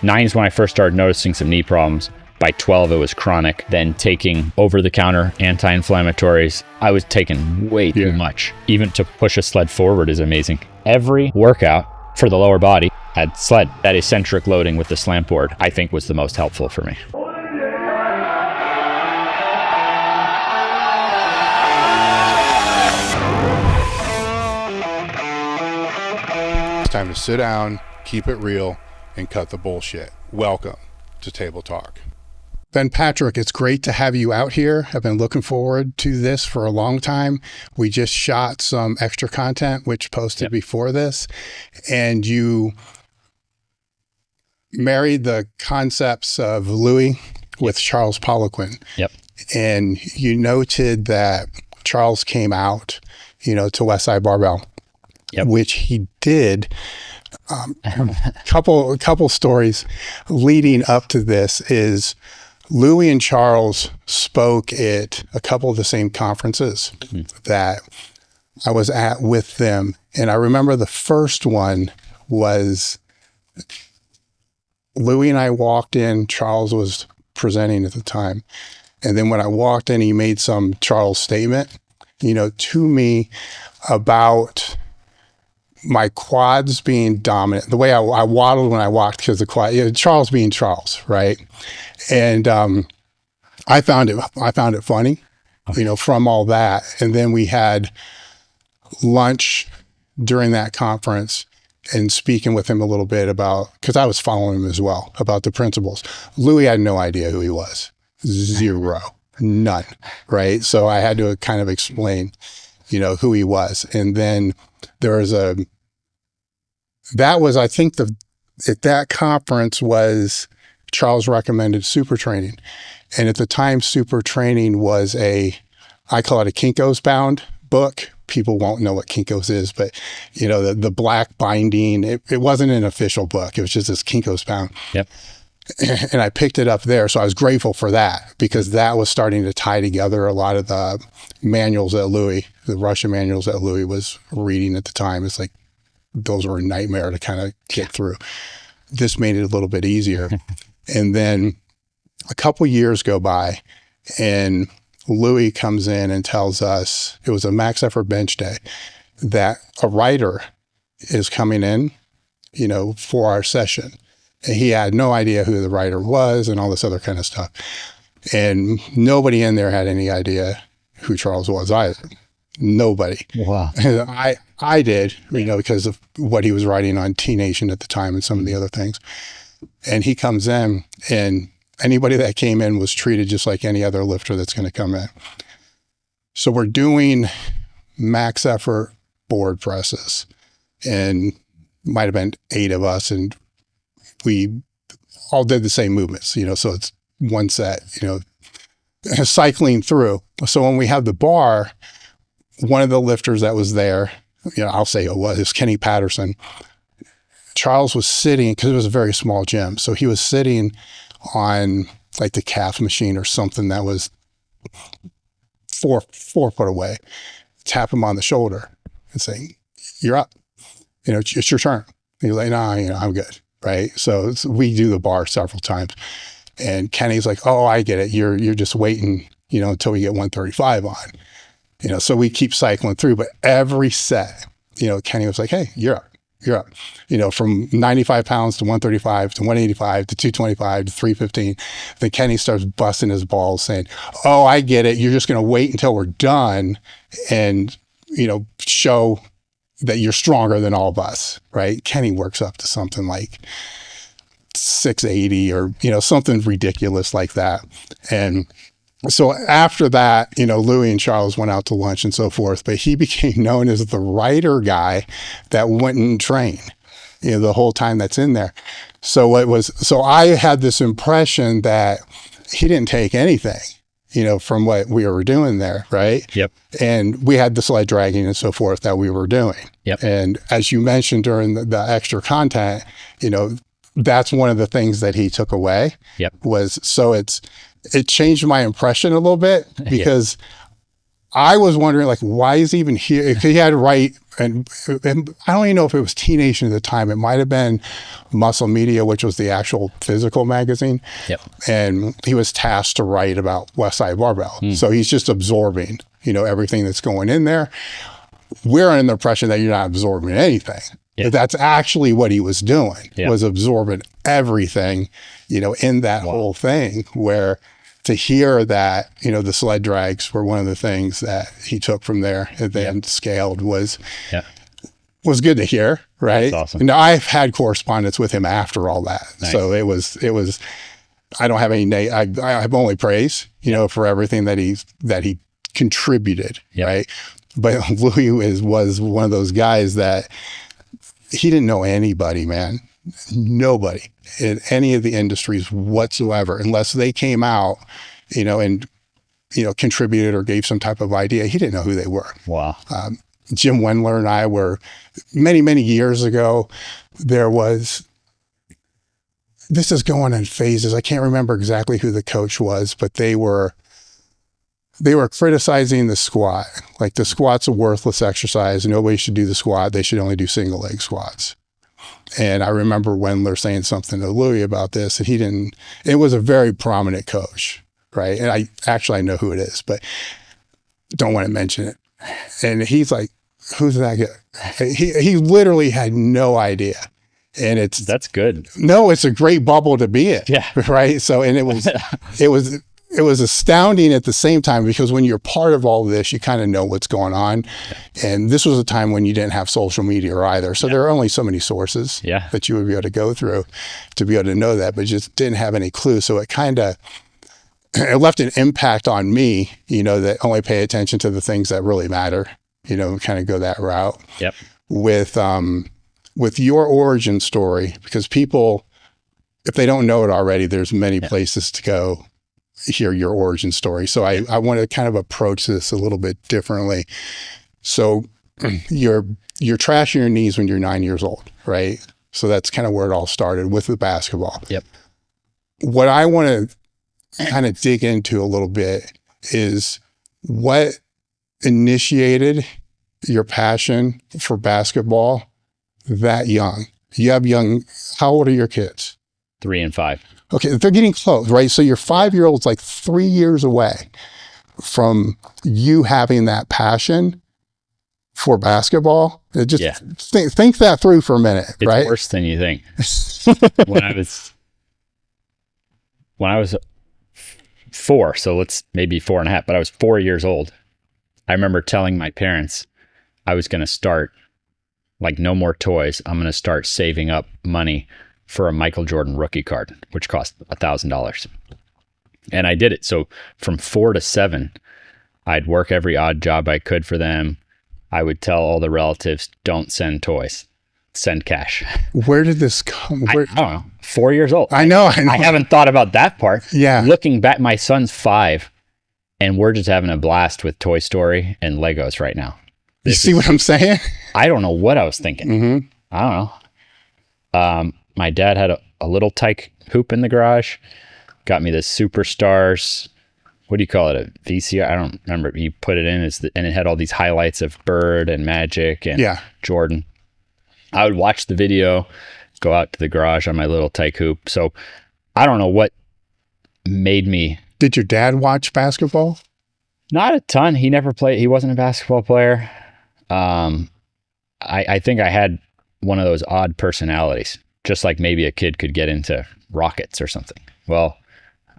9 is when I first started noticing some knee problems. By 12, it was chronic. Then taking over-the-counter anti-inflammatories, I was taking way too much. Even to push a sled forward is amazing. Every workout for the lower body had sled. That eccentric loading with the slant board, I think, was the most helpful for me. It's time to sit down, keep it real, and cut the bullshit. Welcome to Table Talk. Ben Patrick, it's great to have you out here. I've been looking forward to this for a long time. We just shot some extra content, which posted before this, and you married the concepts of Louis with Charles Poliquin. Yep. And you noted that Charles came out, to Westside Barbell, which he did. Couple stories leading up to this is Louis and Charles spoke at a couple of the same conferences that I was at with them. And I remember the first one was Louis and I walked in, Charles was presenting at the time. And then when I walked in, he made some Charles statement, to me about my quads being dominant, the way I waddled when I walked because the quad, Charles being Charles, right? And I found it funny, from all that. And then we had lunch during that conference and speaking with him a little bit about, because I was following him as well, about the principles. Louis had no idea who he was. Zero. None. Right? So I had to kind of explain, who he was. And then there was at that conference was Charles recommended super training. And at the time, super training was I call it a Kinko's bound book. People won't know what Kinko's is, but the black binding, it wasn't an official book. It was just this Kinko's bound. Yep. And I picked it up there. So I was grateful for that because that was starting to tie together a lot of the manuals that the Russian manuals that Louis was reading at the time. It's like, those were a nightmare to kind of get through. This made it a little bit easier. And then a couple years go by and Louis comes in and tells us, it was a max effort bench day, that a writer is coming in, for our session. And he had no idea who the writer was and all this other kind of stuff. And nobody in there had any idea who Charles was either. Nobody. Wow. I did, because of what he was writing on T Nation at the time and some of the other things. And he comes in and anybody that came in was treated just like any other lifter that's going to come in. So we're doing max effort board presses and might have been 8 of us and we all did the same movements, so it's one set, cycling through. So when we have the bar, one of the lifters that was there, I'll say it was Kenny Patterson. Charles was sitting, because it was a very small gym. So he was sitting on like the calf machine or something that was 4 foot away, tap him on the shoulder and say, "You're up. It's your turn." And he's like, "Nah, I'm good." Right. So we do the bar several times and Kenny's like, "Oh, I get it. You're just waiting, until we get 135 on, so we keep cycling through, but every set, Kenny was like, "Hey, you're up, from 95 pounds to 135 to 185 to 225 to 315. Then Kenny starts busting his balls saying, "Oh, I get it. You're just going to wait until we're done and, show that you're stronger than all of us," right? Kenny works up to something like 680 or, something ridiculous like that. And so after that, Louis and Charles went out to lunch and so forth, but he became known as the writer guy that wouldn't train, the whole time that's in there. So I had this impression that he didn't take anything, from what we were doing there, right? Yep. And we had the sled dragging and so forth that we were doing. Yep. And as you mentioned during the extra content, that's one of the things that he took away. Yep. It changed my impression a little bit because I was wondering, like, why is he even here? If he had to write and I don't even know if it was T Nation at the time. It might have been Muscle Media, which was the actual physical magazine. Yep. And he was tasked to write about Westside Barbell. So he's just absorbing, everything that's going in there. We're under the impression that you're not absorbing anything. But that's actually what he was doing, was absorbing everything, in that whole thing, where to hear that, the sled drags were one of the things that he took from there and then scaled was good to hear. Right. That's awesome. Now I've had correspondence with him after all that. Nice. So it was, I don't have any, I have only praise, for everything that he contributed. Right. But Louis was one of those guys that he didn't know anybody, man. Nobody in any of the industries whatsoever, unless they came out, and, contributed or gave some type of idea. He didn't know who they were. Wow. Jim Wendler and I were many, many years ago. This is going in phases. I can't remember exactly who the coach was, but they were criticizing the squat. Like, the squat's a worthless exercise. Nobody should do the squat. They should only do single leg squats. And I remember Wendler saying something to Louis about this, and it was a very prominent coach, right? And I know who it is, but don't want to mention it. And he's like, who's that guy? He literally had no idea. And that's good. No, it's a great bubble to be in. Yeah. Right. So, and it was astounding at the same time, because when you're part of all of this, you kind of know what's going on. And this was a time when you didn't have social media either. So there are only so many sources that you would be able to go through to be able to know that, but just didn't have any clue. So it left an impact on me, that only pay attention to the things that really matter, kind of go that route. Yep. With your origin story, because people, if they don't know it already, there's many places to go hear your origin story. So I want to kind of approach this a little bit differently. So you're trashing your knees when you're 9 years old, right? So that's kind of where it all started with the basketball. Yep. What I want to kind of dig into a little bit is what initiated your passion for basketball that young. How old are your kids? 3 and 5. Okay, they're getting close, right? So your 5-year-old's like 3 years away from you having that passion for basketball. Think that through for a minute, right? It's worse than you think. When I was 4, so let's maybe 4.5, but I was 4 years old. I remember telling my parents I was going to start, like, no more toys. I'm going to start saving up money for a Michael Jordan rookie card, which cost $1,000. And I did it. So from 4 to 7, I'd work every odd job I could for them. I would tell all the relatives, don't send toys, send cash. Where did this come? I don't know. 4 years old. I know. I haven't thought about that part. Yeah. Looking back, my son's 5, and we're just having a blast with Toy Story and Legos right now. You see what I'm saying? I don't know what I was thinking. Mm-hmm. I don't know. My dad had a little Tate hoop in the garage, got me the Superstars. What do you call it? A VCR? I don't remember. He put it in and it had all these highlights of Bird and Magic and Jordan. I would watch the video, go out to the garage on my little Tate hoop. So I don't know what made me. Did your dad watch basketball? Not a ton. He never played. He wasn't a basketball player. I think I had one of those odd personalities, just like maybe a kid could get into rockets or something. Well,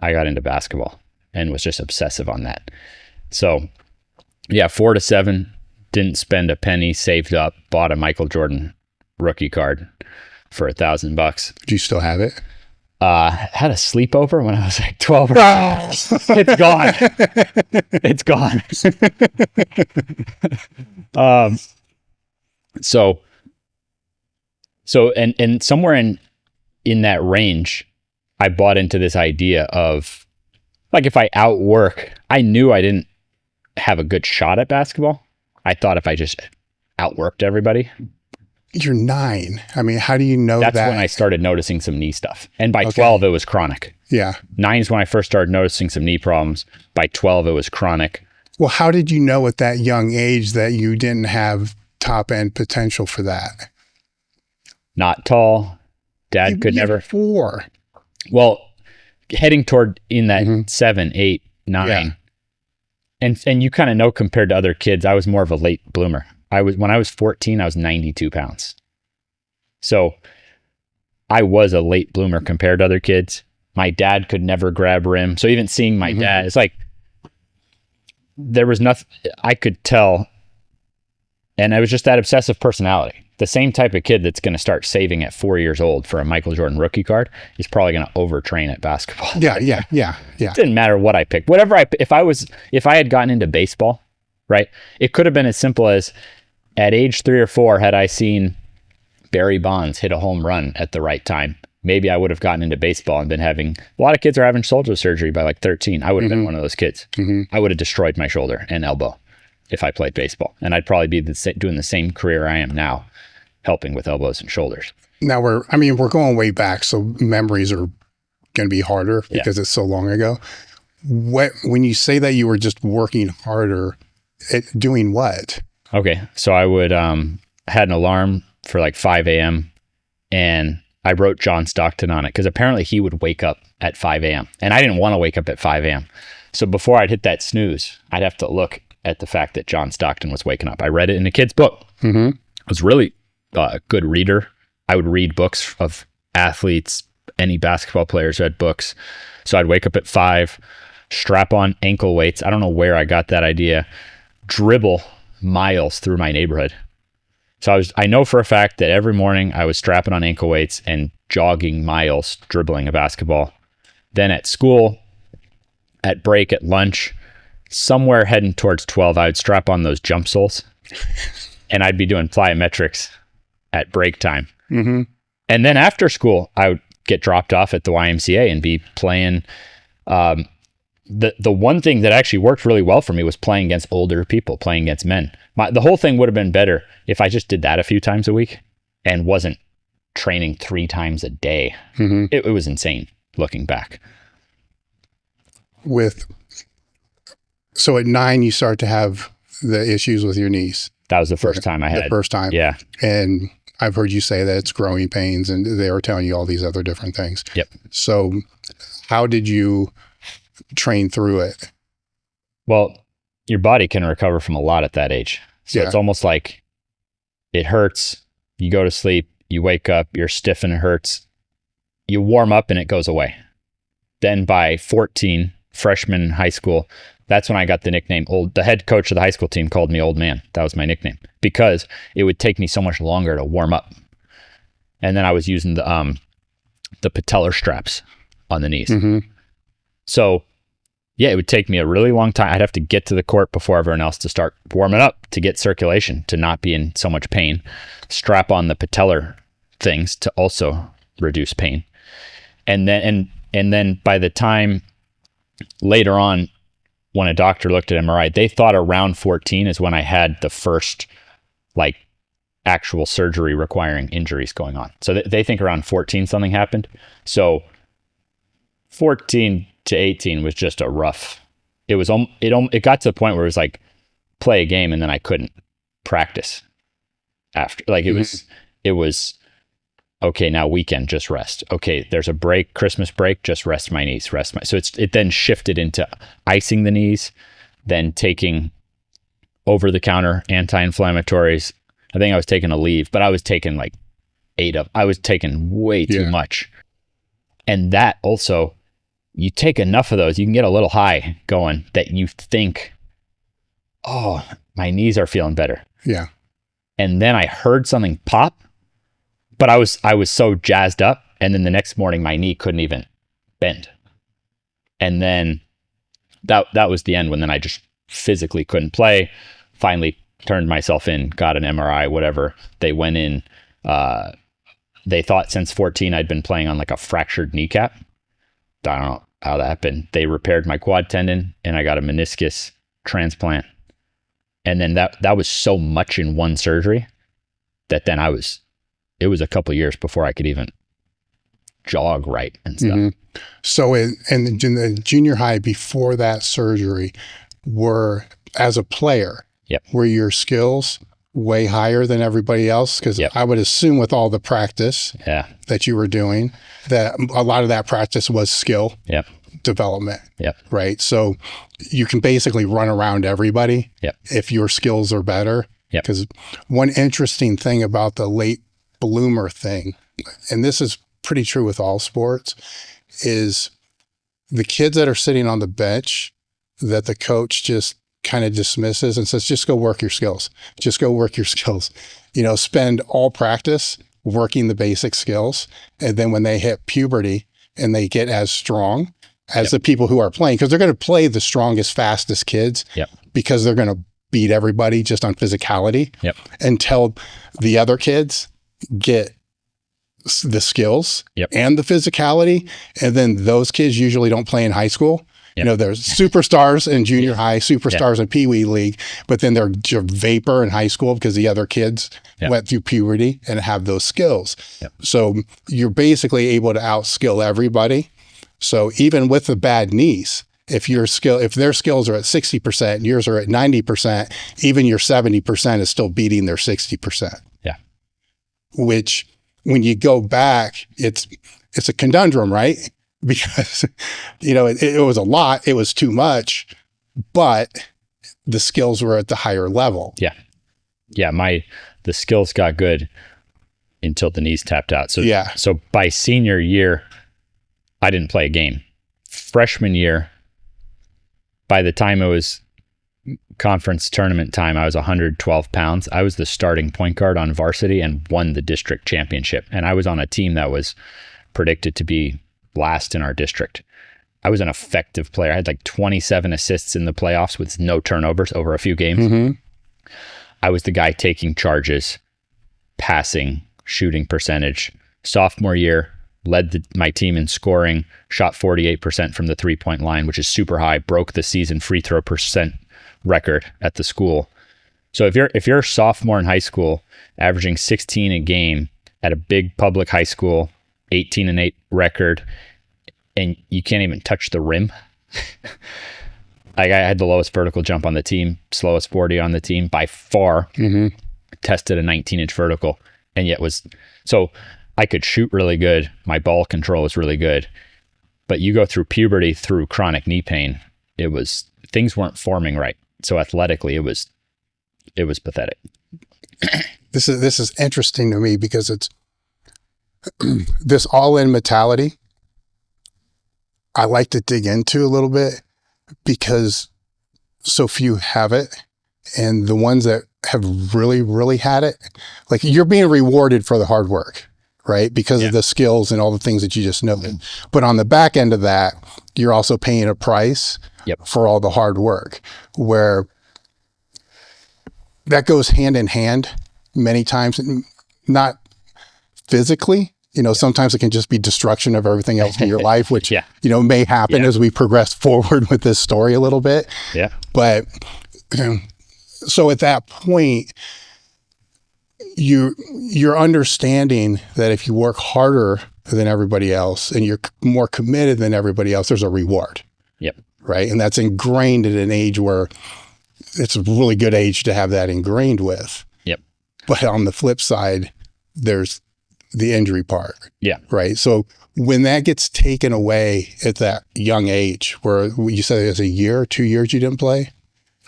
I got into basketball and was just obsessive on that. So yeah, 4 to 7, didn't spend a penny, saved up, bought a Michael Jordan rookie card for $1,000. Do you still have it? Had a sleepover when I was like 12 or It's gone. It's gone. So and somewhere in that range, I bought into this idea of, like, if I outwork, I knew I didn't have a good shot at basketball. I thought if I just outworked everybody. You're 9. I mean, how do you know that? That's when I started noticing some knee stuff. And by 12, it was chronic. Yeah. 9 is when I first started noticing some knee problems. By 12, it was chronic. Well, how did you know at that young age that you didn't have top end potential for that? Not tall. Dad could never. 4. Well, heading toward in that 7, 8, 9. Yeah. And you kind of know, compared to other kids, I was more of a late bloomer. When I was 14, I was 92 pounds. So I was a late bloomer compared to other kids. My dad could never grab rim. So even seeing my dad, it's like, there was nothing I could tell. And I was just that obsessive personality. The same type of kid that's going to start saving at 4 years old for a Michael Jordan rookie card is probably going to overtrain at basketball. Yeah. It didn't matter what I picked. If I had gotten into baseball, right? It could have been as simple as, at age 3 or 4, had I seen Barry Bonds hit a home run at the right time, maybe I would have gotten into baseball and been having, a lot of kids are having shoulder surgery by like 13. I would have been one of those kids. I would have destroyed my shoulder and elbow if I played baseball. And I'd probably be doing the same career I am now, helping with elbows and shoulders. Now we're going way back, so memories are going to be harder because it's so long ago. When you say that you were just working harder, doing what? Okay. So I would, had an alarm for like 5 a.m. and I wrote John Stockton on it because apparently he would wake up at 5 a.m. and I didn't want to wake up at 5 a.m. So before I'd hit that snooze, I'd have to look at the fact that John Stockton was waking up. I read it in a kid's book. I was really a good reader. I would read books of athletes, any basketball players read books. So I'd wake up at 5, strap on ankle weights. I don't know where I got that idea. Dribble miles through my neighborhood. So I know for a fact that every morning I was strapping on ankle weights and jogging miles, dribbling a basketball. Then at school, at break, at lunch, somewhere heading towards 12, I would strap on those jump soles and I'd be doing plyometrics at break time. And then after school, I would get dropped off at the YMCA and be playing. The one thing that actually worked really well for me was playing against older people, playing against men. The whole thing would have been better if I just did that a few times a week and wasn't training 3 times a day. It was insane looking back. So at 9, you start to have the issues with your knees. That was the first time I had. The first time. Yeah. And I've heard you say that it's growing pains and they were telling you all these other different things. Yep. So how did you train through it? Well, your body can recover from a lot at that age. So it's almost like it hurts. You go to sleep, you wake up, you're stiff and it hurts. You warm up and it goes away. Then by 14, freshman in high school, that's when I got the nickname the head coach of the high school team called me Old Man. That was my nickname because it would take me so much longer to warm up. And then I was using the patellar straps on the knees. So yeah, it would take me a really long time. I'd have to get to the court before everyone else to start warming up to get circulation, to not be in so much pain. Strap on the patellar things to also reduce pain. And then by the time later on, when a doctor looked at MRI, they thought around 14 is when I had the first like actual surgery requiring injuries going on. So they think around 14 something happened. So 14 to 18 was just a rough. It got to the point where it was like play a game and then I couldn't practice after. Like it was okay, now weekend, just rest. Okay, there's a break, Christmas break, just rest my knees, So it then shifted into icing the knees, then taking over-the-counter anti-inflammatories. I think I was taking a leave, but I was taking like 8 of. I was taking way too much. And that also, you take enough of those, you can get a little high going that you think, oh, my knees are feeling better. Yeah. And then I heard something pop. But I was so jazzed up, and then the next morning my knee couldn't even bend, and then that was the end. When then I just physically couldn't play. Finally turned myself in, got an MRI, whatever. They went in. They thought since 14 I'd been playing on like a fractured kneecap. I don't know how that happened. They repaired my quad tendon, and I got a meniscus transplant. And then that was so much in one surgery that then it was a couple of years before I could even jog right and stuff. So in the junior high before that surgery, as a player, were your skills way higher than everybody else? Because I would assume with all the practice that you were doing, that a lot of that practice was skill development. Right. So you can basically run around everybody if your skills are better. Because one interesting thing about the late bloomer thing, and this is pretty true with all sports, is the kids that are sitting on the bench that the coach just kind of dismisses and says, just go work your skills. Just go work your skills. You know, spend all practice working the basic skills. And then when they hit puberty and they get as strong as the people who are playing, because they're going to play the strongest, fastest kids because they're going to beat everybody just on physicality until the other kids get the skills and the physicality. And then those kids usually don't play in high school. You know, there's superstars in junior high, superstars in Pee Wee League, but then they're vapor in high school because the other kids went through puberty and have those skills. So you're basically able to outskill everybody. So even with the bad knees, if their skills are at 60% and yours are at 90%, even your 70% is still beating their 60%. Which when you go back, it's a conundrum, right? Because, you know, it was a lot, it was too much, but the skills were at the higher level. The skills got good until the knees tapped out. So by senior year, I didn't play a game. Freshman year, by the time it was conference tournament time, I was 112 pounds. I was the starting point guard on varsity and won the district championship. And I was on a team that was predicted to be last in our district. I was an effective player. I had like 27 assists in the playoffs with no turnovers over a few games. I was the guy taking charges, passing, shooting percentage. Sophomore year, led my team in scoring, shot 48% from the 3-point line, which is super high, broke the season free throw percent record at the school. So if you're a sophomore in high school, averaging 16 a game at a big public high school, 18-8 record, and you can't even touch the rim. I had the lowest vertical jump on the team, slowest 40 on the team by far. Tested a 19-inch vertical, and yet so I could shoot really good. My ball control was really good, but you go through puberty, through chronic knee pain, things weren't forming right. So athletically, it was pathetic. This is interesting to me because it's this all-in mentality. I like to dig into a little bit because so few have it, and the ones that have really, really had it, like you're being rewarded for the hard work, right? Because of the skills and all the things that you just noted. But on the back end of that, you're also paying a price for all the hard work, where that goes hand in hand many times, not physically. You know, sometimes it can just be destruction of everything else in your life, which, you know, may happen as we progress forward with this story a little bit. But so at that point, you're understanding that if you work harder than everybody else and you're more committed than everybody else, there's a reward. Right. And that's ingrained at an age where it's a really good age to have that ingrained with. But on the flip side, there's the injury part. Right. So when that gets taken away at that young age, where you said it was a year, 2 years you didn't play?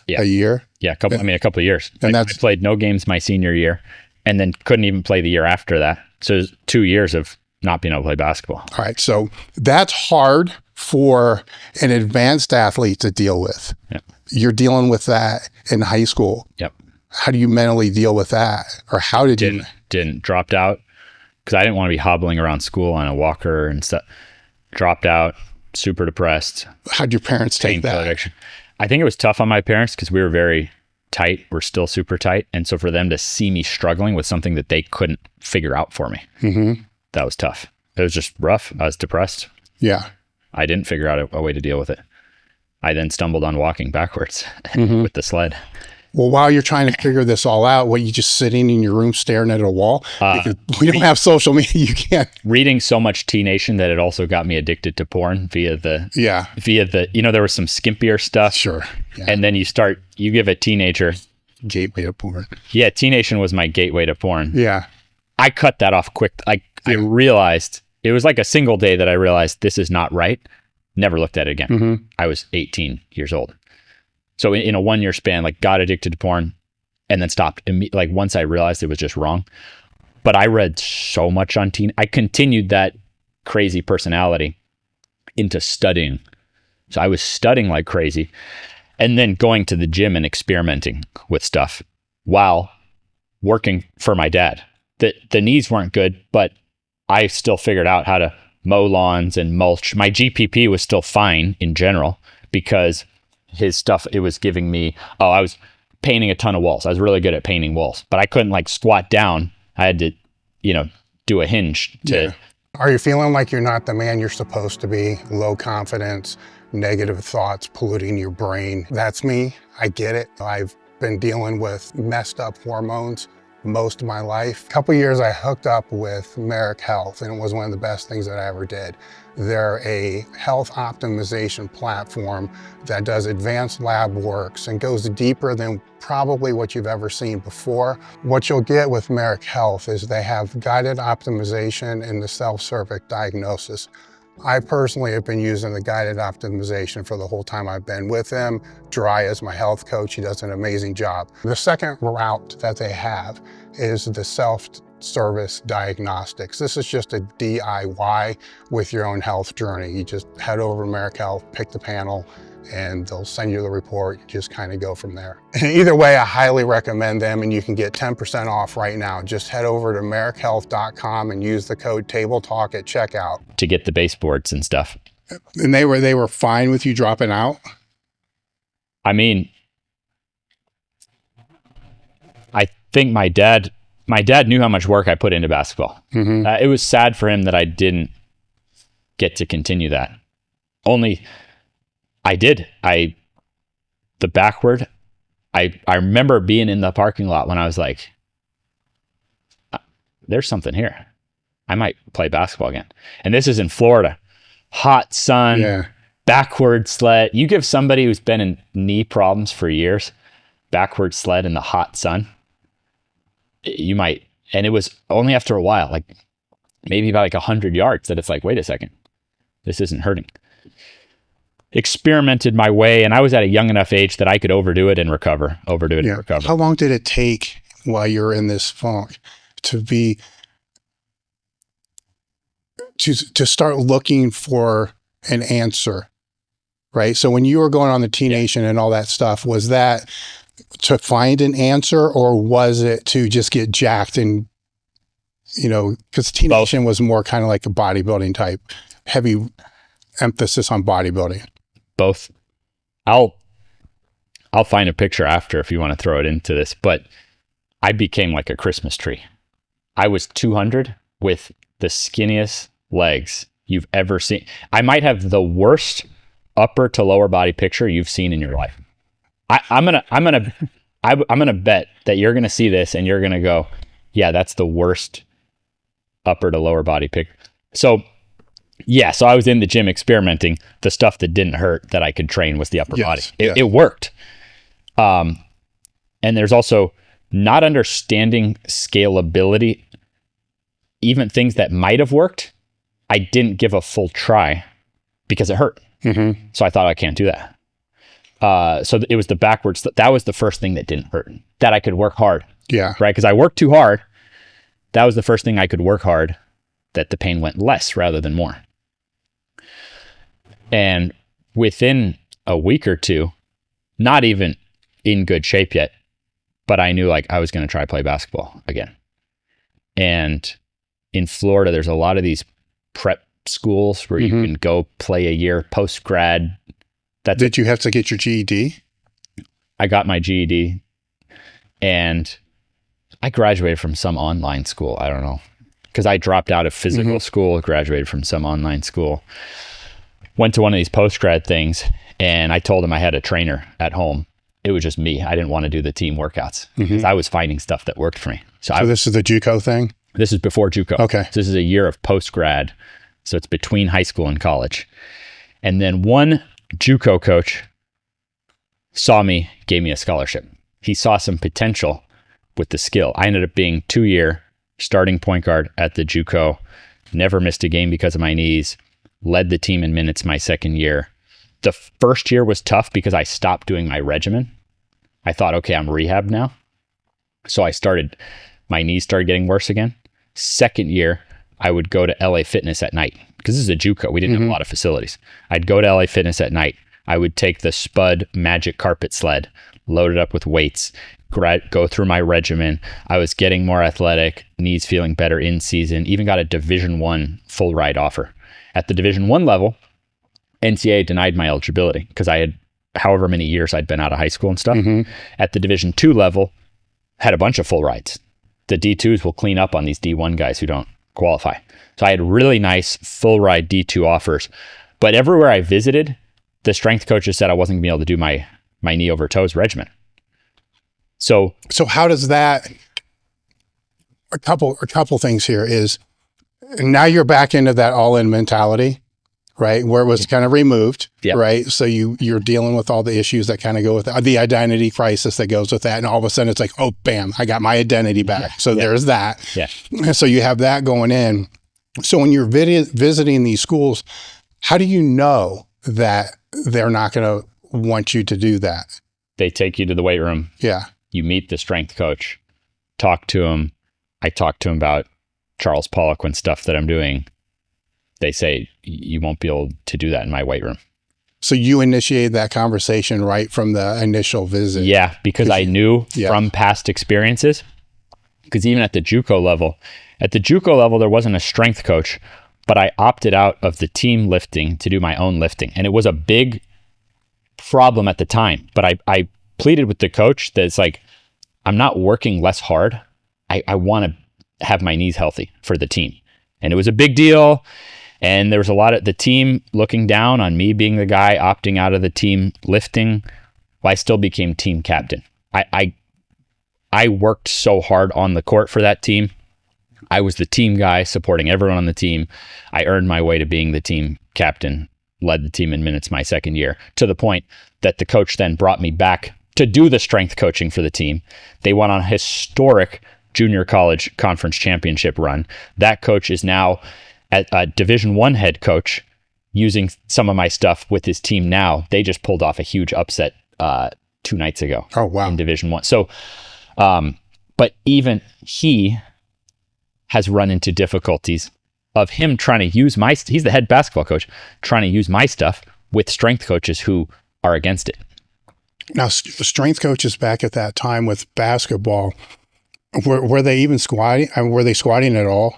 A year? A couple of years. And I played no games my senior year and then couldn't even play the year after that. So it was 2 years of not being able to play basketball. All right. So that's hard for an advanced athlete to deal with. You're dealing with that in high school. How do you mentally deal with that? Or how did you? Didn't. Dropped out because I didn't want to be hobbling around school on a walker and stuff. Dropped out, super depressed. How'd your parents take that? Addiction. I think it was tough on my parents because we were very tight. We're still super tight. And so for them to see me struggling with something that they couldn't figure out for me, that was tough. It was just rough. I was depressed. I didn't figure out a way to deal with it. I then stumbled on walking backwards with the sled. Well, while you're trying to figure this all out, what, you just sitting in your room staring at a wall? Because we don't have social media. You can't. Reading so much T Nation that it also got me addicted to porn via the, you know, there was some skimpier stuff. Sure. And then you give a teenager gateway to porn. Yeah, T-Nation was my gateway to porn. Yeah. I cut that off quick. I realized, it was like a single day that I realized this is not right. Never looked at it again. Mm-hmm. I was 18 years old. So in a 1 year span, like got addicted to porn and then stopped. Like once I realized it was just wrong. But I read so much on teen. I continued that crazy personality into studying. So I was studying like crazy and then going to the gym and experimenting with stuff while working for my dad. The knees weren't good, but I still figured out how to mow lawns and mulch. My GPP was still fine in general because his stuff, it was giving me, I was painting a ton of walls. I was really good at painting walls, but I couldn't like squat down. I had to, do a hinge to. Yeah. Are you feeling like you're not the man you're supposed to be? Low confidence, negative thoughts polluting your brain. That's me. I get it. I've been dealing with messed up hormones most of my life. A couple years I hooked up with Merrick Health, and it was one of the best things that I ever did. They're a health optimization platform that does advanced lab works and goes deeper than probably what you've ever seen before. What you'll get with Merrick Health is they have guided optimization and the self-service diagnosis. I personally have been using the guided optimization for the whole time I've been with him. Dry is my health coach. He does an amazing job. The second route that they have is the self-service diagnostics. This is just a DIY with your own health journey. You just head over to Merrick Health, pick the panel, and they'll send you the report. You just kind of go from there. Either way, I highly recommend them, and you can get 10% off right now. Just head over to merrickhealth.com and use the code TABLETALK at checkout. To get the baseboards and stuff. And they were fine with you dropping out? I mean, I think my dad knew how much work I put into basketball. Mm-hmm. It was sad for him that I didn't get to continue that. Only I did. The backward, I remember being in the parking lot when I was like, there's something here. I might play basketball again. And this is in Florida. Hot sun, backward sled. You give somebody who's been in knee problems for years, backward sled in the hot sun, you might. And it was only after a while, like maybe about like 100 yards that it's like, wait a second, this isn't hurting. Experimented my way, and I was at a young enough age that I could overdo it and recover. And recover. How long did it take while you were in this funk to start looking for an answer, right? So when you were going on the T-Nation and all that stuff, was that to find an answer, or was it to just get jacked and, because T-Nation was more kind of like a bodybuilding type, heavy emphasis on bodybuilding? Both. I'll find a picture after if you want to throw it into this, but I became like a Christmas tree. I was 200 with the skinniest legs you've ever seen. I might have the worst upper to lower body picture you've seen in your life. I'm gonna bet that you're gonna see this and you're gonna go, yeah, that's the worst upper to lower body picture. So I was in the gym experimenting. The stuff that didn't hurt that I could train was the upper body. It worked. And there's also not understanding scalability. Even things that might have worked, I didn't give a full try because it hurt. Mm-hmm. So I thought, I can't do that. So it was the backwards. That was the first thing that didn't hurt, that I could work hard. Yeah. Right. Because I worked too hard. That was the first thing I could work hard, that the pain went less rather than more. And within a week or two, not even in good shape yet, but I knew like I was going to try play basketball again. And in Florida, there's a lot of these prep schools where you can go play a year post-grad. Did you have to get your GED? I got my GED, and I graduated from some online school. I don't know, because I dropped out of physical school, graduated from some online school, went to one of these post-grad things, and I told him I had a trainer at home. It was just me. I didn't want to do the team workouts because I was finding stuff that worked for me. So this is the JUCO thing? This is before JUCO. Okay. So this is a year of post-grad. So it's between high school and college. And then one JUCO coach saw me, gave me a scholarship. he saw some potential with the skill. I ended up being 2-year starting point guard at the JUCO, never missed a game because of my knees, led the team in minutes my second year. The first year was tough because I stopped doing my regimen. I thought, okay, I'm rehabbed now. So my knees started getting worse again. Second year, I would go to LA Fitness at night because this is a JUCO. We didn't have a lot of facilities. I'd go to LA Fitness at night. I would take the Spud Magic Carpet Sled, load it up with weights, go through my regimen. I was getting more athletic, knees feeling better in season, even got a Division I full ride offer. At the Division I level, NCAA denied my eligibility because I had however many years I'd been out of high school and stuff. At the Division II level, had a bunch of full rides. The D2s will clean up on these D1 guys who don't qualify. So I had really nice full ride D2 offers. But everywhere I visited, the strength coaches said I wasn't going to be able to do my knee over toes regimen. So how does that, a couple things here is, now you're back into that all-in mentality, right? Where it was kind of removed, right? So you're dealing with all the issues that kind of go with the identity crisis that goes with that. And all of a sudden it's like, oh, bam, I got my identity back. So there's that. So you have that going in. So when you're visiting these schools, how do you know that they're not going to want you to do that? They take you to the weight room. Yeah. You meet the strength coach, talk to him. I talk to him about Charles Poliquin stuff that I'm doing. They say, you won't be able to do that in my weight room. So you initiated that conversation right from the initial visit? Yeah, because I knew from past experiences, because even at the JUCO level, there wasn't a strength coach, but I opted out of the team lifting to do my own lifting. And it was a big problem at the time, but I pleaded with the coach that it's like, I'm not working less hard. I want to have my knees healthy for the team. And it was a big deal. And there was a lot of the team looking down on me being the guy opting out of the team lifting. Well, I still became team captain. I worked so hard on the court for that team. I was the team guy supporting everyone on the team. I earned my way to being the team captain, led the team in minutes my second year, to the point that the coach then brought me back to do the strength coaching for the team. They went on a historic junior college conference championship run. That coach is now a Division I head coach using some of my stuff with his team now. They just pulled off a huge upset 2 nights ago. Oh, wow. In Division I. So, but even he has run into difficulties of him trying to use he's the head basketball coach, trying to use my stuff with strength coaches who are against it. Now, strength coaches back at that time with basketball, were they even squatting? I mean, were they squatting at all?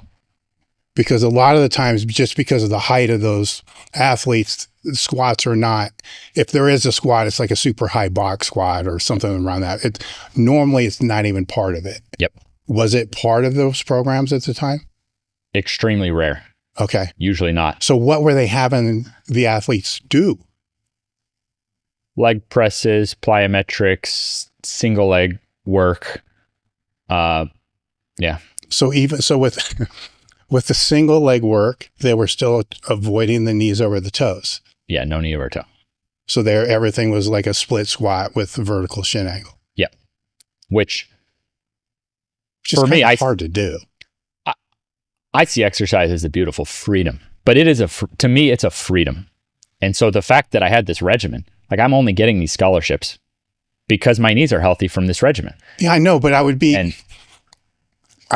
Because a lot of the times, just because of the height of those athletes, squats are not, if there is a squat, it's like a super high box squat or something around that. Normally it's not even part of it. Yep. Was it part of those programs at the time? Extremely rare. Okay. Usually not. So what were they having the athletes do? Leg presses, plyometrics, single leg work. Yeah. So with the single leg work, they were still avoiding the knees over the toes. Yeah, no knee over toe. So everything was like a split squat with vertical shin angle. Yeah. Which is for me, hard to do. I see exercise as a beautiful freedom, but it is to me, it's a freedom. And so the fact that I had this regimen, like I'm only getting these scholarships because my knees are healthy from this regimen. Yeah, I know, but I'd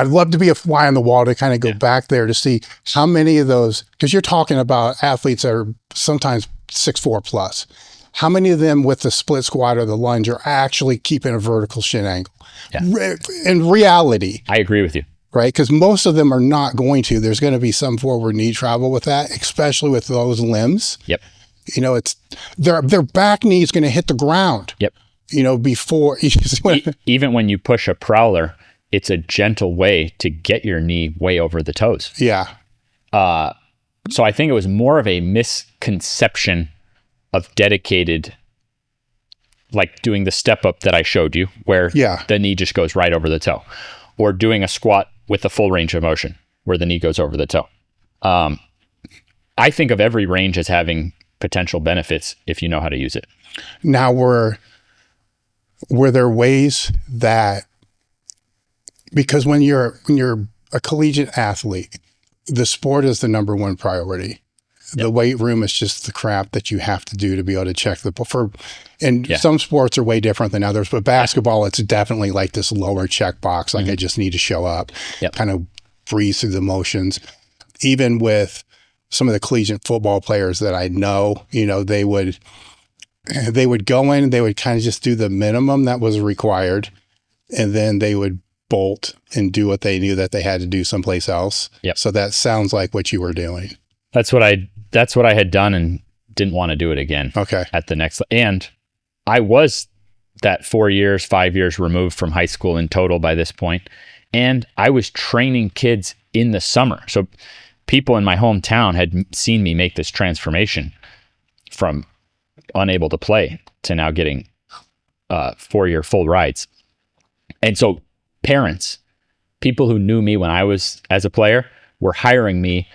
love to be a fly on the wall to kind of go back there to see how many of those, because you're talking about athletes that are sometimes 6'4" plus. How many of them with the split squat or the lunge are actually keeping a vertical shin angle? Yeah. In reality. I agree with you. Right? Because most of them are not going to. There's going to be some forward knee travel with that, especially with those limbs. Yep. You know, it's their back knee is going to hit the ground. Yep. You know, before. Even when you push a prowler, it's a gentle way to get your knee way over the toes. Yeah. So I think it was more of a misconception of dedicated, like doing the step up that I showed you, where the knee just goes right over the toe, or doing a squat with the full range of motion where the knee goes over the toe. I think of every range as having potential benefits if you know how to use it. Now were there ways that, because when you're a collegiate athlete, the sport is the number one priority. The weight room is just the crap that you have to do to be able to check some sports are way different than others, but basketball, it's definitely like this lower checkbox. Like I just need to show up, kind of breeze through the motions. Even with some of the collegiate football players that I know, they would go in and they would kind of just do the minimum that was required. And then they would bolt and do what they knew that they had to do someplace else. So that sounds like what you were doing. That's what I had done and didn't want to do it again. Okay. At the next, and I was that 5 years removed from high school in total by this point. And I was training kids in the summer. So people in my hometown had seen me make this transformation from unable to play to now getting 4-year full rides. And so parents, people who knew me when I was as a player, were hiring me.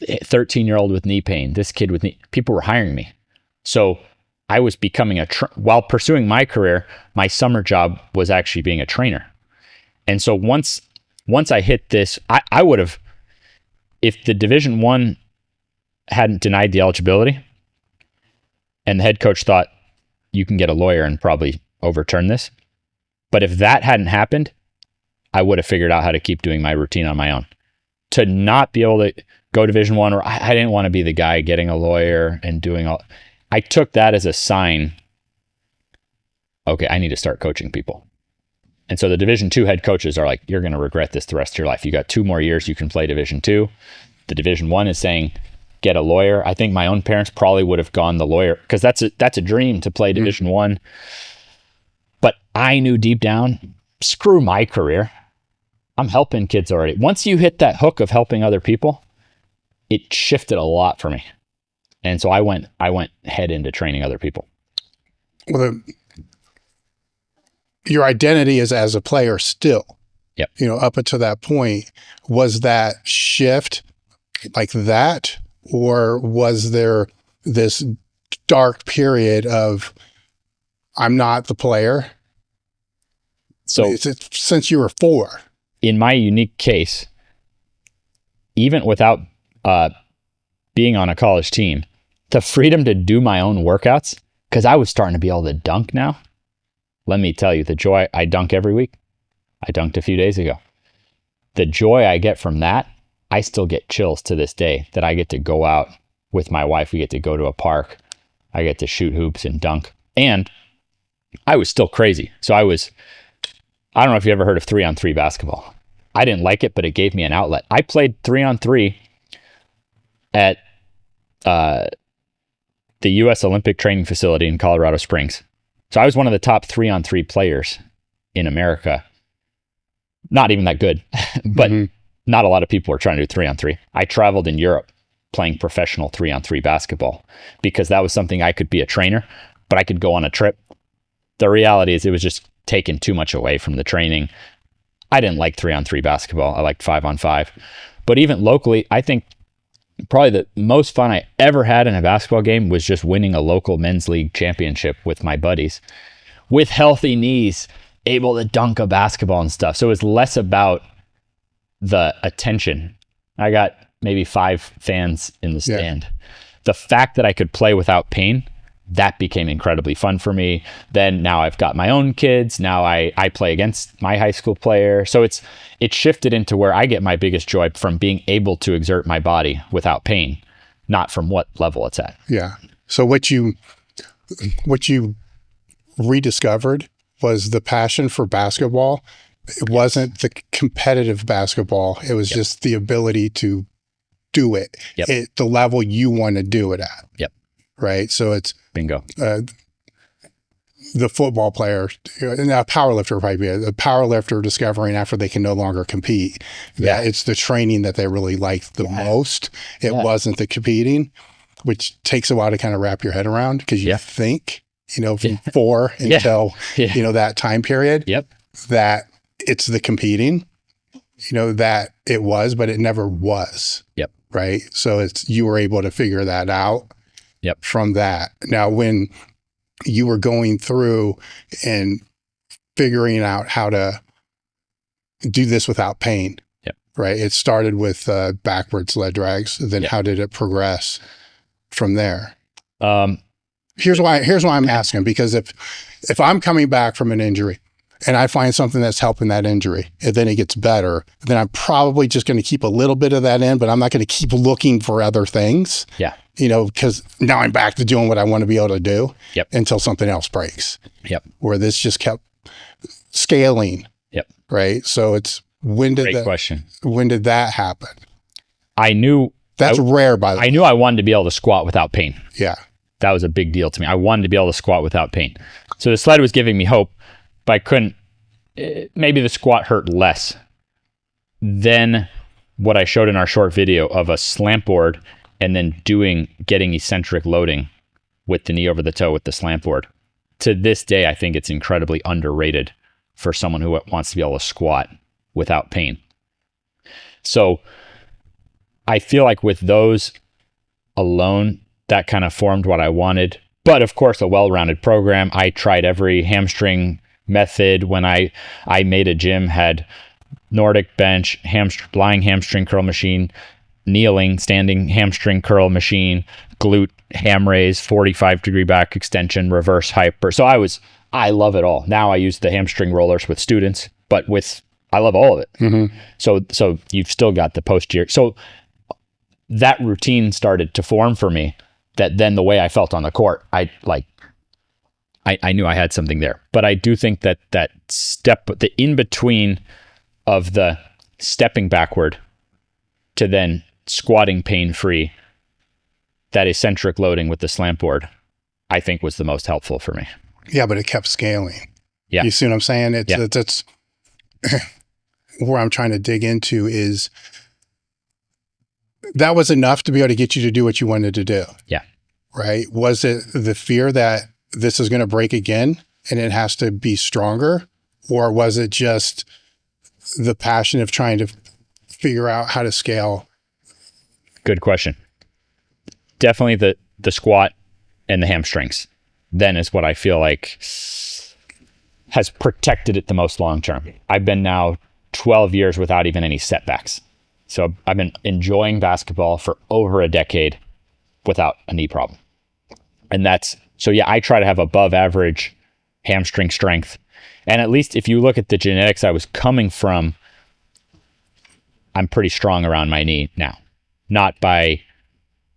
13-year-old with knee pain, this kid with knee, people were hiring me. So I was becoming while pursuing my career, my summer job was actually being a trainer. And so once I hit this, I would have, if the Division I hadn't denied the eligibility and the head coach thought you can get a lawyer and probably overturn this. But if that hadn't happened, I would have figured out how to keep doing my routine on my own. To not be able to go Division I, or I didn't want to be the guy getting a lawyer and doing all. I took that as a sign. Okay, I need to start coaching people. And so the Division II head coaches are like, you're going to regret this the rest of your life. You got 2 more years you can play Division II. The Division I is saying, get a lawyer. I think my own parents probably would have gone the lawyer, because that's a dream to play Division I. But I knew deep down, screw my career. I'm helping kids already. Once you hit that hook of helping other people, it shifted a lot for me. And so I went head into training other people. Well, your identity is as a player still. Yep. Up until that point, was that shift like that? Or was there this dark period of, I'm not the player? So it's since you were 4. In my unique case, even without being on a college team, the freedom to do my own workouts, because I was starting to be able to dunk now. Let me tell you, the joy, I dunk every week. I dunked a few days ago. The joy I get from that, I still get chills to this day that I get to go out with my wife. We get to go to a park. I get to shoot hoops and dunk. And I was still crazy. So I don't know if you ever heard of 3-on-3 basketball. I didn't like it, but it gave me an outlet. I played 3-on-3 at the U.S. Olympic Training Facility in Colorado Springs. So I was one of the top 3-on-3 players in America. Not even that good, but not a lot of people were trying to do 3-on-3. I traveled in Europe playing professional 3-on-3 basketball because that was something I could be a trainer, but I could go on a trip. The reality is it was just taking too much away from the training. I didn't like 3-on-3 basketball. I liked 5-on-5. But even locally, I think probably the most fun I ever had in a basketball game was just winning a local men's league championship with my buddies with healthy knees, able to dunk a basketball and stuff. So it was less about the attention. I got maybe 5 fans in the stand. Yeah. The fact that I could play without pain, that became incredibly fun for me. Then now I've got my own kids. Now I play against my high school player. So it shifted into where I get my biggest joy from being able to exert my body without pain, not from what level it's at. Yeah. So what you rediscovered was the passion for basketball. It wasn't the competitive basketball. It was just the ability to do it at the level you want to do it at. Yep. Right. So it's bingo. The football player, and a power lifter probably, a power lifter discovering after they can no longer compete. Yeah. That it's the training that they really liked the most. It wasn't the competing, which takes a while to kind of wrap your head around because you think, from 4 until, that time period, that it's the competing, that it was, but it never was. Yep. Right. So you were able to figure that out. Yep. From that. Now, when you were going through and figuring out how to do this without pain. Yep. Right. It started with backward sled drags. Then Yep. how did it progress from there? Here's why I'm asking, because if I'm coming back from an injury and I find something that's helping that injury and then it gets better, then I'm probably just going to keep a little bit of that in, but I'm not going to keep looking for other things. Yeah. Because now I'm back to doing what I want to be able to do. Yep. Until something else breaks. Yep. Where this just kept scaling. Yep. Right. So when did that happen? I knew that's rare, by the way. I knew I wanted to be able to squat without pain. Yeah. That was a big deal to me. I wanted to be able to squat without pain. So the sled was giving me hope, but I couldn't. Maybe the squat hurt less than what I showed in our short video of a slant board and then getting eccentric loading with the knee over the toe with the slant board. To this day, I think it's incredibly underrated for someone who wants to be able to squat without pain. So I feel like with those alone, that kind of formed what I wanted. But of course, a well-rounded program. I tried every hamstring method. When I made a gym, had Nordic bench, lying hamstring curl machine, kneeling, standing hamstring curl machine, glute ham raise, 45-degree back extension, reverse hyper. So I love it all. Now I use the hamstring rollers with students, but I love all of it. Mm-hmm. So you've still got the posterior. So that routine started to form for me, that then the way I felt on the court, I knew I had something there. But I do think that step, the in-between of the stepping backward to then squatting pain-free, that eccentric loading with the slant board, I think was the most helpful for me. Yeah, but it kept scaling. Yeah. You see what I'm saying? It's where I'm trying to dig into is that was enough to be able to get you to do what you wanted to do. Yeah. Right? Was it the fear that this is going to break again and it has to be stronger? Or was it just the passion of trying to figure out how to scale? Good question. Definitely the squat and the hamstrings then is what I feel like has protected it the most long term. I've been now 12 years without even any setbacks. So I've been enjoying basketball for over a decade without a knee problem. And I try to have above average hamstring strength. And at least if you look at the genetics I was coming from, I'm pretty strong around my knee now. Not by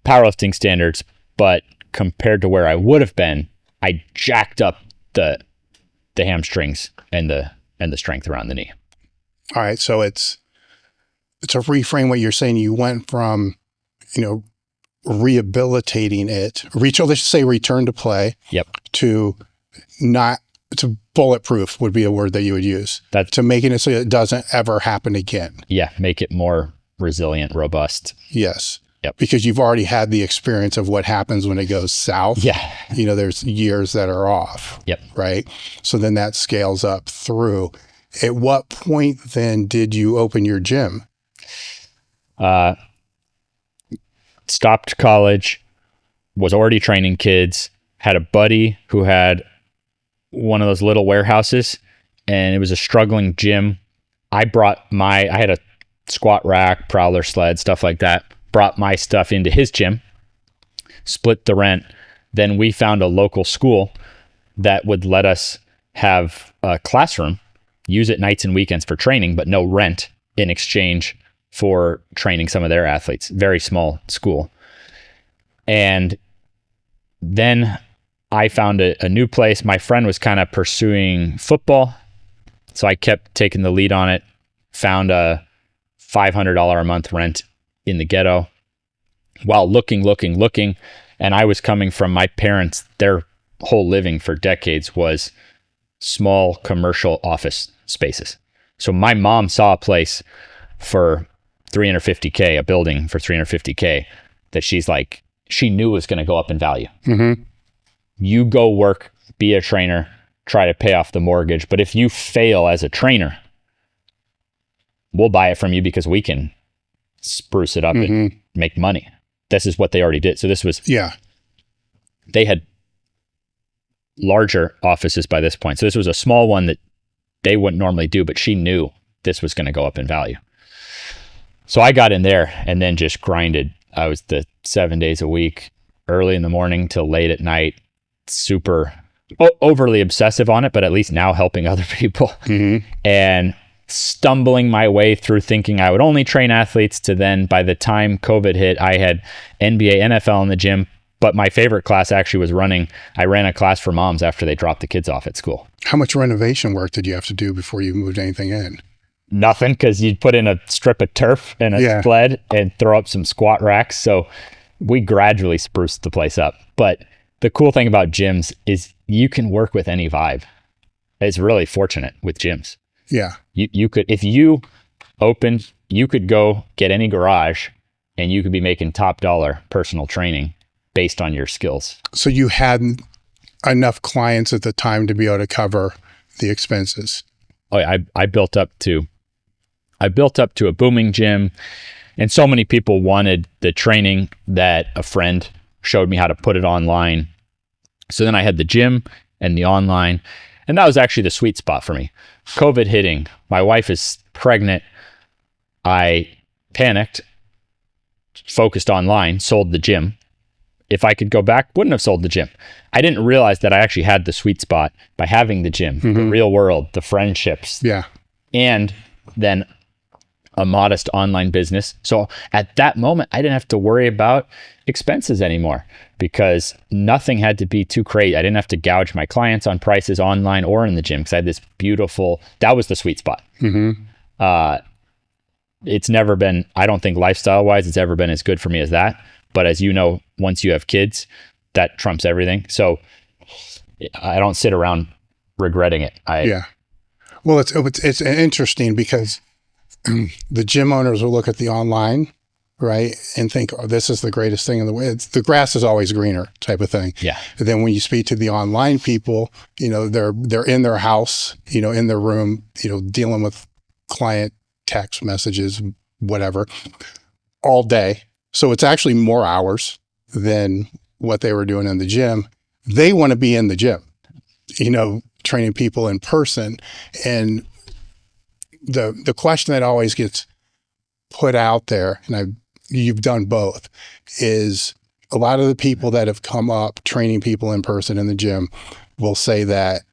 powerlifting standards, but compared to where I would have been, I jacked up the hamstrings and the strength around the knee. All right. So it's to reframe what you're saying. You went from, rehabilitating it, let's say return to play. Yep. To bulletproof would be a word that you would use. To making it so it doesn't ever happen again. Yeah. Make it more resilient, robust. Yes. Yep. Because you've already had the experience of what happens when it goes south. Yeah. There's years that are off. Yep. Right. So then that scales up through. At what point then did you open your gym? Stopped college, was already training kids, had a buddy who had one of those little warehouses, and it was a struggling gym. I had a squat rack, prowler sled, stuff like that, brought my stuff into his gym, split the rent. Then we found a local school that would let us have a classroom, use it nights and weekends for training, but no rent in exchange for training some of their athletes. Very small school. And then I found a new place. My friend was kind of pursuing football, so I kept taking the lead on it. Found a $500 a month rent in the ghetto while looking. And I was coming from my parents, their whole living for decades was small commercial office spaces. So my mom saw a place for $350K, a building for $350K, that she knew was going to go up in value. Mm-hmm. You go work, be a trainer, try to pay off the mortgage. But if you fail as a trainer, we'll buy it from you because we can spruce it up and make money. This is what they already did. So this was, they had larger offices by this point. So this was a small one that they wouldn't normally do, but she knew this was going to go up in value. So I got in there and then just grinded. I was the 7 days a week, early in the morning till late at night, super overly obsessive on it, but at least now helping other people. And stumbling my way through thinking I would only train athletes to then by the time COVID hit, I had NBA, NFL in the gym. But my favorite class actually was running. I ran a class for moms after they dropped the kids off at school. How much renovation work did you have to do before you moved anything in? Nothing, because you'd put in a strip of turf and a sled and throw up some squat racks. So we gradually spruced the place up. But the cool thing about gyms is you can work with any vibe. It's really fortunate with gyms. Yeah. You could, if you opened, you could go get any garage and you could be making top dollar personal training based on your skills. So you had enough clients at the time to be able to cover the expenses. Oh, yeah, I built up to a booming gym, and so many people wanted the training that a friend showed me how to put it online. So then I had the gym and the online, and that was actually the sweet spot for me. COVID hitting, my wife is pregnant. I panicked, focused online, sold the gym. If I could go back, wouldn't have sold the gym. I didn't realize that I actually had the sweet spot by having the gym, the real world, the friendships, and then a modest online business. So at that moment, I didn't have to worry about expenses anymore because nothing had to be too crazy. I didn't have to gouge my clients on prices online or in the gym because I had this beautiful, that was the sweet spot. It's never been, I don't think lifestyle wise, it's ever been as good for me as that. But as you know, once you have kids, that trumps everything. So I don't sit around regretting it. Well, it's interesting because the gym owners will look at the online, right, and think, oh, this is the greatest thing in the way. The grass is always greener type of thing. Yeah. And then when you speak to the online people, you know, they're in their house, you know, in their room, you know, dealing with client text messages, whatever, all day. So it's actually more hours than what they were doing in the gym. They want to be in the gym, you know, training people in person. And the question that always gets put out there, and you've done both, is a lot of the people that have come up training people in person in the gym will say that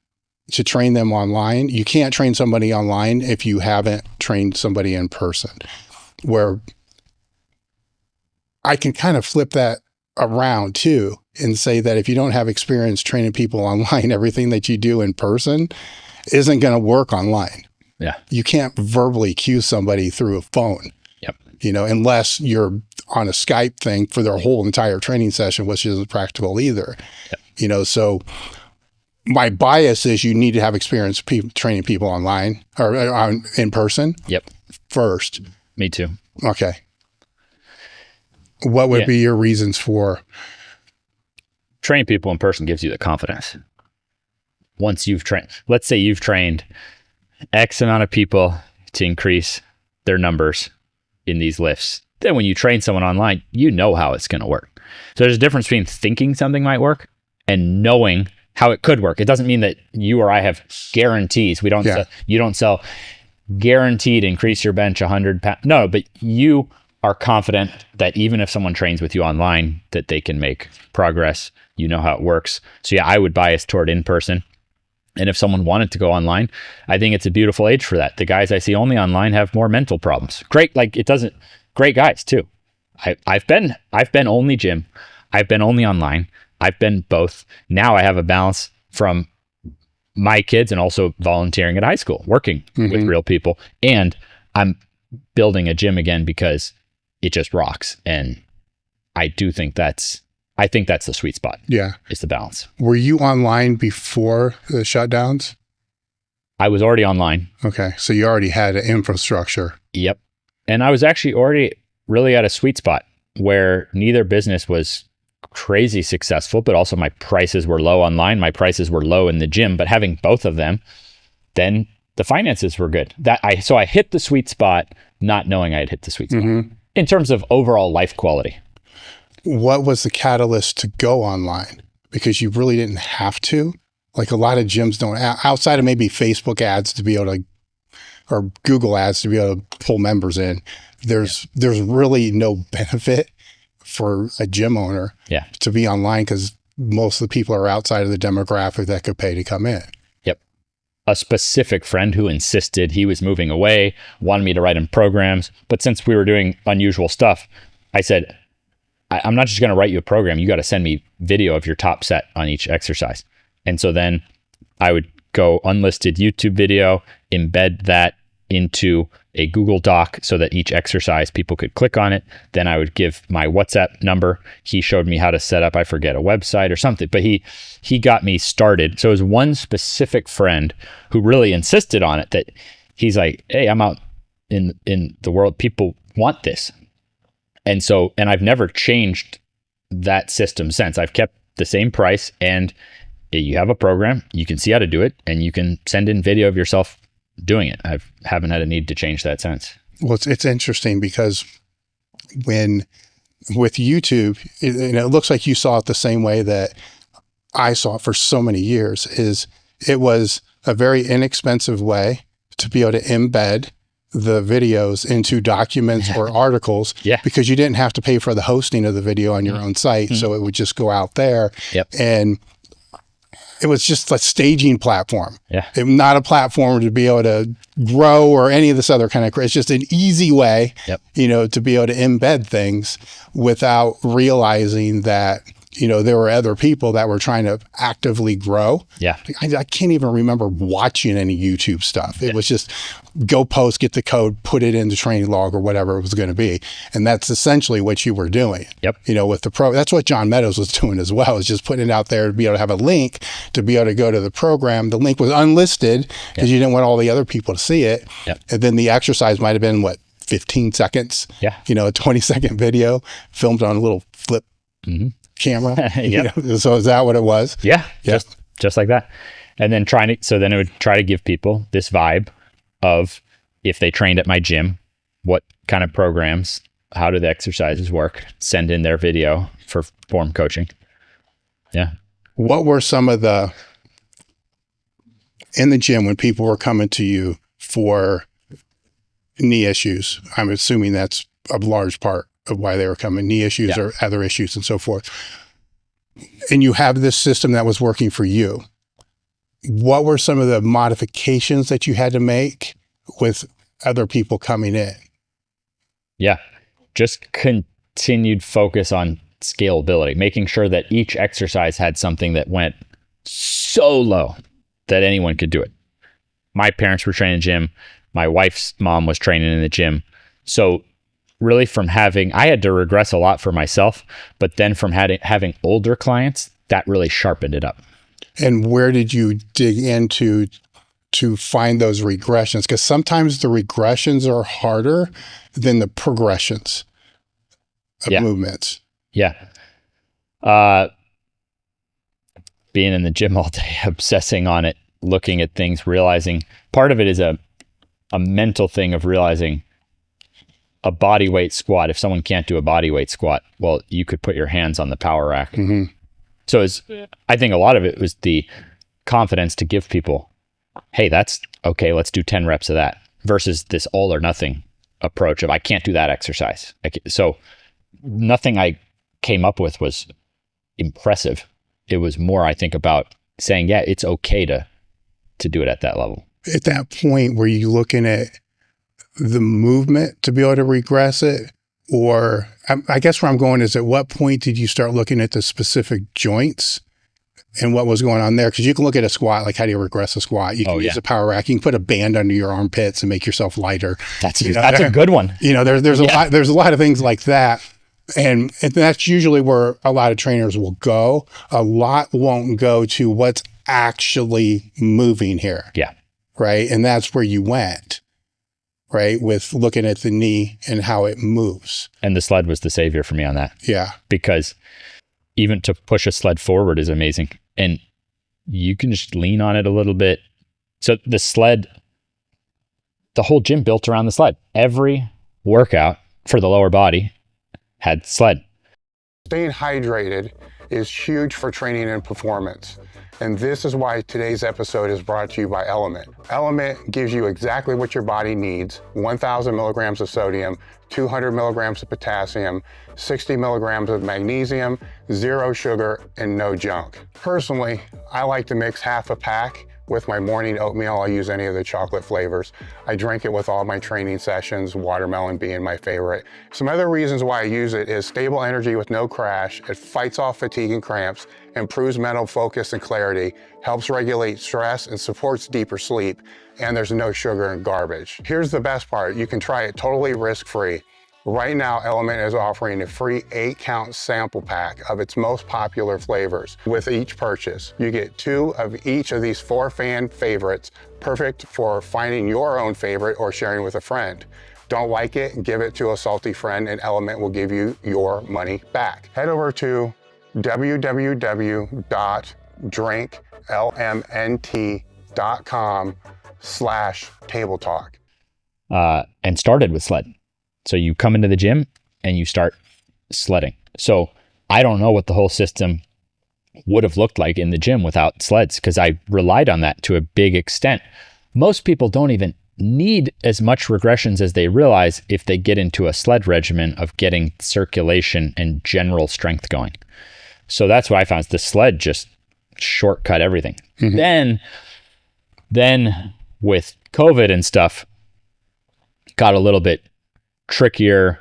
to train them online, you can't train somebody online if you haven't trained somebody in person. Where I can kind of flip that around too and say that if you don't have experience training people online, everything that you do in person isn't going to work online. Yeah. You can't verbally cue somebody through a phone. Yep. You know, unless you're on a Skype thing for their whole entire training session, which isn't practical either. Yep. You know, so my bias is you need to have experience training people online or in person. Yep. First. Me too. Okay. What would be your reasons for? Training people in person gives you the confidence. Once you've trained, let's say you've trained X amount of people to increase their numbers in these lifts. Then when you train someone online, you know how it's going to work. So there's a difference between thinking something might work and knowing how it could work. It doesn't mean that you or I have guarantees. We don't, you don't sell guaranteed increase your bench 100 pounds. No, but you are confident that even if someone trains with you online, that they can make progress. You know how it works. So yeah, I would bias toward in-person. And if someone wanted to go online, I think it's a beautiful age for that. The guys I see only online have more mental problems. Great, like it doesn't, great guys too. I've been only gym. I've been only online. I've been both. Now I have a balance from my kids and also volunteering at high school, working with real people. And I'm building a gym again because it just rocks. And I think that's the sweet spot. Yeah. It's the balance. Were you online before the shutdowns? I was already online. Okay. So you already had an infrastructure. Yep. And I was actually already really at a sweet spot where neither business was crazy successful, but also my prices were low online. My prices were low in the gym, but having both of them, then the finances were good. So I hit the sweet spot, not knowing I'd hit the sweet spot in terms of overall life quality. What was the catalyst to go online? Because you really didn't have to, Like a lot of gyms don't, outside of maybe Facebook ads to be able to, or Google ads to be able to pull members in. There's really no benefit for a gym owner to be online because most of the people are outside of the demographic that could pay to come in. Yep. A specific friend who insisted he was moving away, wanted me to write him programs. But since we were doing unusual stuff, I said, I'm not just going to write you a program. You got to send me video of your top set on each exercise. And so then I would go unlisted YouTube video, embed that into a Google Doc so that each exercise people could click on it. Then I would give my WhatsApp number. He showed me how to set up, I forget, a website or something, but he got me started. So it was one specific friend who really insisted on it, that he's like, hey, I'm out in the world. People want this. And I've never changed that system since. I've kept the same price, and you have a program, you can see how to do it, and you can send in video of yourself doing it. I haven't had a need to change that since. Well, it's interesting because with YouTube, it looks like you saw it the same way that I saw it for so many years, is it was a very inexpensive way to be able to embed the videos into documents or articles because you didn't have to pay for the hosting of the video on your own site. So it would just go out there. And it was just a staging platform. Not a platform to be able to grow or any of this other kind of, it's just an easy way, to be able to embed things without realizing that, there were other people that were trying to actively grow. I can't even remember watching any YouTube stuff. It was just go post, get the code, put it in the training log or whatever it was going to be. And that's essentially what you were doing. With the that's what John Meadows was doing as well, is just putting it out there to be able to have a link to be able to go to the program. The link was unlisted because you didn't want all the other people to see it. And then the exercise might have been 15 seconds, a 20-second video filmed on a little flip camera. So is that what it was? Just like that. And then then it would try to give people this vibe of, if they trained at my gym, what kind of programs, how do the exercises work, send in their video for form coaching. What were some of in the gym when people were coming to you for knee issues? I'm assuming that's a large part of why they were coming, knee issues or other issues and so forth. And you have this system that was working for you. What were some of the modifications that you had to make with other people coming in? Just continued focus on scalability, making sure that each exercise had something that went so low that anyone could do it. My parents were training in the gym. My wife's mom was training in the gym. So really I had to regress a lot for myself, but then from having older clients, that really sharpened it up. And where did you dig into to find those regressions? Because sometimes the regressions are harder than the progressions of movements. Being in the gym all day, obsessing on it, looking at things, realizing part of it is a mental thing of realizing a body weight squat. If someone can't do a body weight squat, well, you could put your hands on the power rack. So I think a lot of it was the confidence to give people, hey, that's okay, let's do 10 reps of that, versus this all or nothing approach of, I can't do that exercise. So nothing I came up with was impressive. It was more, I think, about saying, it's okay to do it at that level. At that point, were you looking at the movement to be able to regress it? Or I guess where I'm going is, at what point did you start looking at the specific joints and what was going on there? Because you can look at a squat, like how do you regress a squat? You can use a power rack. You can put a band under your armpits and make yourself lighter. That's a good one. There's a lot of things like that. And that's usually where a lot of trainers will go. A lot won't go to what's actually moving here. Right. And that's where you went. Right, with looking at the knee and how it moves. And the sled was the savior for me on that. Because even to push a sled forward is amazing. And you can just lean on it a little bit. So the sled, the whole gym built around the sled. Every workout for the lower body had sled. Staying hydrated is huge for training and performance. And this is why today's episode is brought to you by Element. Element gives you exactly what your body needs: 1,000 milligrams of sodium, 200 milligrams of potassium, 60 milligrams of magnesium, 0 sugar, and no junk. Personally, I like to mix half a pack with my morning oatmeal. I'll use any of the chocolate flavors. I drink it with all my training sessions, watermelon being my favorite. Some other reasons why I use it is stable energy with no crash. It fights off fatigue and cramps, improves mental focus and clarity, helps regulate stress, and supports deeper sleep. And there's no sugar and garbage. Here's the best part. You can try it totally risk-free. Right now, Element is offering a free 8-count sample pack of its most popular flavors with each purchase. You get 2 of each of these 4 fan favorites, perfect for finding your own favorite or sharing with a friend. Don't like it? Give it to a salty friend, and Element will give you your money back. Head over to www.drinklmnt.com/table talk. And started with Sled. So you come into the gym and you start sledding. So I don't know what the whole system would have looked like in the gym without sleds, because I relied on that to a big extent. Most people don't even need as much regressions as they realize if they get into a sled regimen of getting circulation and general strength going. So that's what I found, is the sled just shortcut everything. Mm-hmm. Then with COVID and stuff, got a little bit trickier.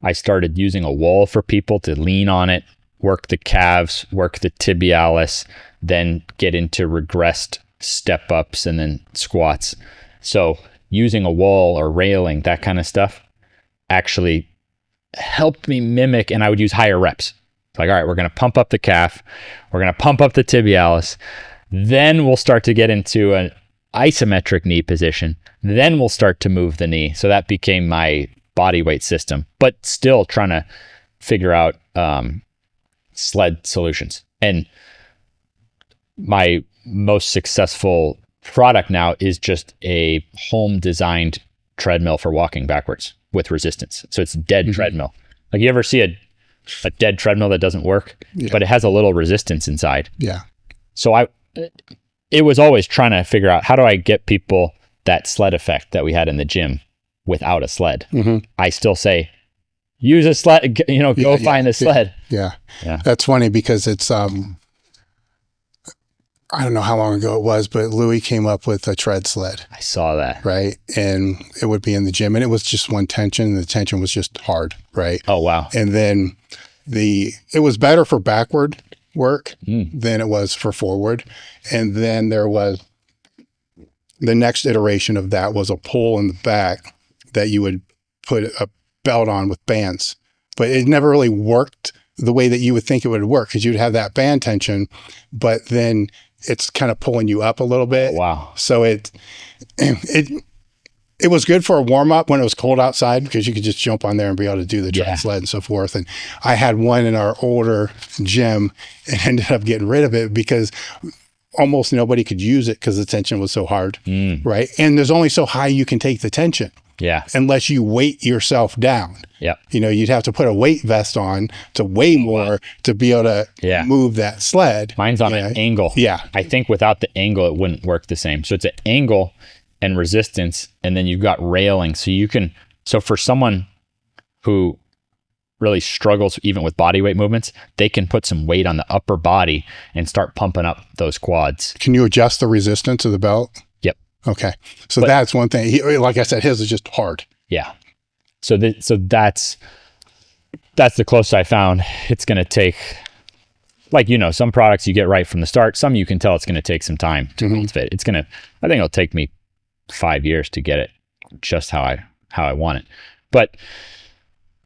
I started using a wall for people to lean on it, work the calves, work the tibialis, then get into regressed step ups and then squats. So using a wall or railing, that kind of stuff, actually helped me mimic, and I would use higher reps. Like, all right, we're going to pump up the calf, we're going to pump up the tibialis, then we'll start to get into an isometric knee position, then we'll start to move the knee. So that became my body weight system, but still trying to figure out sled solutions. And my most successful product now is just a home designed treadmill for walking backwards with resistance. So it's dead treadmill. Like, you ever see a dead treadmill that doesn't work, but it has a little resistance inside. Yeah. So it was always trying to figure out, how do I get people that sled effect that we had in the gym without a sled? I still say, use a sled, go find a sled. Yeah. That's funny, because it's, I don't know how long ago it was, but Louis came up with a tread sled. I saw that. Right. And it would be in the gym, and it was just one tension, and the tension was just hard. Right. Oh, wow. And then it was better for backward work than it was for forward. And then there was the next iteration of that was a pull in the back that you would put a belt on with bands, but it never really worked the way that you would think it would work, because you'd have that band tension, but then it's kind of pulling you up a little bit. Oh, wow. So it was good for a warm up when it was cold outside, because you could just jump on there and be able to do the tread sled and so forth. And I had one in our older gym and ended up getting rid of it because almost nobody could use it because the tension was so hard. Right. And there's only so high you can take the tension. Yeah. Unless you weight yourself down. Yeah. You'd have to put a weight vest on to weigh more to be able to move that sled. Mine's on an angle. Yeah. I think without the angle, it wouldn't work the same. So it's an angle and resistance, and then you've got railing. So for someone who really struggles even with body weight movements, they can put some weight on the upper body and start pumping up those quads. Can you adjust the resistance of the belt? Yep. Okay. So that's one thing. Like I said, his is just hard. Yeah. So that's the closest I found. It's going to take, some products you get right from the start. Some you can tell it's going to take some time to cultivate. I think it'll take me 5 years to get it just how I want it.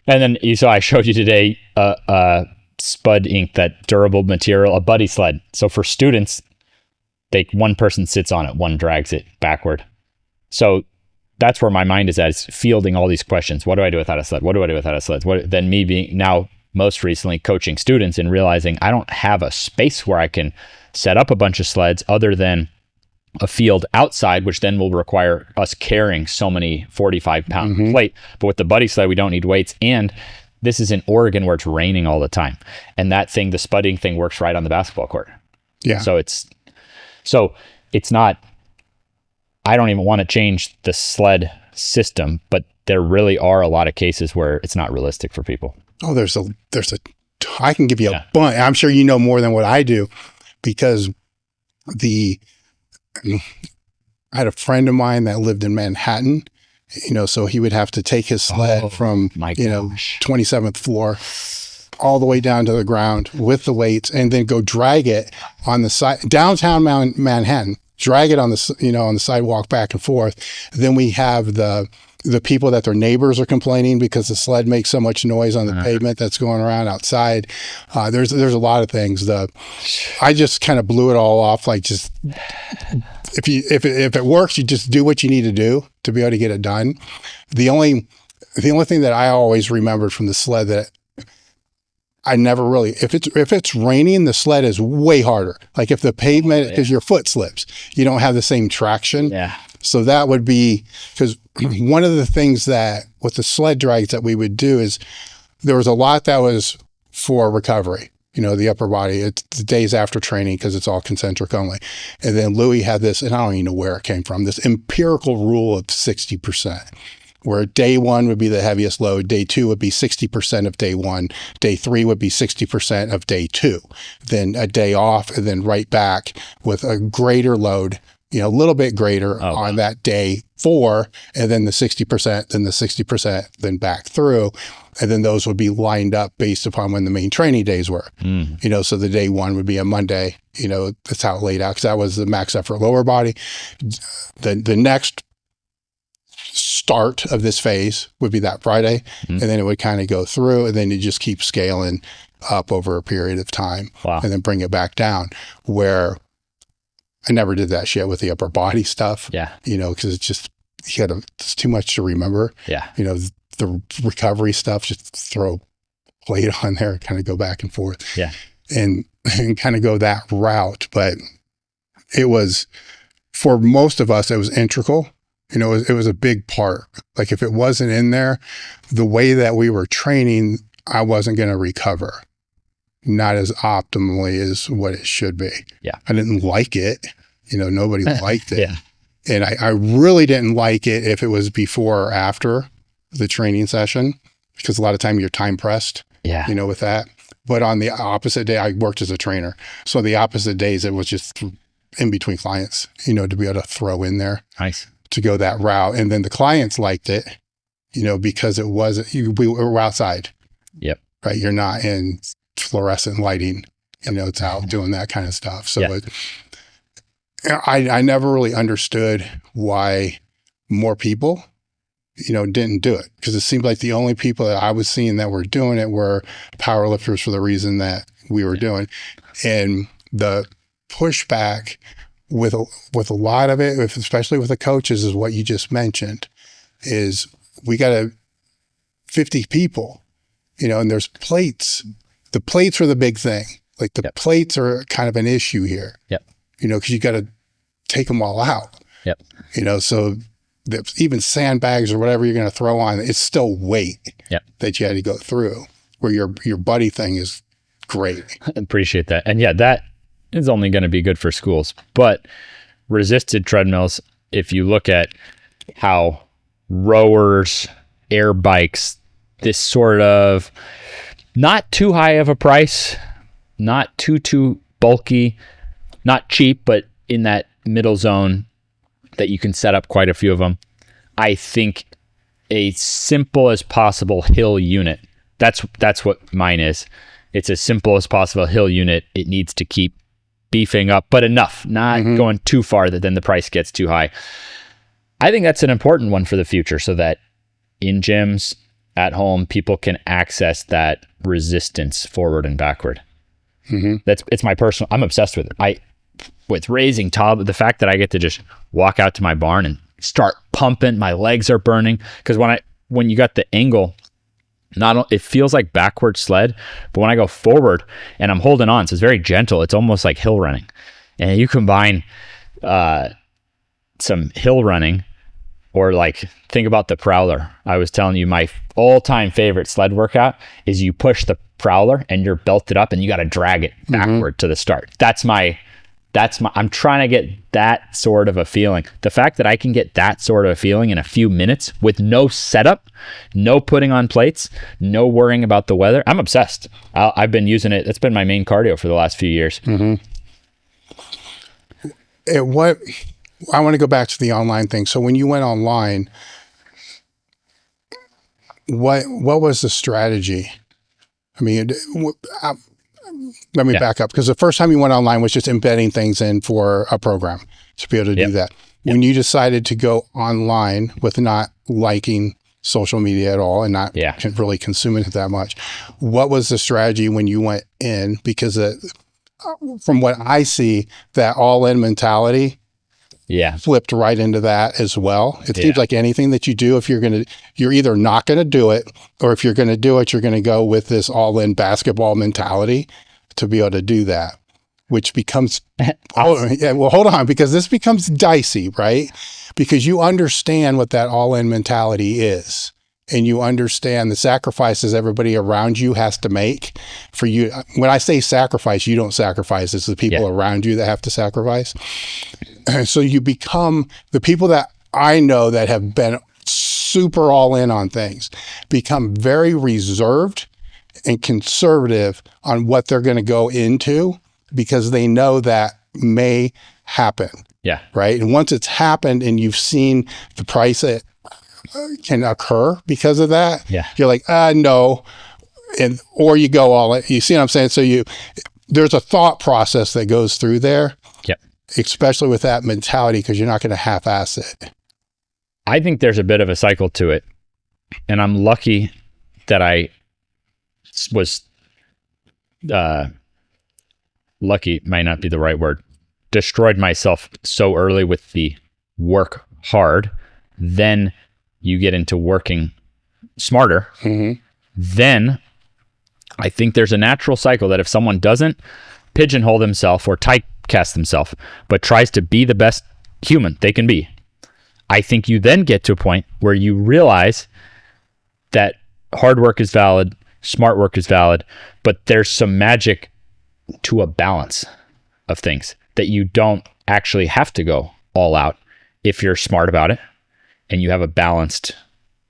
And then you saw I showed you today Spud Ink, that durable material, a buddy sled. So for students, one person sits on it, one drags it backward. So that's where my mind is at, is fielding all these questions. What do I do without a sled? What do I do without a sled? Then me being now most recently coaching students and realizing I don't have a space where I can set up a bunch of sleds other than a field outside, which then will require us carrying so many 45-pound plate. But with the buddy sled, we don't need weights. And this is in Oregon where it's raining all the time. And that thing, the spudding thing, works right on the basketball court. Yeah. So it's not, I don't even want to change the sled system, but there really are a lot of cases where it's not realistic for people. Oh, I can give you a bunch. I'm sure you know more than what I do, because I had a friend of mine that lived in Manhattan, so he would have to take his sled from, 27th floor all the way down to the ground with the weights, and then go drag it on the side, downtown Manhattan, drag it on the, on the sidewalk back and forth. Then we have the people that their neighbors are complaining because the sled makes so much noise on the pavement that's going around outside. There's a lot of things. I just kind of blew it all off. Like, just if it works, you just do what you need to do to be able to get it done. The only thing that I always remembered from the sled that I never really, if it's raining, the sled is way harder. Like if the pavement, because your foot slips, you don't have the same traction. Yeah. So that would be, because one of the things that with the sled drags that we would do is there was a lot that was for recovery, the upper body. It's the days after training because it's all concentric only. And then Louis had this, and I don't even know where it came from, this empirical rule of 60%. Where day 1 would be the heaviest load, day 2 would be 60% of day 1, day 3 would be 60% of day 2, then a day off, and then right back with a greater load, a little bit greater on that day 4, and then the 60%, then the 60%, then back through. And then those would be lined up based upon when the main training days were. So the day 1 would be a Monday, that's how it laid out, because that was the max effort lower body. The next start of this phase would be that Friday, and then it would kind of go through, and then you just keep scaling up over a period of time, and then bring it back down. Where I never did that shit with the upper body stuff, because it's just it's too much to remember. The recovery stuff, just throw plate on there, kind of go back and forth, and kind of go that route. But it was, for most of us, it was integral. It was a big part. Like if it wasn't in there, the way that we were training, I wasn't going to recover. Not as optimally as what it should be. I didn't like it. Nobody liked it. And I really didn't like it if it was before or after the training session, because a lot of time you're time pressed, with that. But on the opposite day, I worked as a trainer. So the opposite days, it was just in between clients, to be able to throw in there. Nice. To go that route. And then the clients liked it, because it wasn't, we were outside. Right. You're not in fluorescent lighting, it's out doing that kind of stuff. So I never really understood why more people, didn't do it, because it seemed like the only people that I was seeing that were doing it were powerlifters for the reason that we were doing. And the pushback with a lot of it, especially with the coaches, is what you just mentioned, is we got 50 people, and there's plates. The plates are the big thing. Like the plates are kind of an issue here, because you got to take them all out, so even sandbags or whatever you're going to throw on, it's still weight that you had to go through, where your buddy thing is great. Appreciate that. And that is only going to be good for schools. But resisted treadmills, if you look at how rowers, air bikes, this sort of not too high of a price, not too bulky, not cheap, but in that middle zone that you can set up quite a few of them. I think a simple as possible hill unit, that's what mine is. It's as simple as possible hill unit. It needs to keep beefing up, but enough, not going too far that then the price gets too high. I think that's an important one for the future, so that in gyms, at home, people can access that resistance forward and backward. It's my personal, I'm obsessed with it. With raising tall, the fact that I get to just walk out to my barn and start pumping, my legs are burning. Because when you got the angle, it feels like backward sled, but when I go forward and I'm holding on, so it's very gentle. It's almost like hill running. And you combine some hill running Or like, think about the prowler. I was telling you my all-time favorite sled workout is you push the prowler and you're belted up and you got to drag it backward to the start. I'm trying to get that sort of a feeling. The fact that I can get that sort of a feeling in a few minutes with no setup, no putting on plates, no worrying about the weather, I'm obsessed. I've been using it. It's been my main cardio for the last few years. I want to go back to the online thing. So when you went online, what was the strategy? I mean, let me back up, because the first time you went online was just embedding things in for a program to be able to do that. When you decided to go online with not liking social media at all and not really consuming it that much, what was the strategy when you went in? Because from what I see, that all-in mentality flipped right into that as well. It seems like anything that you do, if you're either not going to do it, or if you're going to do it, you're going to go with this all-in basketball mentality to be able to do that, which becomes, hold on, because this becomes dicey, right? Because you understand what that all-in mentality is, and you understand the sacrifices everybody around you has to make for you. When I say sacrifice, you don't sacrifice. It's the people around you that have to sacrifice. So you become, the people that I know that have been super all in on things become very reserved and conservative on what they're going to go into, because they know that may happen. Yeah. Right. And once it's happened and you've seen the price that can occur because of that, you're like, no. Or you go all in. You see what I'm saying? So there's a thought process that goes through there. Yep. Especially with that mentality, because you're not going to half-ass it. I think there's a bit of a cycle to it. And I'm lucky that I was, lucky might not be the right word, destroyed myself so early with the work hard. Then you get into working smarter. Then I think there's a natural cycle that if someone doesn't pigeonhole themselves or typecast themselves, but tries to be the best human they can be, I think you then get to a point where you realize that hard work is valid, smart work is valid, but there's some magic to a balance of things that you don't actually have to go all out if you're smart about it and you have a balanced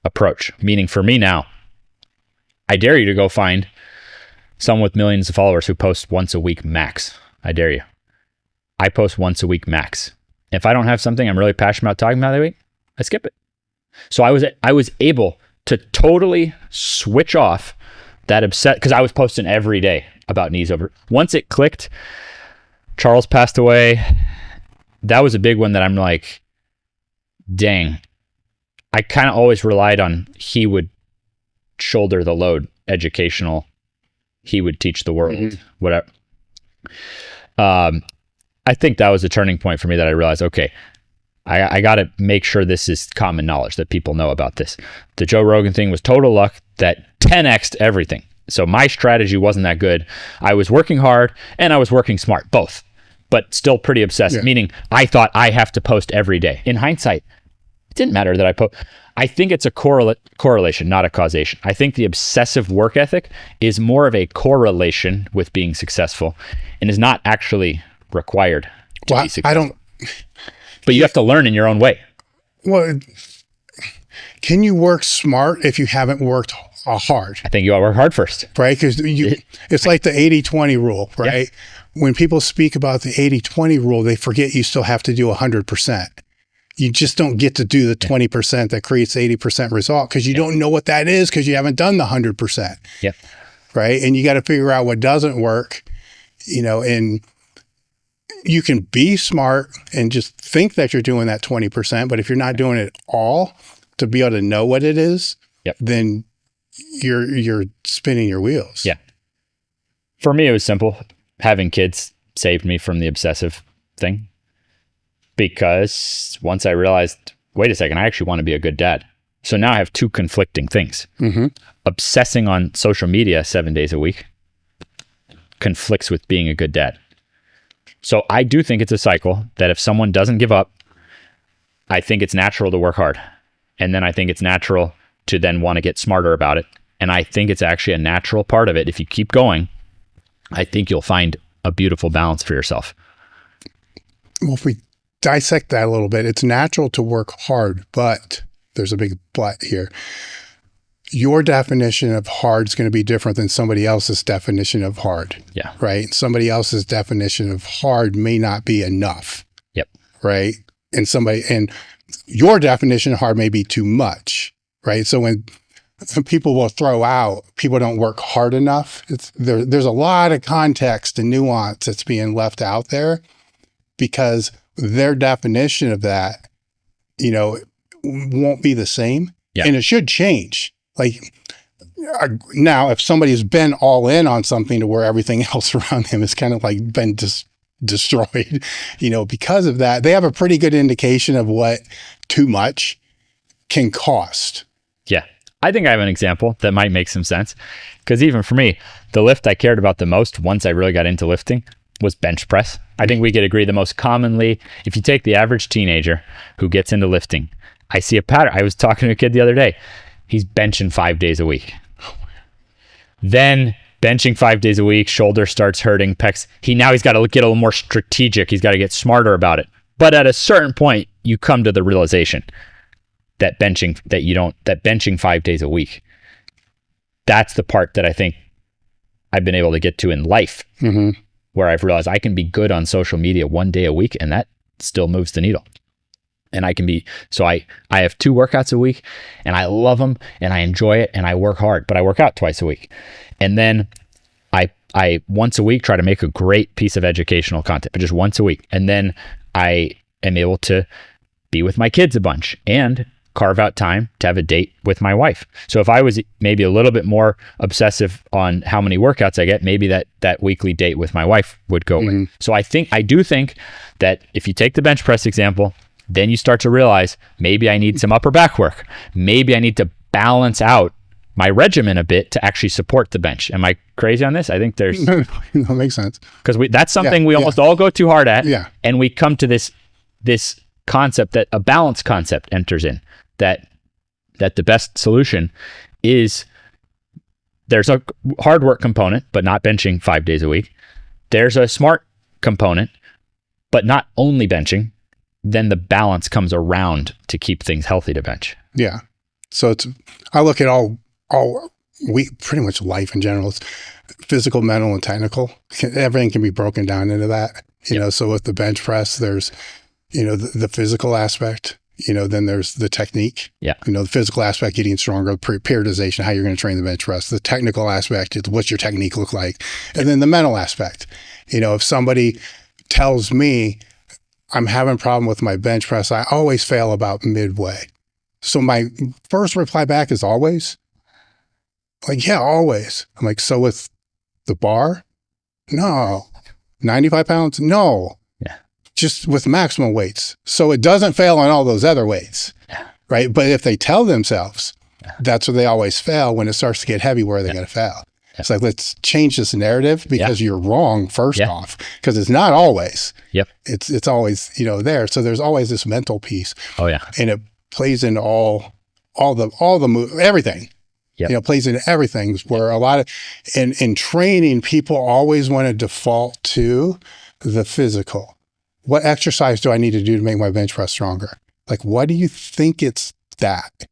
approach. Meaning for me now, I dare you to go find someone with millions of followers who posts once a week max. I dare you. I post once a week max. If I don't have something I'm really passionate about talking about that week, I skip it. So I was able to totally switch off that because I was posting every day about knees over. Once it clicked, Charles passed away. That was a big one that I'm like, dang. I kind of always relied on he would shoulder the load, educational. He would teach the world, whatever. I think that was a turning point for me that I realized, okay, I got to make sure this is common knowledge, that people know about this. The Joe Rogan thing was total luck that 10x'd everything. So my strategy wasn't that good. I was working hard and I was working smart, both, but still pretty obsessed, meaning I thought I have to post every day. In hindsight, it didn't matter that I post. I think it's a correlation, not a causation. I think the obsessive work ethic is more of a correlation with being successful and is not actually required to be successful. But you have to learn in your own way. Well, can you work smart if you haven't worked hard? I think you got to work hard first. Right? Because it's like the 80-20 rule, right? Yeah. When people speak about the 80-20 rule, they forget you still have to do 100%. You just don't get to do the 20% that creates 80% result, because you don't know what that is, because you haven't done the 100%. Yeah. Right? And you got to figure out what doesn't work, and you can be smart and just think that you're doing that 20%, but if you're not doing it all to be able to know what it is, then you're spinning your wheels. Yeah. For me, it was simple. Having kids saved me from the obsessive thing, because once I realized, wait a second, I actually want to be a good dad. So now I have two conflicting things. Obsessing on social media 7 days a week conflicts with being a good dad. So I do think it's a cycle that if someone doesn't give up, I think it's natural to work hard. And then I think it's natural to then want to get smarter about it. And I think it's actually a natural part of it. If you keep going, I think you'll find a beautiful balance for yourself. Well, if we dissect that a little bit, it's natural to work hard, but there's a big but here. Your definition of hard is going to be different than somebody else's definition of hard. Yeah. Right. Somebody else's definition of hard may not be enough. Yep. Right. And your definition of hard may be too much. Right. So when people will throw out, people don't work hard enough. There's a lot of context and nuance that's being left out there because their definition of that, won't be the same. Yeah. And it should change. Like now, if somebody's been all in on something to where everything else around them is kind of like been destroyed, because of that, they have a pretty good indication of what too much can cost. Yeah. I think I have an example that might make some sense. Because even for me, the lift I cared about the most once I really got into lifting was bench press. I think we could agree the most commonly, if you take the average teenager who gets into lifting, I see a pattern. I was talking to a kid the other day. He's benching 5 days a week. Then benching 5 days a week, shoulder starts hurting, pecs. He's got to get a little more strategic. He's got to get smarter about it. But at a certain point, you come to the realization that benching 5 days a week, that's the part that I think I've been able to get to in life, where I've realized I can be good on social media 1 day a week, and that still moves the needle. And I can be, so I have 2 workouts a week and I love them and I enjoy it and I work hard, but I work out twice a week. And then I once a week try to make a great piece of educational content, but just once a week. And then I am able to be with my kids a bunch and carve out time to have a date with my wife. So if I was maybe a little bit more obsessive on how many workouts I get, maybe that weekly date with my wife would go away. So I do think that if you take the bench press example, then you start to realize maybe I need some upper back work. Maybe I need to balance out my regimen a bit to actually support the bench. Am I crazy on this? I think there's... No, that makes sense. Because that's something we almost all go too hard at. Yeah. And we come to this concept that a balance concept enters in, that the best solution is there's a hard work component, but not benching 5 days a week. There's a smart component, but not only benching. Then the balance comes around to keep things healthy to bench. Yeah. So I look at all pretty much life in general. It's physical, mental, and technical. Everything can be broken down into that. So with the bench press, there's, the physical aspect, then there's the technique. Yeah. The physical aspect, getting stronger, periodization, how you're going to train the bench press. The technical aspect is what's your technique look like? And then the mental aspect. If somebody tells me, I'm having a problem with my bench press, I always fail about midway. So my first reply back is always? Like, yeah, always. I'm like, so with the bar? No. 95 pounds? No. Yeah. Just with maximum weights. So it doesn't fail on all those other weights. Yeah. Right? But if they tell themselves, that's where they always fail. When it starts to get heavy, where are they going to fail? It's like, let's change this narrative because you're wrong first off, because it's not always. Yep. It's always, there. So there's always this mental piece. Oh yeah. And it plays into all the everything. Yep. Plays into everything where a lot of, in training, people always want to default to the physical. What exercise do I need to do to make my bench press stronger? Like, what do you think it's that,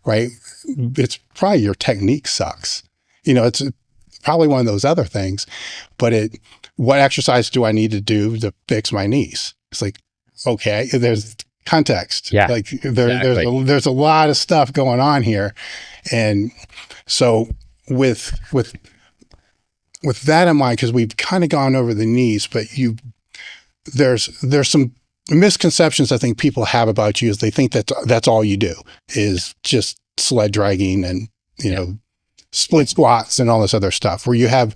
right? It's probably your technique sucks. It's probably one of those other things, but what exercise do I need to do to fix my knees? It's like, okay, there's context. Yeah. Like there's a lot of stuff going on here. And so with that in mind, because we've kind of gone over the knees, but there's some misconceptions I think people have about you is they think that's all you do is just sled dragging and, split squats and all this other stuff where you have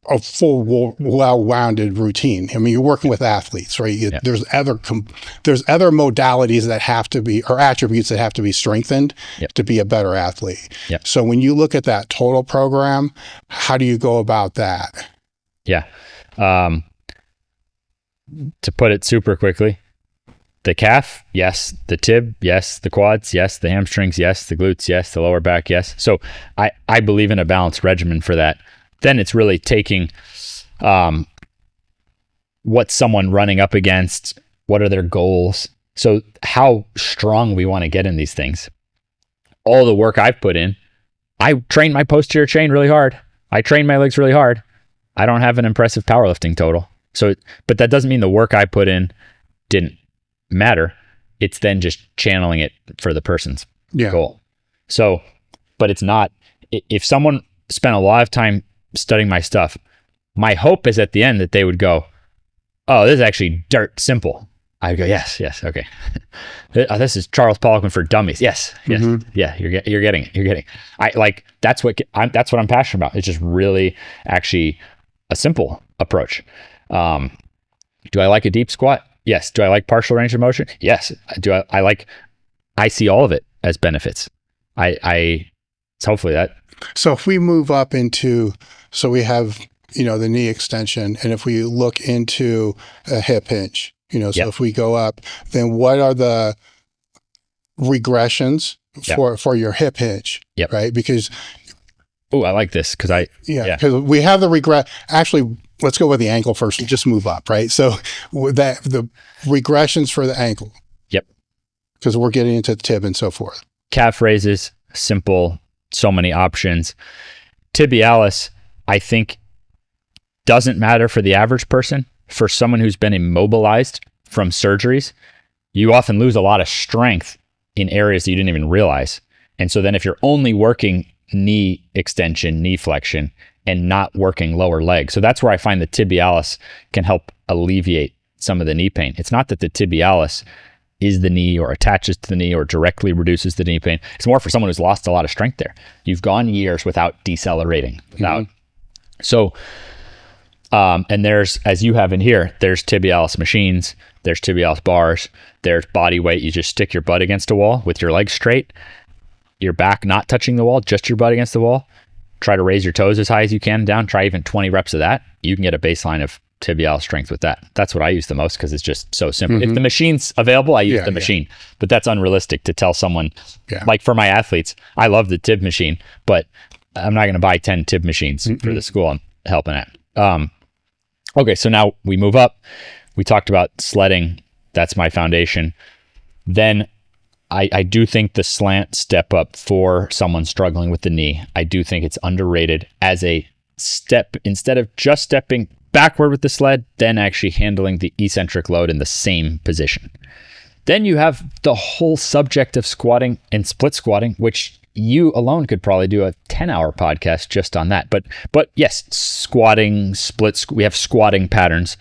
a full, well-rounded routine. I mean, you're working with athletes, right? There's other modalities that have to be, or attributes that have to be strengthened to be a better athlete. Yep. So when you look at that total program, how do you go about that? Yeah. To put it super quickly, The calf, yes. The tib, yes. The quads, yes. The hamstrings, yes. The glutes, yes. The lower back, yes. So I believe in a balanced regimen for that. Then it's really taking what someone running up against, what are their goals, so how strong we want to get in these things. All the work I've put in, I train my posterior chain really hard. I train my legs really hard. I don't have an impressive powerlifting total. So, but that doesn't mean the work I put in didn't matter. It's then just channeling it for the person's goal. So, but it's not, if someone spent a lot of time studying my stuff, my hope is at the end that they would go, oh, this is actually dirt simple. I go, yes, okay. This is Charles Poliquin for dummies. Yes, yeah. You're getting it. I like that's what I'm passionate about. It's just really actually a simple approach. Do I like a deep squat? Yes. Do I like partial range of motion? Yes. I see all of it as benefits. It's hopefully that. So if we move up into, so we have, the knee extension, and if we look into a hip hinge, so if we go up, then what are the regressions for your hip hinge, right? Because, I like this because because we have the actually, let's go with the ankle first and just move up, right? So that the regressions for the ankle. Yep. Because we're getting into the tib and so forth. Calf raises, simple, so many options. Tibialis, I think, doesn't matter for the average person. For someone who's been immobilized from surgeries, you often lose a lot of strength in areas that you didn't even realize. And so then if you're only working knee extension, knee flexion, and not working lower leg. So that's where I find the tibialis can help alleviate some of the knee pain. It's not that the tibialis is the knee or attaches to the knee or directly reduces the knee pain. It's more for someone who's lost a lot of strength there. You've gone years without decelerating. So, and there's, as you have in here, there's tibialis machines, there's tibialis bars, there's body weight. You just stick your butt against a wall with your legs straight, your back not touching the wall, just your butt against the wall. Try to raise your toes as high as you can down. Try even 20 reps of that. You can get a baseline of tibialis strength with that. That's what I use the most because it's just so simple. If the machine's available, I use the machine, but that's unrealistic to tell someone. Like for my athletes, I love the tib machine, but I'm not going to buy 10 tib machines for the school I'm helping at. Okay, so now we move up. We talked about sledding. That's my foundation. Then I do think the slant step up for someone struggling with the knee, I do think it's underrated as a step, instead of just stepping backward with the sled, then actually handling the eccentric load in the same position. Then you have the whole subject of squatting and split squatting, which you alone could probably do a 10-hour podcast just on that. But yes, squatting, we have squatting patterns.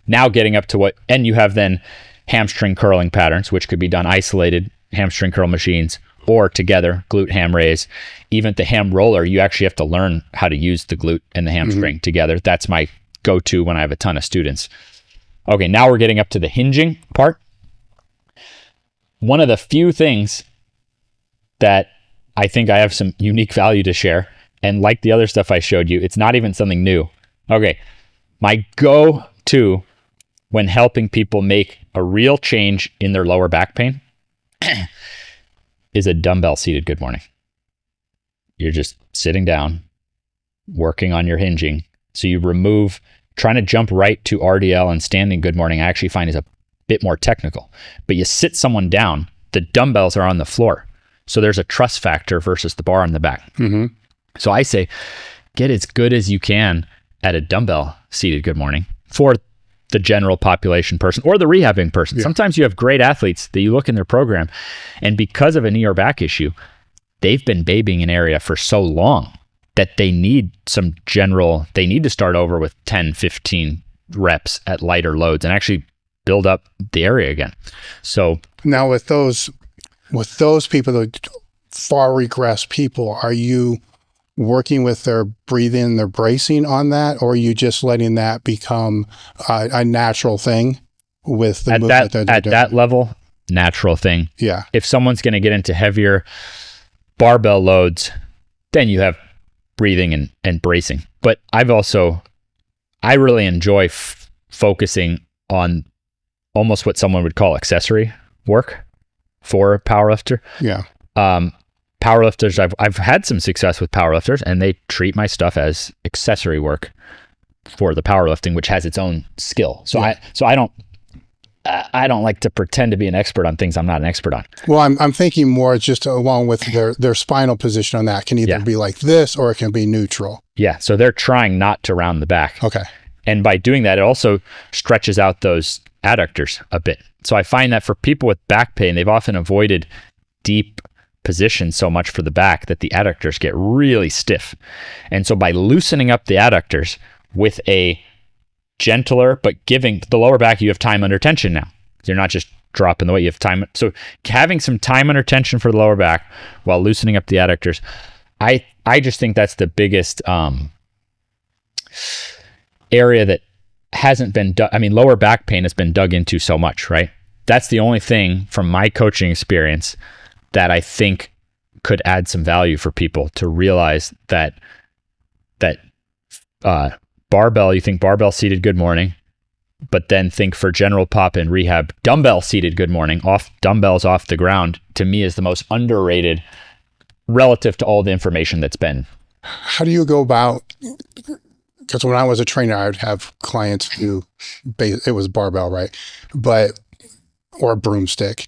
Now getting up to and you have then hamstring curling patterns, which could be done isolated, hamstring curl machines, or together, glute ham raise. Even the ham roller, you actually have to learn how to use the glute and the hamstring together. That's my go-to when I have a ton of students. Okay, now we're getting up to the hinging part. One of the few things that I think I have some unique value to share, and like the other stuff I showed you, it's not even something new. Okay, my go-to when helping people make a real change in their lower back pain is a dumbbell seated good morning. You're just sitting down, working on your hinging. So you remove, trying to jump right to RDL and standing good morning, I actually find is a bit more technical. But you sit someone down, the dumbbells are on the floor. So there's a trust factor versus the bar on the back. So I say, get as good as you can at a dumbbell seated good morning for the general population person or the rehabbing person. Sometimes you have great athletes that you look in their program, and because of a knee or back issue, they've been babying an area for so long that they need they need to start over with 10, 15 reps at lighter loads and actually build up the area again. So now with those people, the far regressed people, are you working with their breathing, their bracing on that, or are you just letting that become a natural thing with the movement that they're doing? At that level, natural thing. Yeah. If someone's going to get into heavier barbell loads, then you have breathing and bracing. But I really enjoy focusing on almost what someone would call accessory work for a powerlifter. Yeah. Powerlifters, I've had some success with powerlifters, and they treat my stuff as accessory work for the powerlifting, which has its own skill. So I don't like to pretend to be an expert on things I'm not an expert on. Well, I'm thinking more just along with their spinal position on that can either be like this or it can be neutral. Yeah. So they're trying not to round the back. Okay. And by doing that, it also stretches out those adductors a bit. So I find that for people with back pain, they've often avoided deep positions so much for the back that the adductors get really stiff. And so by loosening up the adductors with a gentler, but giving the lower back, you have time under tension now. You're not just dropping the weight, you have time. So having some time under tension for the lower back while loosening up the adductors, I just think that's the biggest area that hasn't been done. I mean, lower back pain has been dug into so much, right? That's the only thing from my coaching experience that I think could add some value for people to realize that barbell, you think barbell seated good morning, but then think for general pop and rehab, dumbbell seated good morning, dumbbells off the ground, to me is the most underrated relative to all the information that's been. How do you go about, because when I was a trainer, I would have clients do, it was barbell, right? Or a broomstick.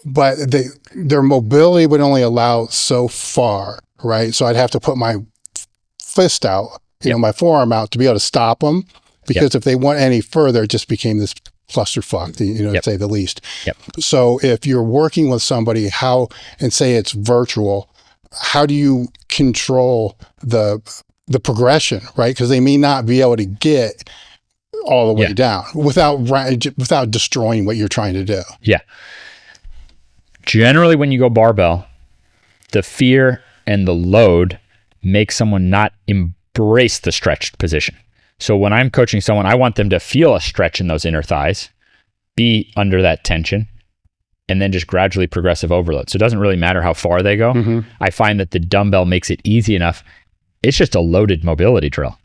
But their mobility would only allow so far, right? So I'd have to put my fist out, my forearm out to be able to stop them, because if they went any further, it just became this clusterfuck, to say the least. So if you're working with somebody, and say it's virtual, how do you control the progression, right? Because they may not be able to get all the way down without destroying what you're trying to do. Yeah. Generally, when you go barbell, the fear and the load make someone not embrace the stretched position. So when I'm coaching someone, I want them to feel a stretch in those inner thighs, be under that tension, and then just gradually progressive overload. So it doesn't really matter how far they go. Mm-hmm. I find that the dumbbell makes it easy enough. It's just a loaded mobility drill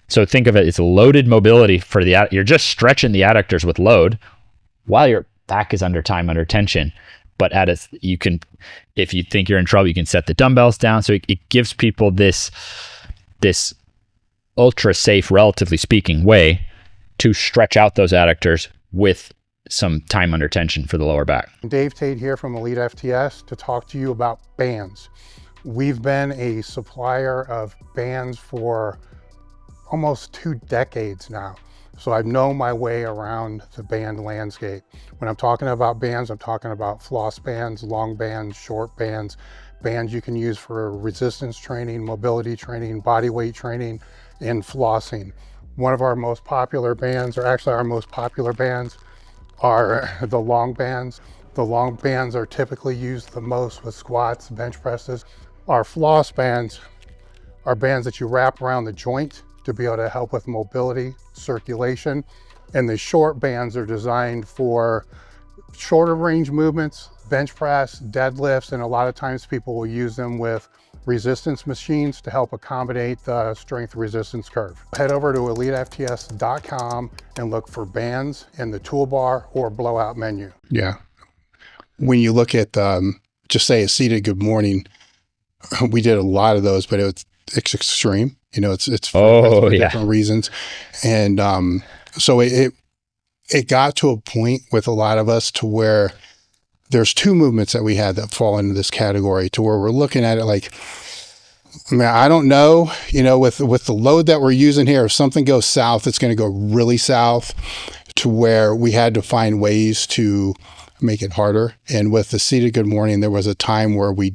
so think of it, it's loaded mobility for you're just stretching the adductors with load while your back is under tension. But you can, if you think you're in trouble, you can set the dumbbells down. So it gives people this ultra safe, relatively speaking, way to stretch out those adductors with some time under tension for the lower back. Dave Tate here from Elite FTS to talk to you about bands. We've been a supplier of bands for almost 2 decades now. So I've known my way around the band landscape. When I'm talking about bands, I'm talking about floss bands, long bands, short bands, bands you can use for resistance training, mobility training, body weight training, and flossing. One of our most popular bands, or actually our most popular bands, are the long bands. The long bands are typically used the most with squats, bench presses. Our floss bands are bands that you wrap around the joint to be able to help with mobility, circulation. And the short bands are designed for shorter range movements, bench press, deadlifts, and a lot of times people will use them with resistance machines to help accommodate the strength resistance curve. Head over to elitefts.com and look for bands in the toolbar or blowout menu. Yeah. When you look at, just say a seated good morning, we did a lot of those, but it's extreme. It's for different reasons. And so it got to a point with a lot of us to where there's 2 movements that we had that fall into this category, to where we're looking at it like, I don't know, with the load that we're using here, if something goes south, it's going to go really south, to where we had to find ways to make it harder. And with the seated good morning, there was a time where we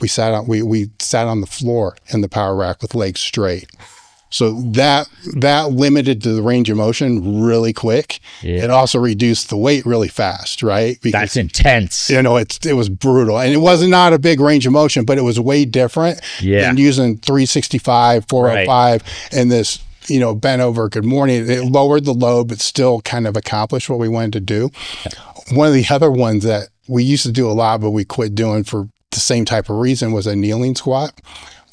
sat on the floor in the power rack with legs straight. So that limited the range of motion really quick. Yeah. It also reduced the weight really fast, right? Because, that's intense. It was brutal. And it was not a big range of motion, but it was way different than using 365, 405, and this, bent over good morning. It lowered the load, but still kind of accomplished what we wanted to do. One of the other ones that we used to do a lot, but we quit doing for the same type of reason, was a kneeling squat,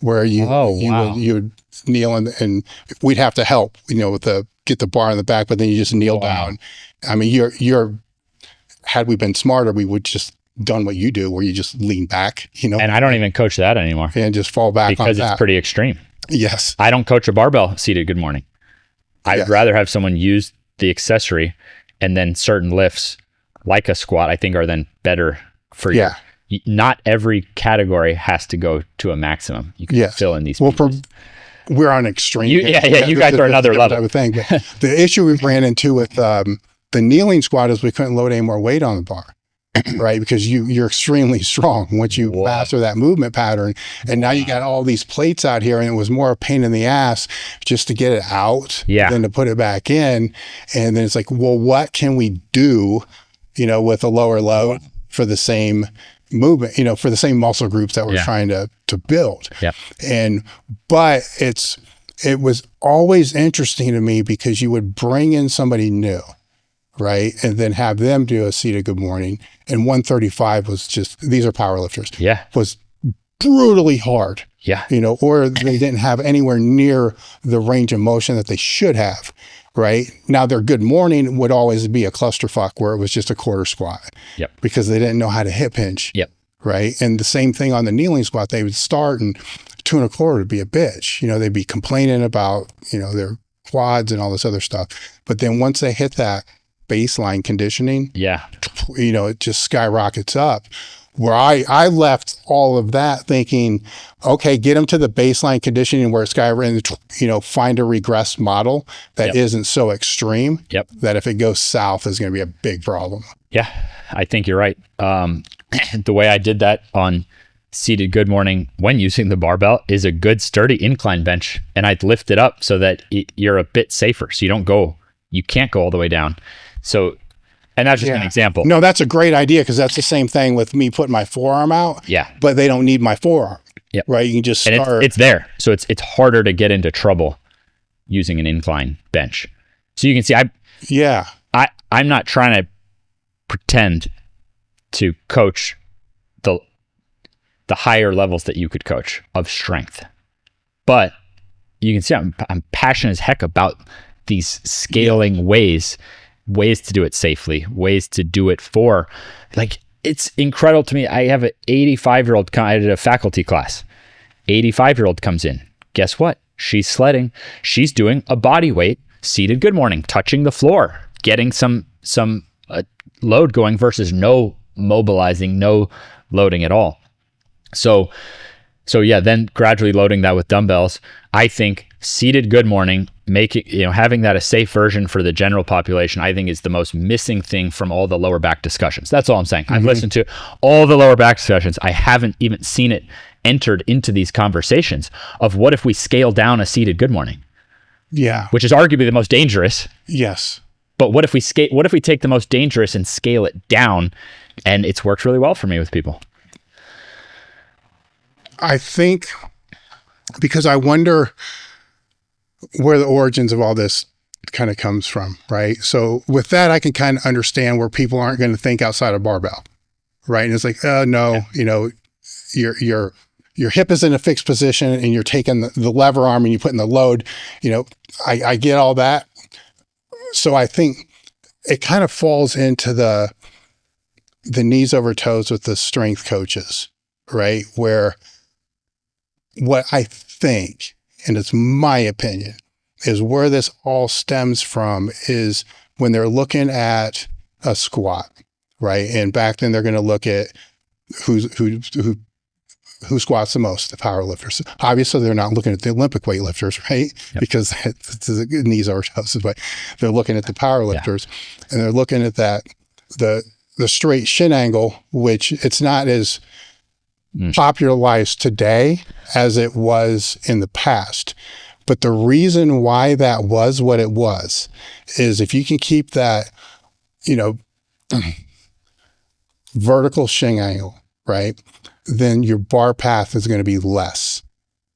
where you would kneel and we'd have to help, with the get the bar in the back, but then you just kneel down. I mean, had we been smarter, we would just done what you do, where you just lean back, And I don't even coach that anymore. And just fall back because on that. It's pretty extreme. Yes. I don't coach a barbell seated good morning. I'd rather have someone use the accessory, and then certain lifts like a squat, I think, are then better for you. Not every category has to go to a maximum. You can fill in these pieces. We're on extreme. You guys are another level. Type of thing. But the issue we ran into with the kneeling squat is we couldn't load any more weight on the bar, right? Because you're extremely strong once you master that movement pattern. And now you got all these plates out here, and it was more a pain in the ass just to get it out than to put it back in. And then it's like, well, what can we do, with a lower load for the same movement, for the same muscle groups that we're trying to build. But it was always interesting to me because you would bring in somebody new, right? And then have them do a seated good morning. And 135 was just, these are power lifters. Was brutally hard. Or they didn't have anywhere near the range of motion that they should have. Right now, their good morning would always be a clusterfuck where it was just a quarter squat, because they didn't know how to hip hinge, right? And the same thing on the kneeling squat, they would start and 2 1/4 would be a bitch. They'd be complaining about their quads and all this other stuff. But then once they hit that baseline conditioning, it just skyrockets up. Where I left all of that thinking, okay, get them to the baseline conditioning where it's find a regress model that isn't so extreme that if it goes south is going to be a big problem. Yeah, I think you're right. The way I did that on seated good morning when using the barbell is a good sturdy incline bench, and I'd lift it up so that you're a bit safer. So you can't go all the way down. So, and that's just an example. No, that's a great idea, because that's the same thing with me putting my forearm out. But they don't need my forearm. Right. You can just start. And it's there. So it's harder to get into trouble using an incline bench. So you can see I'm not trying to pretend to coach the higher levels that you could coach of strength. But you can see I'm passionate as heck about these scaling ways to do it safely, ways to do it for, it's incredible to me. I have an 85-year-old, I did a faculty class. 85-year-old comes in. Guess what? She's sledding. She's doing a body weight seated good morning, touching the floor, getting some load going versus no mobilizing, no loading at all. So then gradually loading that with dumbbells. I think seated good morning, having that a safe version for the general population, I think is the most missing thing from all the lower back discussions. That's all I'm saying. I've listened to all the lower back discussions. I haven't even seen it entered into these conversations of what if we scale down a seated good morning? Which is arguably the most dangerous. But what if we take the most dangerous and scale it down? And it's worked really well for me with people. I think, because I wonder where the origins of all this kind of comes from, right? So with that, I can kind of understand where people aren't going to think outside of barbell, right? And it's like, no, your hip is in a fixed position and you're taking the lever arm and you're putting the load, I get all that. So I think it kind of falls into the knees over toes with the strength coaches, right? Where what I think, and it's my opinion, is where this all stems from is when they're looking at a squat, right? And back then they're going to look at who squats the most, the power lifters. Obviously, they're not looking at the Olympic weightlifters, right? Because it's the knees over toes, but they're looking at the power lifters, and they're looking at that the straight shin angle, which it's not as popularized today as it was in the past. But the reason why that was what it was is if you can keep that, vertical shin angle, right, then your bar path is going to be less.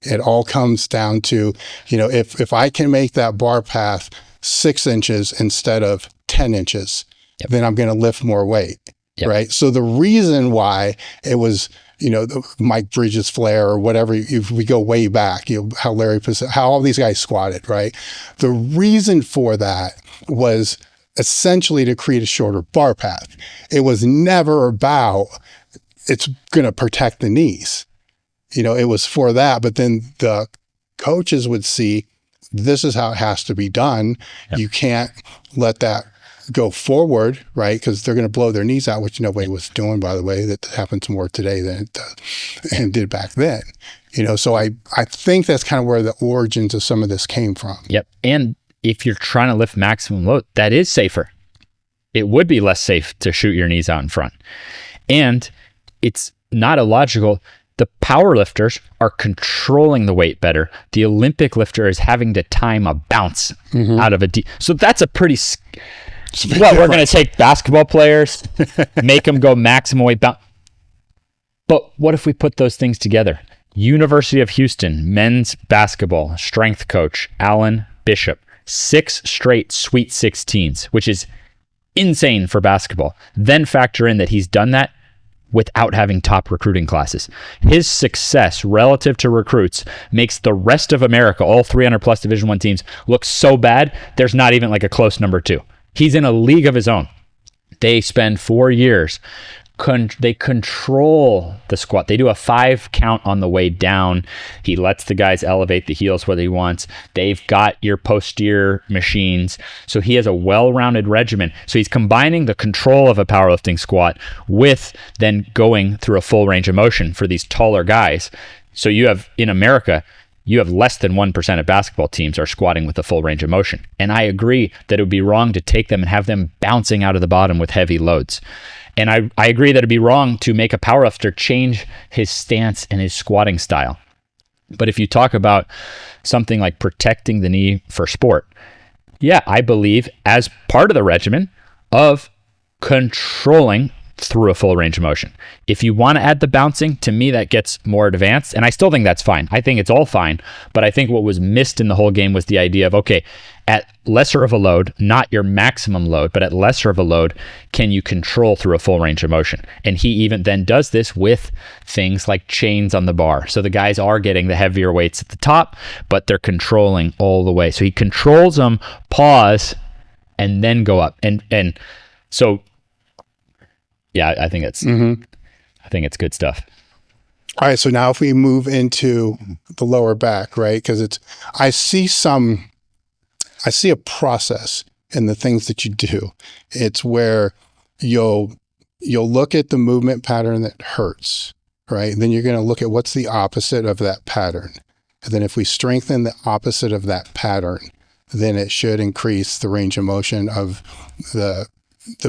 It all comes down to, if I can make that bar path 6 inches instead of 10 inches, then I'm going to lift more weight, right? So the reason why it was Mike Bridges flare or whatever, if we go way back, how how all these guys squatted, right? The reason for that was essentially to create a shorter bar path. It was never about, it's going to protect the knees. It was for that, but then the coaches would see, this is how it has to be done. Yep. You can't let that go forward, right? Because they're going to blow their knees out, which nobody was doing, by the way. That happens more today than it and did back then. So I think that's kind of where the origins of some of this came from. Yep. And if you're trying to lift maximum load, that is safer. It would be less safe to shoot your knees out in front. And it's not illogical. The power lifters are controlling the weight better. The Olympic lifter is having to time a bounce out of a deep. So that's a pretty... we're going to take basketball players, make them go maximum weight bounce. But what if we put those things together? University of Houston, men's basketball, strength coach, Alan Bishop, 6 straight Sweet 16s, which is insane for basketball. Then factor in that he's done that without having top recruiting classes. His success relative to recruits makes the rest of America, all 300 plus Division I teams, look so bad, there's not even like a close number 2. He's in a league of his own. They spend 4 years. They control the squat. They do a 5 count on the way down. He lets the guys elevate the heels where he wants. They've got your posterior machines. So he has a well-rounded regimen. So he's combining the control of a powerlifting squat with then going through a full range of motion for these taller guys. So you have, in America, you have less than 1% of basketball teams are squatting with a full range of motion. And I agree that it would be wrong to take them and have them bouncing out of the bottom with heavy loads. And I agree that it'd be wrong to make a powerlifter change his stance and his squatting style. But if you talk about something like protecting the knee for sport, yeah, I believe as part of the regimen of controlling through a full range of motion. If you want to add the bouncing, to me, that gets more advanced. And I still think that's fine. I think it's all fine. But I think what was missed in the whole game was the idea of, okay, at lesser of a load, not your maximum load, but at lesser of a load, can you control through a full range of motion? And he even then does this with things like chains on the bar. So the guys are getting the heavier weights at the top, but they're controlling all the way. So he controls them, pause, and then go up. And so, yeah, I think it's I think it's good stuff. All right, so now if we move into the lower back, right? Because I see a process in the things that you do. It's where you'll look at the movement pattern that hurts, right? And then you're going to look at what's the opposite of that pattern. And then if we strengthen the opposite of that pattern, then it should increase the range of motion of the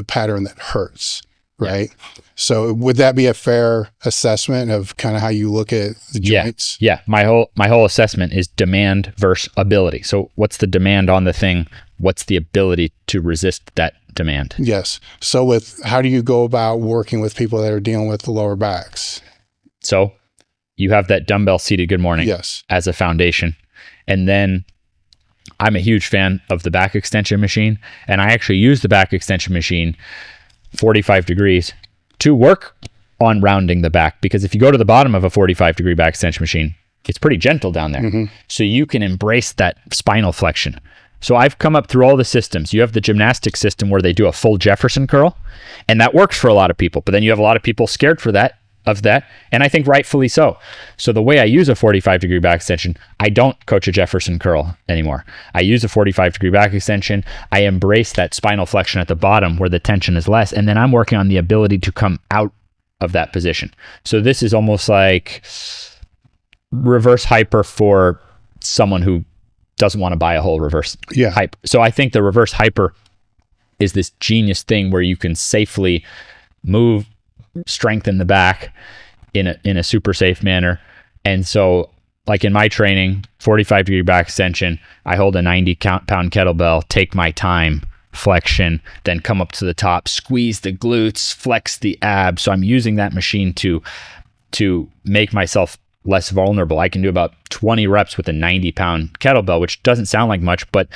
pattern that hurts. Right. Yeah. So would that be a fair assessment of kind of how you look at the joints? Yeah. My whole assessment is demand versus ability. So what's the demand on the thing? What's the ability to resist that demand? Yes. So how do you go about working with people that are dealing with the lower backs? So you have that dumbbell seated good morning as a foundation. And then I'm a huge fan of the back extension machine. And I actually use the back extension machine 45 degrees to work on rounding the back, because if you go to the bottom of a 45 degree back extension machine, it's pretty gentle down there. So you can embrace that spinal flexion. So I've come up through all the systems. You have the gymnastic system where they do a full Jefferson curl, and that works for a lot of people, but then you have a lot of people scared of that, and I think rightfully so. So the way I use a 45 degree back extension, I don't coach a Jefferson curl anymore. I use a 45 degree back extension. I embrace that spinal flexion at the bottom where the tension is less, and then I'm working on the ability to come out of that position. So this is almost like reverse hyper for someone who doesn't want to buy a whole reverse hyper. So I think the reverse hyper is this genius thing where you can safely move, strengthen the back in a super safe manner. And so like in my training, 45 degree back extension, I hold a 90 pound kettlebell, take my time, flexion, then come up to the top, squeeze the glutes, flex the abs. So I'm using that machine to make myself less vulnerable. I can do about 20 reps with a 90 pound kettlebell, which doesn't sound like much, but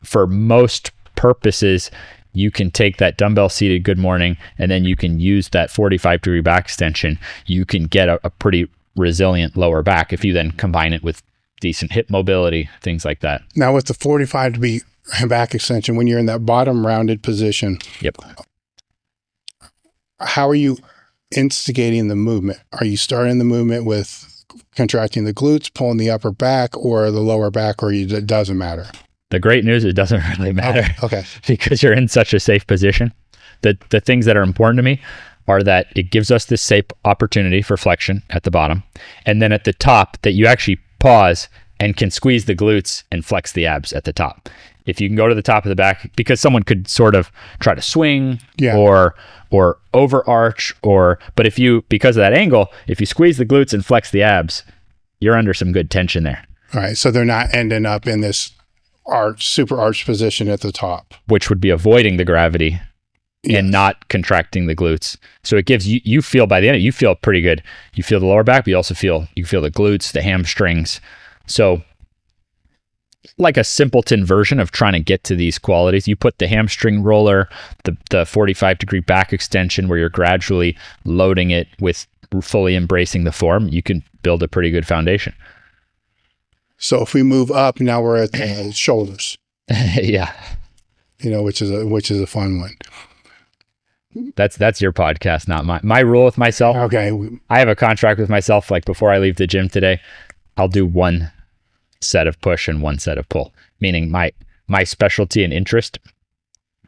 for most purposes, you can take that dumbbell seated good morning, and then you can use that 45-degree back extension. You can get a pretty resilient lower back if you then combine it with decent hip mobility, things like that. Now with the 45-degree back extension, when you're in that bottom rounded position, yep, how are you instigating the movement? Are you starting the movement with contracting the glutes, pulling the upper back or the lower back, or it doesn't matter? The great news, it doesn't really matter. Okay. Because you're in such a safe position. The things that are important to me are that it gives us this safe opportunity for flexion at the bottom. And then at the top, that you actually pause and can squeeze the glutes and flex the abs at the top. If you can go to the top of the back, because someone could sort of try to swing or overarch, but if you, because of that angle, if you squeeze the glutes and flex the abs, you're under some good tension there. All right. So they're not ending up in this super arch position at the top, which would be avoiding the gravity and not contracting the glutes. So it gives you feel by the end, you feel pretty good. You feel the lower back, but you also feel the glutes, the hamstrings. So like a simpleton version of trying to get to these qualities, you put the hamstring roller, the 45-degree back extension where you're gradually loading it with fully embracing the form, you can build a pretty good foundation. So if we move up, now we're at the shoulders. Yeah. Which is a fun one. That's your podcast, not mine. My rule with myself. Okay. I have a contract with myself. Like before I leave the gym today, I'll do one set of push and one set of pull. Meaning my specialty and interest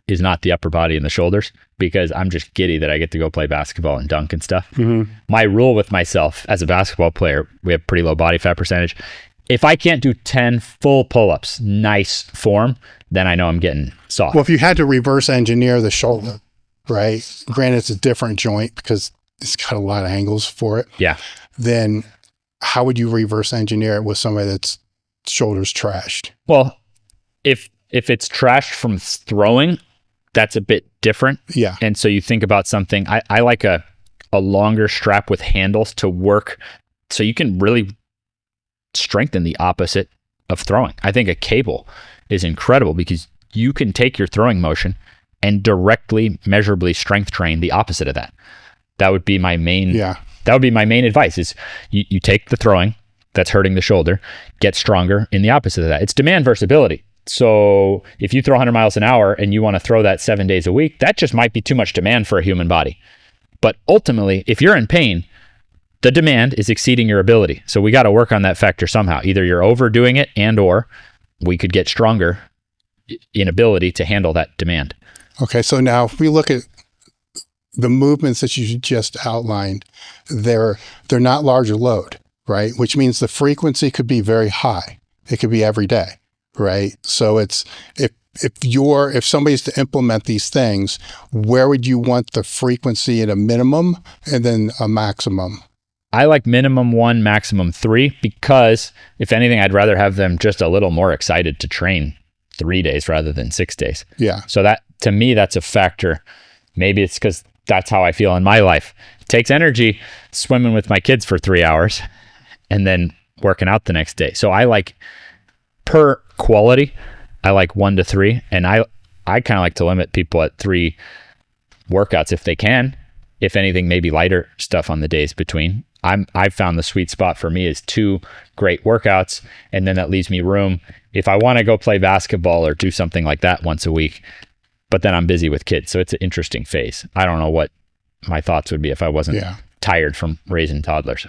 is not the upper body and the shoulders, because I'm just giddy that I get to go play basketball and dunk and stuff. Mm-hmm. My rule with myself as a basketball player, we have pretty low body fat percentage. If I can't do 10 full pull-ups, nice form, then I know I'm getting soft. Well, if you had to reverse engineer the shoulder, right? Granted, it's a different joint because it's got a lot of angles for it. Yeah. Then how would you reverse engineer it with somebody that's shoulders trashed? Well, if it's trashed from throwing, that's a bit different. Yeah. And so you think about something, I like a longer strap with handles to work so you can really strengthen the opposite of throwing. I think a cable is incredible because you can take your throwing motion and directly measurably strength train the opposite of that. That would be my main that would be my main advice is you take the throwing that's hurting the shoulder, get stronger in the opposite of that. It's demand versus ability. So if you throw 100 miles an hour and you want to throw that 7 days a week, that just might be too much demand for a human body. But ultimately, if you're in pain, the demand is exceeding your ability. So we got to work on that factor somehow. Either you're overdoing it or we could get stronger in ability to handle that demand. Okay. So now if we look at the movements that you just outlined, they're not larger load, right? Which means the frequency could be very high. It could be every day, right? So it's, if somebody's to implement these things, where would you want the frequency at a minimum and then a maximum? I like minimum 1, maximum 3, because if anything, I'd rather have them just a little more excited to train 3 days rather than 6 days. Yeah. So that, to me, that's a factor. Maybe it's because that's how I feel in my life. It takes energy swimming with my kids for 3 hours and then working out the next day. So I like, per quality, I like 1 to 3. And I kind of like to limit people at 3 workouts if they can. If anything, maybe lighter stuff on the days between. I've found the sweet spot for me is 2 great workouts, and then that leaves me room if I want to go play basketball or do something like that once a week. But then I'm busy with kids, so it's an interesting phase. I don't know what my thoughts would be if I wasn't tired from raising toddlers.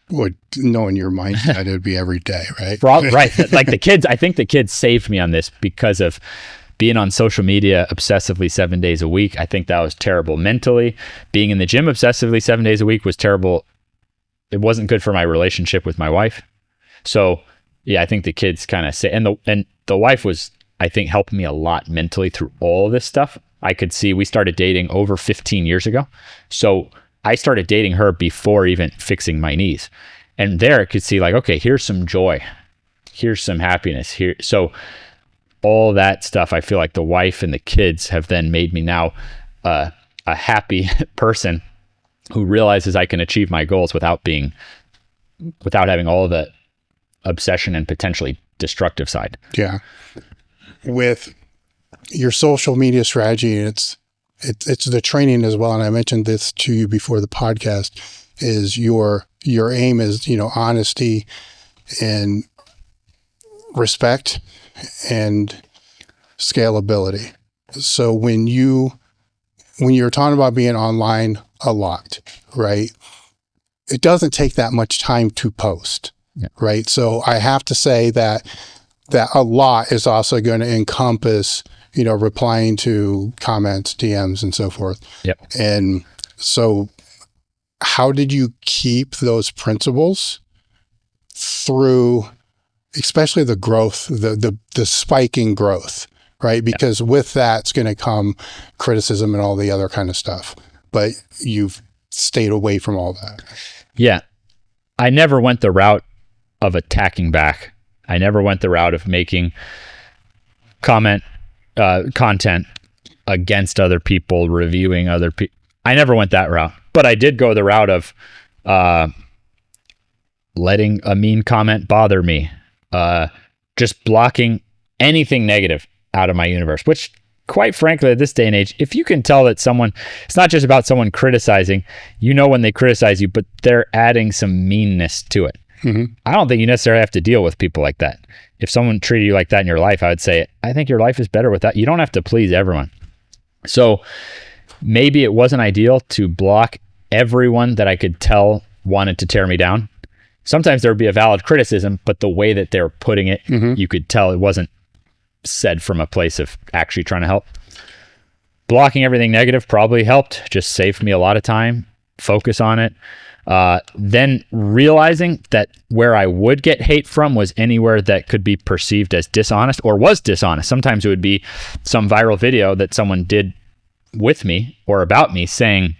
Well, knowing your mindset, it would be every day, right? Right. Like the kids, I think the kids saved me on this because of being on social media obsessively 7 days a week. I think that was terrible mentally. Being in the gym obsessively 7 days a week was terrible. It wasn't good for my relationship with my wife. So yeah, I think the kids kind of say, and the wife was, I think, helping me a lot mentally through all of this stuff. I could see we started dating over 15 years ago. So I started dating her before even fixing my knees. And there I could see like, okay, here's some joy. Here's some happiness here. So all that stuff, I feel like the wife and the kids have then made me now a happy person who realizes I can achieve my goals without having all of the obsession and potentially destructive side. Yeah. With your social media strategy, and it's the training as well. And I mentioned this to you before the podcast, is your aim is, honesty and respect and scalability. So when you're talking about being online a lot, right? It doesn't take that much time to post, right? So I have to say that a lot is also going to encompass, replying to comments, DMs, and so forth. Yep. And so how did you keep those principles through, especially the growth, the spiking growth, right? Because with that, it's going to come criticism and all the other kind of stuff. But you've stayed away from all that. Yeah. I never went the route of attacking back. I never went the route of making content against other people, reviewing other people. I never went that route. But I did go the route of letting a mean comment bother me, just blocking anything negative out of my universe, which quite frankly, at this day and age, if you can tell that it's not just about someone criticizing, when they criticize you, but they're adding some meanness to it. Mm-hmm. I don't think you necessarily have to deal with people like that. If someone treated you like that in your life, I would say, I think your life is better with that. You don't have to please everyone. So maybe it wasn't ideal to block everyone that I could tell wanted to tear me down. Sometimes there would be a valid criticism, but the way that they're putting it, you could tell it wasn't said from a place of actually trying to help. Blocking everything negative probably helped, just saved me a lot of time, focus on it. Then realizing that where I would get hate from was anywhere that could be perceived as dishonest or was dishonest. Sometimes it would be some viral video that someone did with me or about me saying,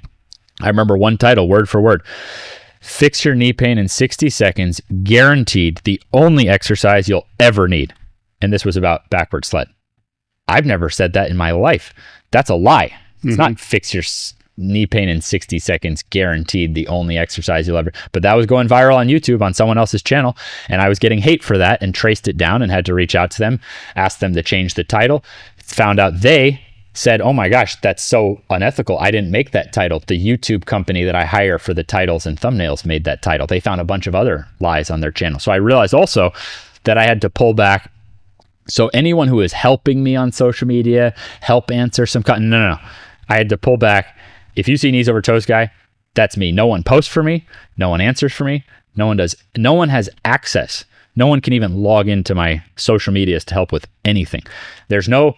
I remember one title, word for word, "Fix your knee pain in 60 seconds, guaranteed, the only exercise you'll ever need." And this was about backward sled. I've never said that in my life. That's a lie. It's not fix your knee pain in 60 seconds, guaranteed, the only exercise you'll ever. But that was going viral on YouTube on someone else's channel. And I was getting hate for that and traced it down and had to reach out to them, ask them to change the title. Found out they said, oh my gosh, that's so unethical. I didn't make that title. The YouTube company that I hire for the titles and thumbnails made that title. They found a bunch of other lies on their channel. So I realized also that I had to pull back. So anyone who is helping me on social media, help answer some content, no. I had to pull back. If you see Knees Over Toes guy, that's me. No one posts for me. No one answers for me. No one does. No one has access. No one can even log into my social medias to help with anything. There's no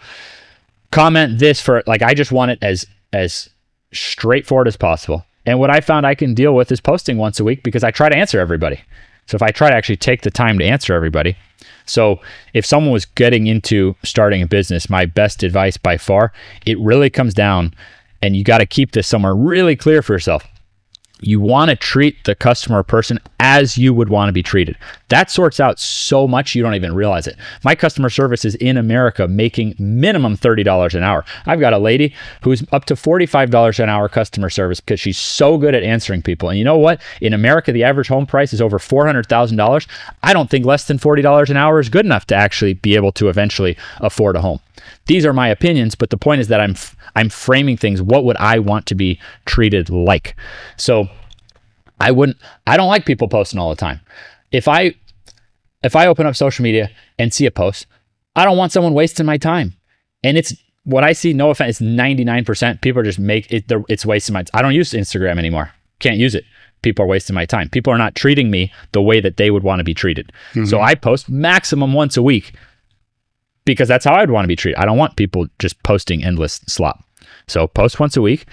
comment this for, like, I just want it as straightforward as possible. And what I found I can deal with is posting once a week because I try to answer everybody. So if I try to actually take the time to answer everybody. So if someone was getting into starting a business, my best advice by far, it really comes down, and you got to keep this somewhere really clear for yourself. You want to treat the customer or person as you would want to be treated. That sorts out so much you don't even realize it. My customer service is in America making minimum $30 an hour. I've got a lady who's up to $45 an hour customer service because she's so good at answering people. And you know what? In America, the average home price is over $400,000. I don't think less than $40 an hour is good enough to actually be able to eventually afford a home. These are my opinions, but the point is that I'm framing things. What would I want to be treated like? So I don't like people posting all the time. If I open up social media and see a post, I don't want someone wasting my time. And it's what I see, no offense, it's 99%. People are just it's wasting my time. I don't use Instagram anymore. Can't use it. People are wasting my time. People are not treating me the way that they would want to be treated. So I post maximum once a week because that's how I'd want to be treated. I don't want people just posting endless slop. So post once a week.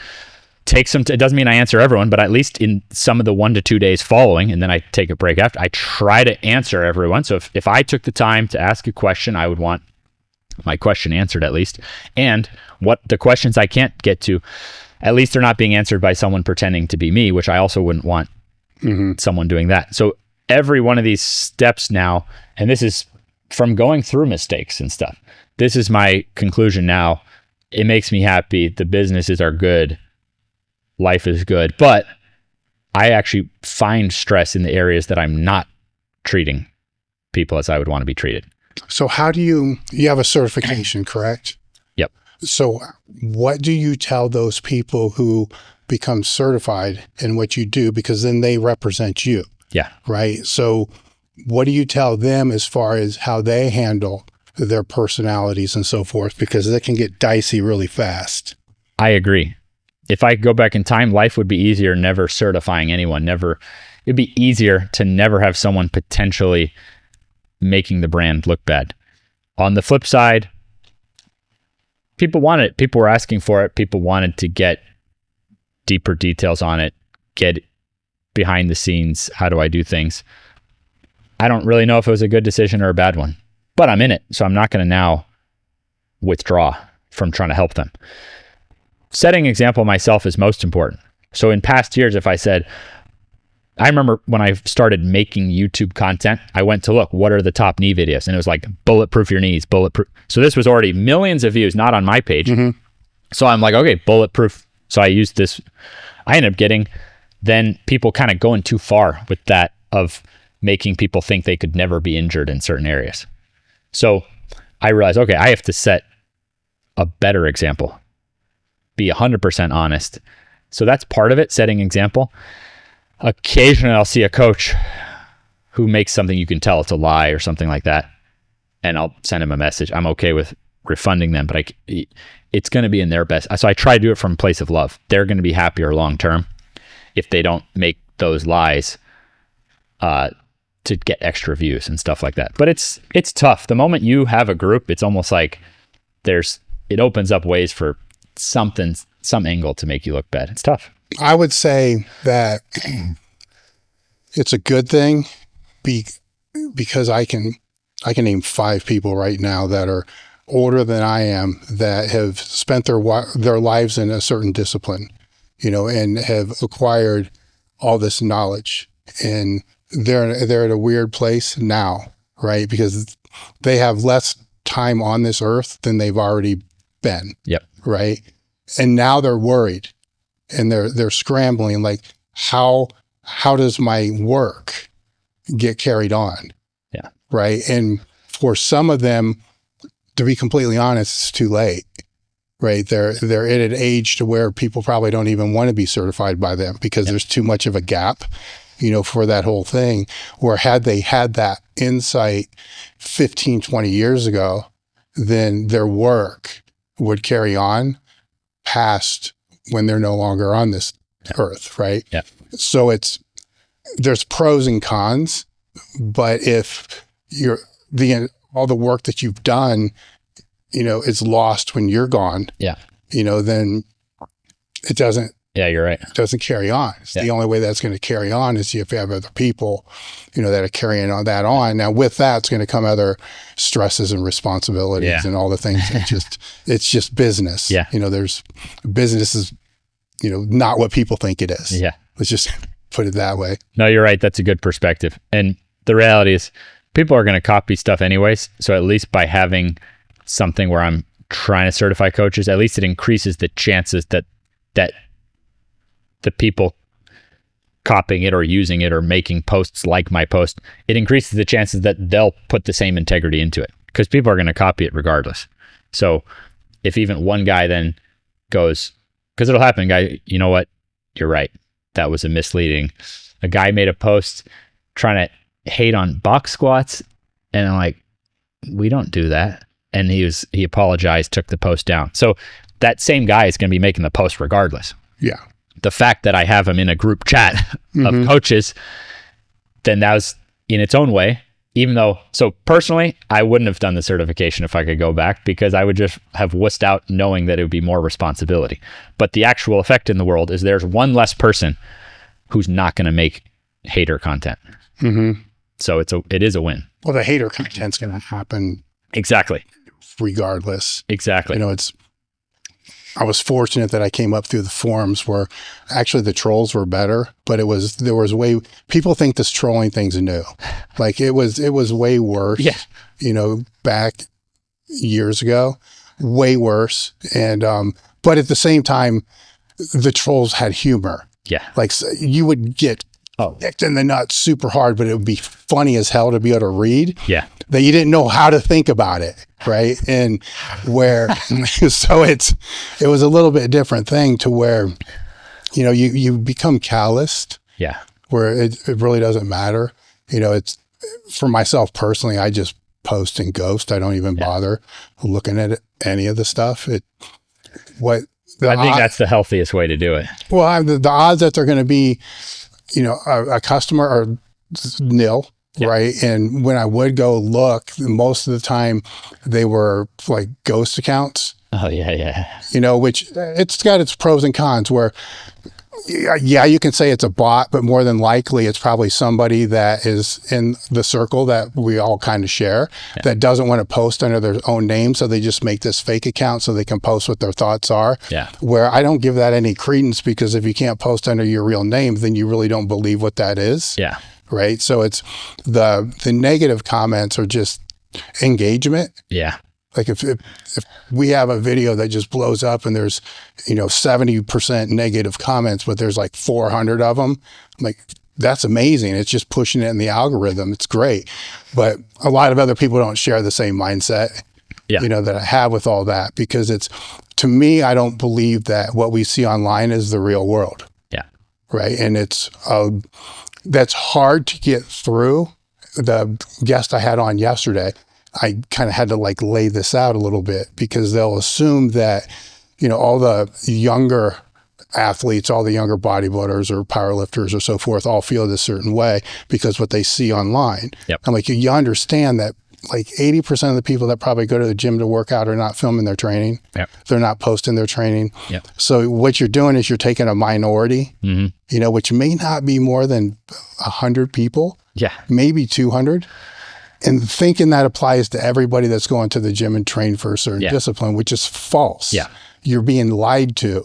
It doesn't mean I answer everyone, but at least in some of the 1 to 2 days following, and then I take a break after, I try to answer everyone. So if I took the time to ask a question, I would want my question answered at least. And what the questions I can't get to, at least they're not being answered by someone pretending to be me, which I also wouldn't want someone doing that. So every one of these steps now, and this is from going through mistakes and stuff, this is my conclusion now. It makes me happy. The businesses are good. Life is good, but I actually find stress in the areas that I'm not treating people as I would want to be treated. So how do you have a certification, correct? Yep. So what do you tell those people who become certified in what you do? Because then they represent you. Yeah. Right. So what do you tell them as far as how they handle their personalities and so forth? Because it can get dicey really fast. I agree. If I could go back in time, life would be easier never certifying anyone. It'd be easier to never have someone potentially making the brand look bad. On the flip side, people wanted it. People were asking for it. People wanted to get deeper details on it, get behind the scenes. How do I do things? I don't really know if it was a good decision or a bad one, but I'm in it. So I'm not going to now withdraw from trying to help them. Setting example myself is most important. So in past years, if I said, I remember when I started making YouTube content, I went to look, what are the top knee videos? And it was like, bulletproof your knees, bulletproof. So this was already millions of views, not on my page. Mm-hmm. So I'm like, okay, bulletproof. So I used this. I ended up getting then people kind of going too far with that of making people think they could never be injured in certain areas. So I realized, okay, I have to set a better example, be 100% honest. So that's part of it, setting example. Occasionally I'll see a coach who makes something you can tell it's a lie or something like that, and I'll send him a message. I'm okay with refunding them, but it's going to be in their best. So I try to do it from a place of love. They're going to be happier long term if they don't make those lies to get extra views and stuff like that. But it's tough. The moment you have a group, it's almost like it opens up ways for some angle to make you look bad. It's tough. I would say that it's a good thing because I can name 5 people right now that are older than I am that have spent their lives in a certain discipline, and have acquired all this knowledge, and they're at a weird place now, right? Because they have less time on this earth than they've already been. Yep. Right. And now they're worried and they're scrambling, like, how does my work get carried on? Yeah. Right. And for some of them, to be completely honest, it's too late. Right. They're at an age to where people probably don't even want to be certified by them because there's too much of a gap, for that whole thing. Or had they had that insight 15, 20 years ago, then their work would carry on past when they're no longer on this earth. Right. Yeah. So there's pros and cons, but if all the work that you've done, is lost when you're gone. Yeah. Then it doesn't. Yeah, you're right. It doesn't carry on. The only way that's going to carry on is if you have other people, that are carrying that on. Now with that, it's going to come other stresses and responsibilities and all the things. It's just business. Yeah. There's business is, not what people think it is. Yeah. Let's just put it that way. No, you're right. That's a good perspective. And the reality is people are going to copy stuff anyways. So at least by having something where I'm trying to certify coaches, at least it increases the chances that the people copying it or using it or making posts like my post, it increases the chances that they'll put the same integrity into it because people are going to copy it regardless. So if even one guy then goes, because it'll happen, guy, you know what? You're right. That was a guy made a post trying to hate on box squats. And I'm like, we don't do that. And he apologized, took the post down. So that same guy is going to be making the post regardless. Yeah. The fact that I have him in a group chat of coaches, then that was in its own way, so personally, I wouldn't have done the certification if I could go back because I would just have wussed out knowing that it would be more responsibility. But the actual effect in the world is there's one less person who's not going to make hater content. Mm-hmm. So it is a win. Well, the hater content's going to happen. Exactly. Regardless. Exactly. I was fortunate that I came up through the forums where actually the trolls were better, but people think this trolling thing's new. Like it was way worse. Yeah. Back years ago, way worse. And, but at the same time, the trolls had humor. Yeah. Like you would get in the nuts super hard, but it would be funny as hell to be able to read. Yeah. That you didn't know how to think about it. Right. And so it was a little bit different thing to where, you become calloused. Yeah. Where it really doesn't matter. It's for myself personally, I just post and ghost. I don't even bother looking at any of the stuff. I think that's the healthiest way to do it. Well, the odds that they're going to be, a customer are nil, right? And when I would go look, most of the time they were like ghost accounts. Oh yeah. Which it's got its pros and cons where, you can say it's a bot, but more than likely it's probably somebody that is in the circle that we all kind of share that doesn't want to post under their own name. So they just make this fake account so they can post what their thoughts are. Yeah. Where I don't give that any credence, because if you can't post under your real name, then you really don't believe what that is. Yeah. Right. So it's the negative comments are just engagement. Yeah. Like if we have a video that just blows up and there's, 70% negative comments, but there's like 400 of them, I'm like, that's amazing. It's just pushing it in the algorithm. It's great. But a lot of other people don't share the same mindset, that I have with all that, because to me, I don't believe that what we see online is the real world. Yeah. Right. And that's hard to get through. The guest I had on yesterday, I kind of had to lay this out a little bit, because they'll assume that, all the younger athletes, all the younger bodybuilders or powerlifters or so forth all feel this certain way because what they see online. Yep. I'm like, you understand that 80% of the people that probably go to the gym to work out are not filming their training. Yep. They're not posting their training. Yep. So what you're doing is you're taking a minority, which may not be more than 100 people. Yeah. Maybe 200. And thinking that applies to everybody that's going to the gym and train for a certain discipline, which is false. Yeah. You're being lied to,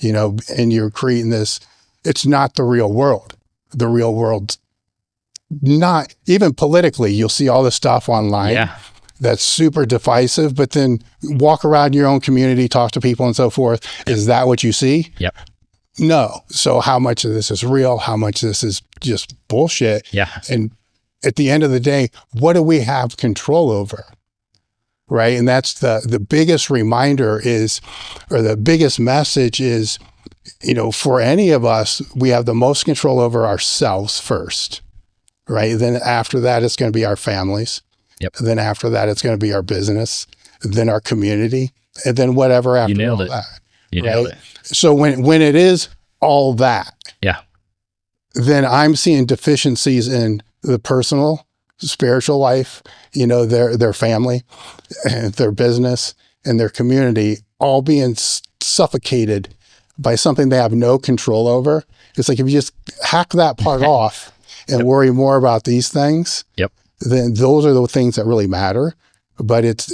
and you're creating this. It's not the real world. The real world's not, even politically, you'll see all this stuff online that's super divisive, but then walk around your own community, talk to people and so forth. Is that what you see? Yep. No. So how much of this is real? How much of this is just bullshit? Yeah. And at the end of the day, what do we have control over? Right. And that's the biggest reminder is, or the biggest message is, for any of us, we have the most control over ourselves first. Right. Then after that, it's going to be our families. Yep. And then after that, it's going to be our business, then our community, and then whatever after you nailed all it. that. You nailed it. So when it is all that, then I'm seeing deficiencies in the personal, spiritual life, their family, their business, and their community all being suffocated by something they have no control over. It's like if you just hack that part off and worry more about these things, then those are the things that really matter. But it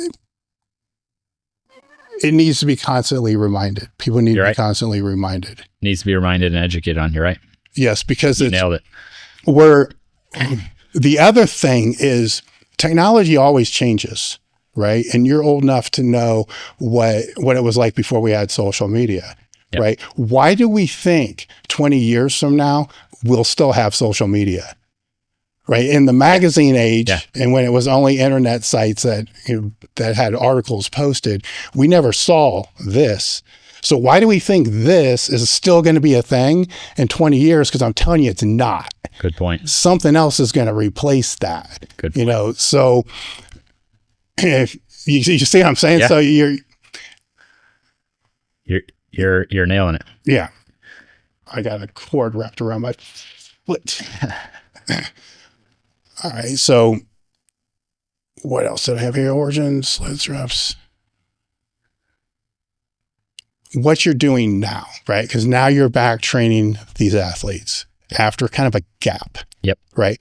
needs to be constantly reminded. People need to be constantly reminded. Needs to be reminded and educated on. You're right. Yes, because you nailed it. The other thing is technology always changes, right? And you're old enough to know what it was like before we had social media, right? Why do we think 20 years from now we'll still have social media, right? In the magazine age, and when it was only internet sites that that had articles posted, we never saw this. So why do we think this is still going to be a thing in 20 years? Because I'm telling you, it's not. Good point. Something else is going to replace that. Good point. So if you see what I'm saying? Yeah. So you're nailing it. Yeah. I got a cord wrapped around my foot. All right. So what else did I have here? Origins, sleds, reps. What you're doing now, right? Because now you're back training these athletes after kind of a gap. Yep. Right.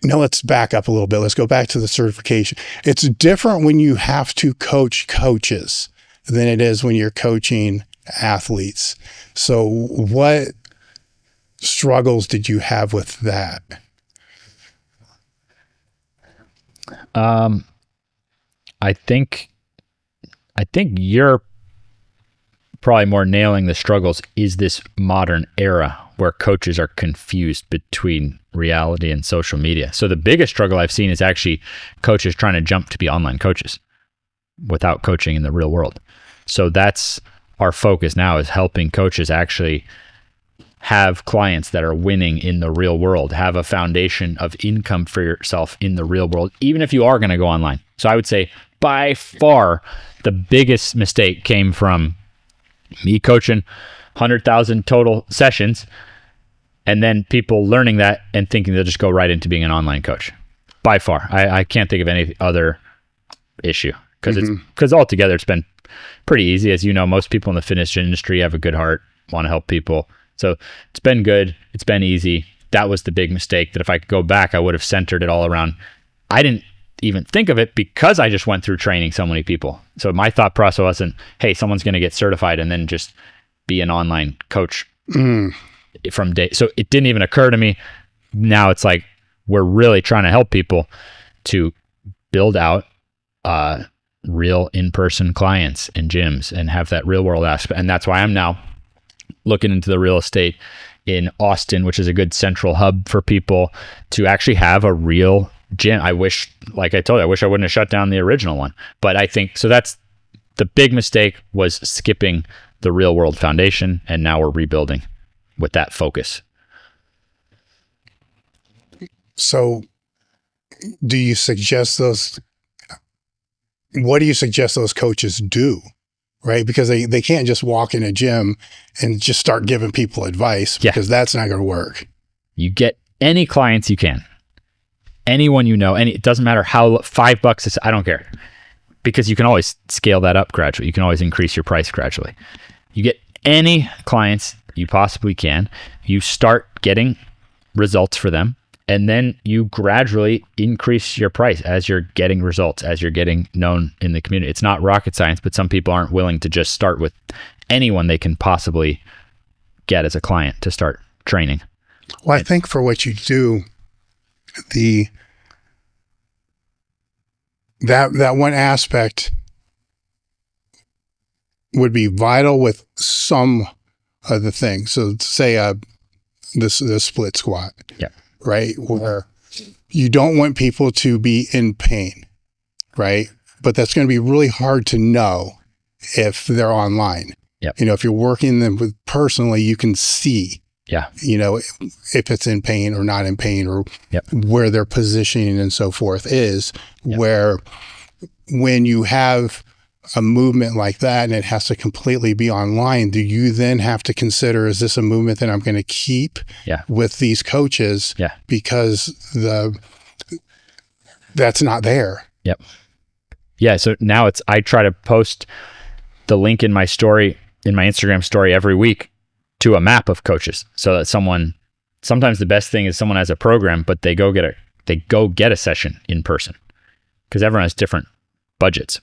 Now let's back up a little bit. Let's go back to the certification. It's different when you have to coach coaches than it is when you're coaching athletes. So what struggles did you have with that? I think you're probably more nailing the struggles is this modern era where coaches are confused between reality and social media. So the biggest struggle I've seen is actually coaches trying to jump to be online coaches without coaching in the real world. So that's our focus now, is helping coaches actually have clients that are winning in the real world, have a foundation of income for yourself in the real world, even if you are going to go online. So I would say by far the biggest mistake came from me coaching 100,000 total sessions and then people learning that and thinking they'll just go right into being an online coach. By far. I can't think of any other issue, because altogether it's been pretty easy. As you know, most people in the fitness industry have a good heart, want to help people. So it's been good. It's been easy. That was the big mistake, that if I could go back, I would have centered it all around. I didn't even think of it because I just went through training so many people. So my thought process wasn't, hey, someone's going to get certified and then just be an online coach from day. So it didn't even occur to me. Now it's like, we're really trying to help people to build out real in-person clients and gyms and have that real world aspect. And that's why I'm now looking into the real estate in Austin, which is a good central hub for people to actually have a real gym. I wish, like I told you, I wish I wouldn't have shut down the original one. But I think, so that's the big mistake, was skipping the real world foundation. And now we're rebuilding with that focus. So do you suggest what do you suggest those coaches do? Right? Because they can't just walk in a gym and just start giving people advice, because that's not going to work. You get any clients you can, anyone you know, it doesn't matter how, $5 is, I don't care, because you can always scale that up gradually. You can always increase your price gradually. You get any clients you possibly can, you start getting results for them, and then you gradually increase your price as you're getting results, as you're getting known in the community. It's not rocket science, but some people aren't willing to just start with anyone they can possibly get as a client to start training. Well, I think for what you do, that one aspect would be vital with some of the things. So say the split squat. Yeah. Right? Where you don't want people to be in pain, right? But that's going to be really hard to know if they're online. Yep. If you're working them with personally, you can see, if it's in pain or not in pain, or where their positioning and so forth is, where when you have a movement like that and it has to completely be online, do you then have to consider, is this a movement that I'm going to keep with these coaches because that's not there? Yep. Yeah. So now I try to post the link in my story, in my Instagram story every week, to a map of coaches, so that sometimes the best thing is someone has a program, but they go get a session in person, because everyone has different budgets.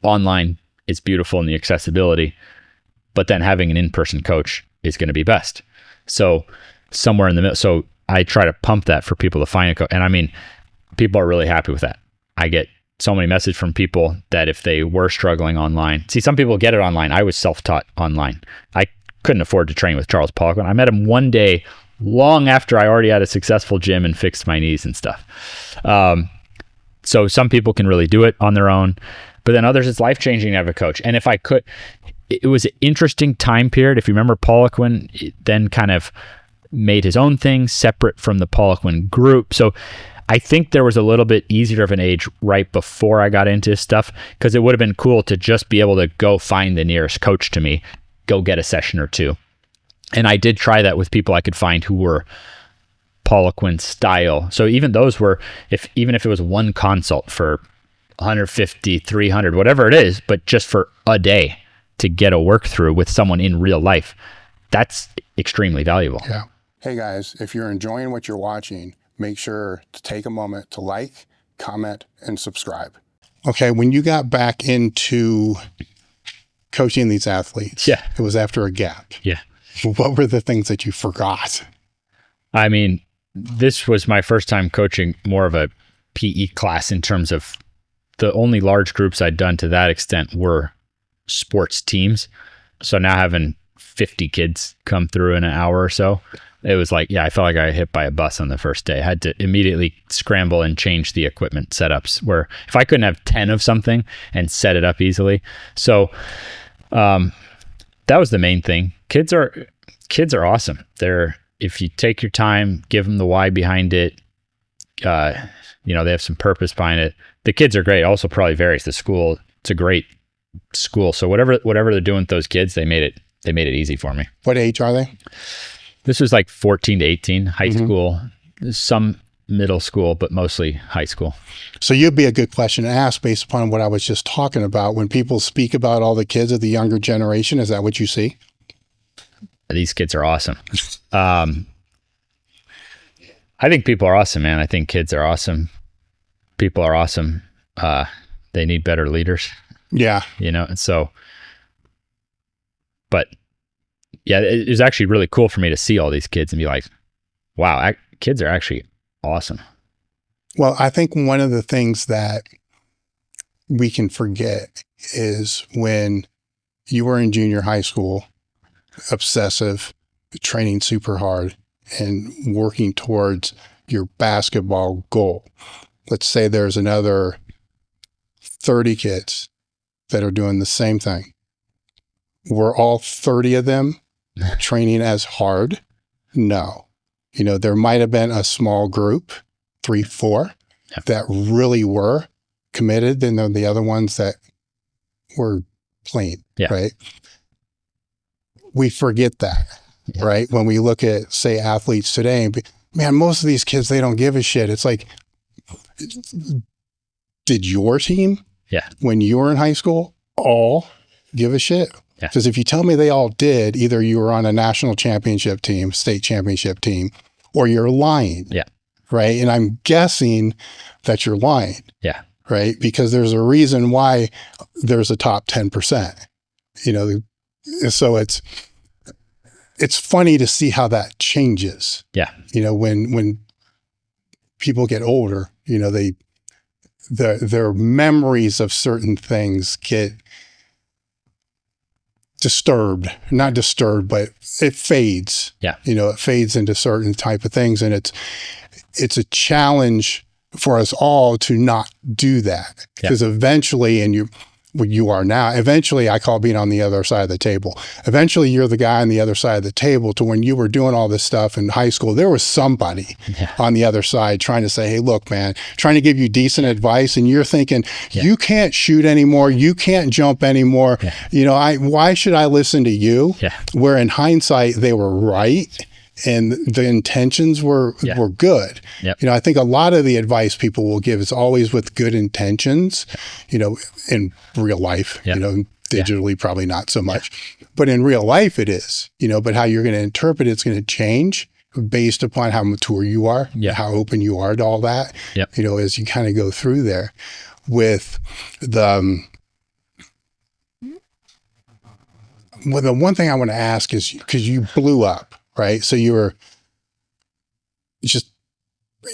Online is beautiful in the accessibility, but then having an in-person coach is going to be best. So somewhere in the middle. So I try to pump that for people to find a coach. And I mean, people are really happy with that. I get so many messages from people that if they were struggling online, see, some people get it online. I was self-taught online. I couldn't afford to train with Charles Poliquin. I met him one day long after I already had a successful gym and fixed my knees and stuff. So some people can really do it on their own. But then others, it's life-changing to have a coach. And if I could, it was an interesting time period. If you remember, Poliquin then kind of made his own thing separate from the Poliquin group. So I think there was a little bit easier of an age right before I got into his stuff, because it would have been cool to just be able to go find the nearest coach to me, go get a session or two. And I did try that with people I could find who were Poliquin style. So even those were, even if it was one consult for 150, 300, whatever it is, but just for a day to get a work through with someone in real life, that's extremely valuable. Yeah. Hey guys, if you're enjoying what you're watching, make sure to take a moment to like, comment, and subscribe. Okay, when you got back into coaching these athletes, it was after a gap. Yeah. What were the things that you forgot? I mean, this was my first time coaching more of a PE class, in terms of the only large groups I'd done to that extent were sports teams. So now having 50 kids come through in an hour or so. It was like, I felt like I got hit by a bus on the first day. I had to immediately scramble and change the equipment setups, where if I couldn't have 10 of something and set it up easily. So that was the main thing. Kids are awesome. If you take your time, give them the why behind it, they have some purpose behind it. The kids are great. Also probably varies. The school, it's a great school. So whatever they're doing with those kids, they made it easy for me. What age are they? This was like 14 to 18, high school, some middle school, but mostly high school. So you'd be a good question to ask based upon what I was just talking about. When people speak about all the kids of the younger generation, is that what you see? These kids are awesome. I think people are awesome, man. I think kids are awesome. People are awesome. They need better leaders. Yeah. And so, but yeah, it was actually really cool for me to see all these kids and be like, wow, kids are actually awesome. Well, I think one of the things that we can forget is when you were in junior high school, obsessive, training super hard, and working towards your basketball goal. Let's say there's another 30 kids that are doing the same thing. Were all 30 of them training as hard? No. There might have been a small group, 3, 4, that really were committed, than the other ones that were playing, right? We forget that, right? When we look at, say, athletes today, man, most of these kids, they don't give a shit. It's like, did your team, when you were in high school, all give a shit? Because if you tell me they all did, either you were on a national championship team, state championship team, or you're lying. Right? And I'm guessing that you're lying. Right? Because there's a reason why there's a top 10%. So it's funny to see how that changes. When people get older, their memories of certain things get not disturbed, but it fades. It fades into certain type of things. And it's a challenge for us all to not do that. Because eventually, you are now, eventually I call being on the other side of the table. Eventually you're the guy on the other side of the table, to when you were doing all this stuff in high school, there was somebody on the other side trying to say, hey, look, man, trying to give you decent advice. And you're thinking, you can't shoot anymore. You can't jump anymore. Why should I listen to you? Where in hindsight, they were right. And the intentions were good. I think a lot of the advice people will give is always with good intentions, in real life, digitally, probably not so much, but in real life it is, but how you're going to interpret it's going to change based upon how mature you are, how open you are to all that, as you kind of go through there. With the one thing I want to ask is, because you blew up, right? So you were just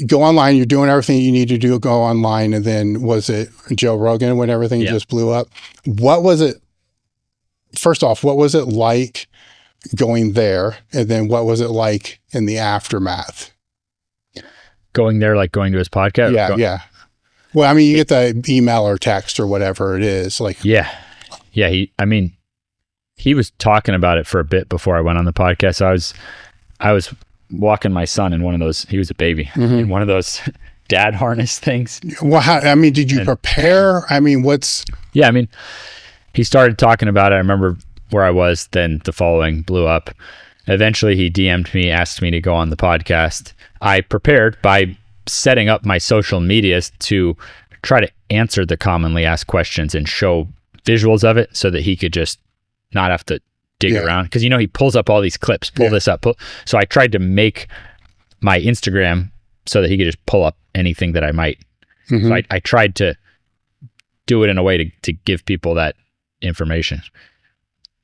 go online, you're doing everything you need to do, go online. And then was it Joe Rogan when everything just blew up? What was it? First off, what was it like going there? And then what was it like in the aftermath? Going there, like going to his podcast? Yeah. Well, I mean, you get the email or text or whatever it is. Like, he was talking about it for a bit before I went on the podcast. I was walking my son in one of those, he was a baby, in one of those dad harness things. Well, did you prepare? He started talking about it. I remember where I was, then the following blew up. Eventually he DM'd me, asked me to go on the podcast. I prepared by setting up my social medias to try to answer the commonly asked questions and show visuals of it so that he could just not have to dig around. Because, he pulls up all these clips, this up. So I tried to make my Instagram so that he could just pull up anything that I might. So I tried to do it in a way to give people that information.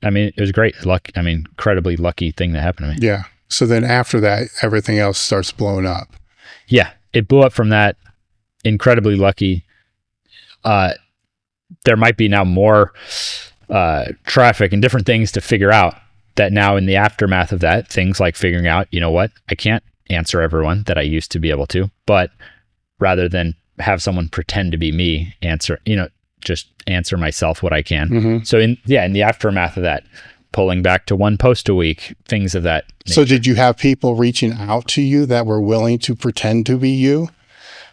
It was great. Incredibly lucky thing that happened to me. Yeah. So then after that, everything else starts blowing up. Yeah. It blew up from that. Incredibly lucky. There might be now more traffic and different things to figure out. that now in the aftermath of that, things like figuring out, you know what, I can't answer everyone that I used to be able to, but rather than have someone pretend to be me, just answer myself what I can. So in the aftermath of that, pulling back to 1 post a week, things of that nature. So did you have people reaching out to you that were willing to pretend to be you?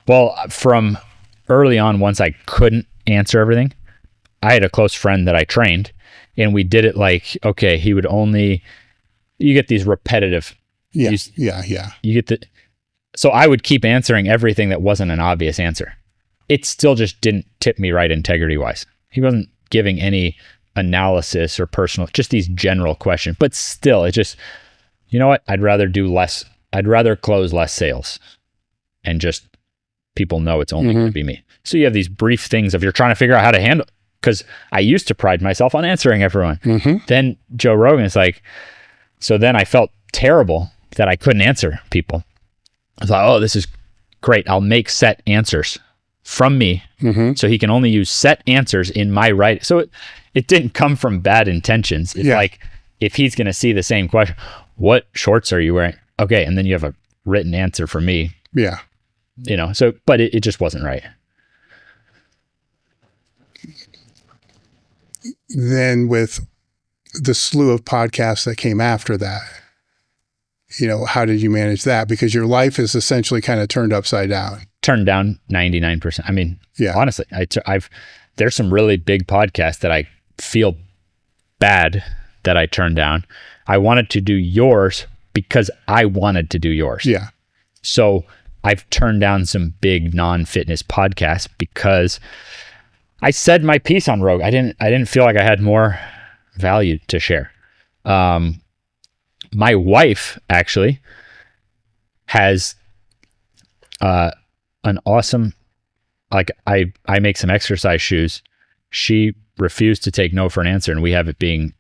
Well, from early on, once I couldn't answer everything, I had a close friend that I trained, and we did it like, okay, he would only, you get these repetitive. Yeah. You get so I would keep answering everything that wasn't an obvious answer. It still just didn't tip me right integrity wise. He wasn't giving any analysis or personal, just these general questions, but still it just, you know what? I'd rather close less sales and just people know it's only going to be me. So you have these brief things of you're trying to figure out how to handle, because I used to pride myself on answering everyone. Then Joe Rogan is like, so then I felt terrible that I couldn't answer people. I thought, oh, this is great. I'll make set answers from me. So he can only use set answers in my writing. So it didn't come from bad intentions. It's like, if he's going to see the same question, what shorts are you wearing? Okay. And then you have a written answer for me. Yeah. So, but it just wasn't right. Then with the slew of podcasts that came after that, how did you manage that? Because your life is essentially kind of turned upside down. Turned down 99%. I mean, honestly, there's some really big podcasts that I feel bad that I turned down. I wanted to do yours because I wanted to do yours. Yeah. So I've turned down some big non-fitness podcasts because I said my piece on Rogue. I didn't feel like I had more value to share. My wife actually has an awesome, like I make some exercise shoes. She refused to take no for an answer, and we have it being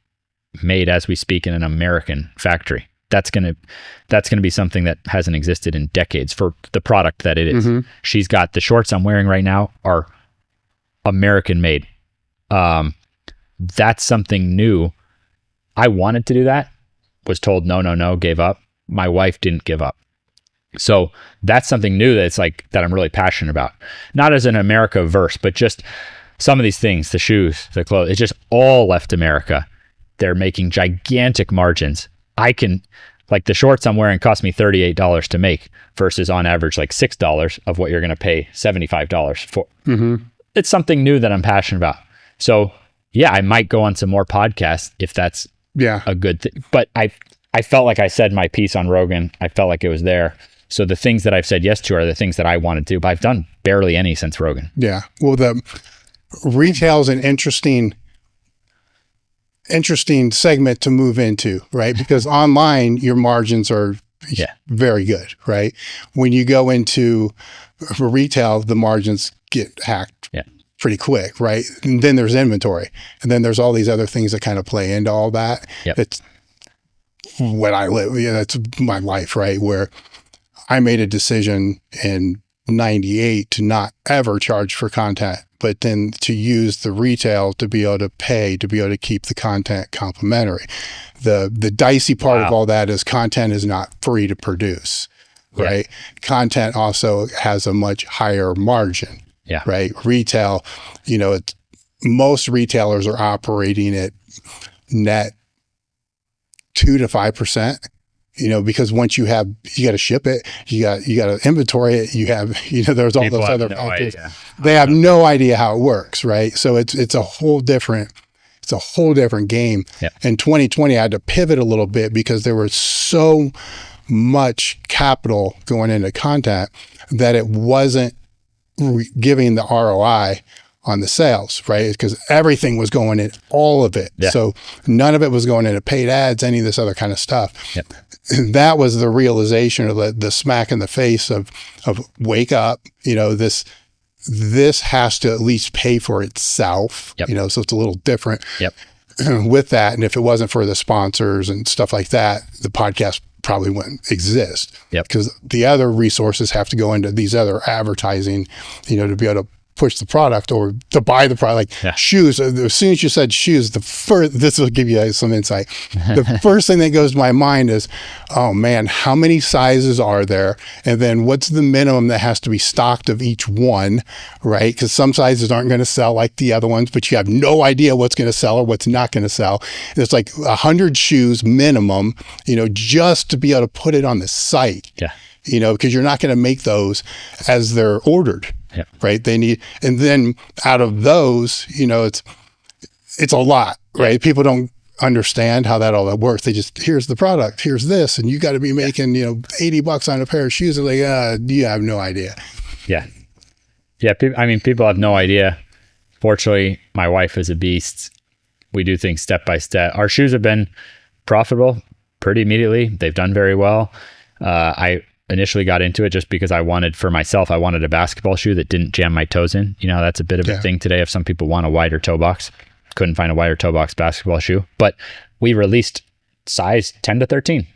made as we speak in an American factory. That's gonna be something that hasn't existed in decades for the product that it is. She's got the shorts I'm wearing right now are American made. That's something new. I wanted to do that, was told no, gave up. My wife didn't give up. So that's something new that I'm really passionate about. Not as an America verse, but just some of these things, the shoes, the clothes, it's just all left America. They're making gigantic margins. Like the shorts I'm wearing cost me $38 to make versus on average like $6 of what you're going to pay $75 for. It's something new that I'm passionate about. So yeah, I might go on some more podcasts if that's a good thing. But I felt like I said my piece on Rogan. I felt like it was there. So the things that I've said yes to are the things that I wanted to, but I've done barely any since Rogan. Yeah. Well, the retail is an interesting segment to move into, right? Because online, your margins are very good, right? When you go into retail, the margins get hacked pretty quick, right? And then there's inventory. And then there's all these other things that kind of play into all that. It's what I live, that's my life, right? Where I made a decision in 98 to not ever charge for content, but then to use the retail to be able to pay, to be able to keep the content complimentary. The dicey part of all that is content is not free to produce, right? Content also has a much higher margin, right? Retail, most retailers are operating at net 2 to 5%. Because once you got to ship it, you got to inventory it. You have, there's all People those other no factors. idea. They have no idea how it works, right? So it's a whole different game. In 2020, I had to pivot a little bit because there was so much capital going into content that it wasn't giving the ROI on the sales, right? Because everything was going in, all of it. So none of it was going into paid ads, any of this other kind of stuff. That was the realization of the smack in the face of wake up, this has to at least pay for itself, so it's a little different with that. And if it wasn't for the sponsors and stuff like that, the podcast probably wouldn't exist because the other resources have to go into these other advertising, to be able to push the product or to buy the product. Like shoes, as soon as you said shoes, this will give you some insight. The first thing that goes to my mind is, oh man, how many sizes are there? And then what's the minimum that has to be stocked of each one, right? Because some sizes aren't going to sell like the other ones, but you have no idea what's going to sell or what's not going to sell. There's like 100 shoes minimum, just to be able to put it on the site. Yeah. Because you're not going to make those as they're ordered, right? They need, and then out of those, it's a lot, right? People don't understand how that all works. They just, here's the product, here's this, and you got to be making, $80 on a pair of shoes. They're like, you have no idea. Yeah. Yeah. People have no idea. Fortunately, my wife is a beast. We do things step by step. Our shoes have been profitable pretty immediately. They've done very well. I initially got into it just because I wanted a basketball shoe that didn't jam my toes in. That's a bit of a thing today if some people want a wider toe box. Couldn't find a wider toe box basketball shoe, but we released size 10 to 13.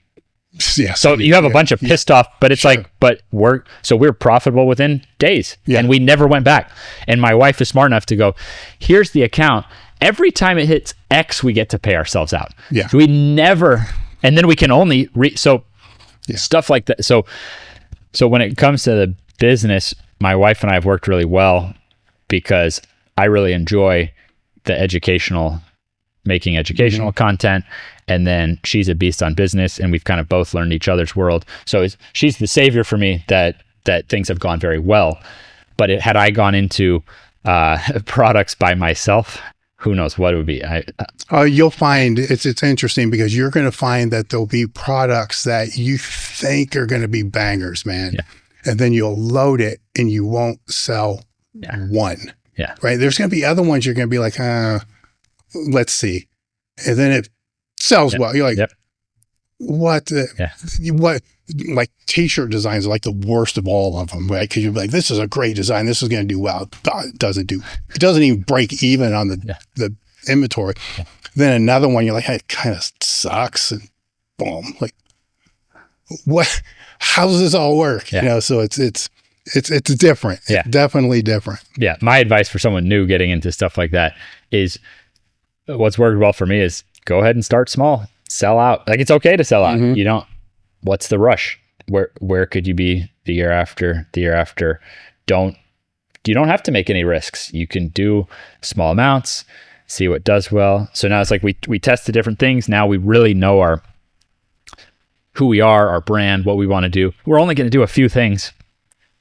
Yeah, so you have a bunch of pissed off, but it's we're profitable within days and we never went back. And my wife is smart enough to go, here's the account. Every time it hits X, we get to pay ourselves out. Yeah. We never, and then we can only stuff like that. So when it comes to the business, my wife and I have worked really well because I really enjoy the making educational content. And then she's a beast on business and we've kind of both learned each other's world. So she's the savior for me that things have gone very well. But had I gone into products by myself, who knows what it would be. You'll find it's interesting because you're going to find that there'll be products that you think are going to be bangers, man. Yeah. And then you'll load it and you won't sell one. Yeah. Right. There's going to be other ones you're going to be like, let's see. And then it sells well. You're like, what? What? Like t-shirt designs are like the worst of all of them, right? Because you're like, this is a great design. This is going to do well. It doesn't even break even on the inventory. Yeah. Then another one, you're like, hey, it kind of sucks. And boom. Like, what? How does this all work? Yeah. So it's different. Yeah. It's definitely different. Yeah. My advice for someone new getting into stuff like that is what's worked well for me is go ahead and start small, sell out. Like it's okay to sell out. Mm-hmm. What's the rush? Where could you be the year after? You don't have to make any risks. You can do small amounts, see what does well. So now it's like we test the different things. Now we really know who we are, our brand, what we want to do. We're only going to do a few things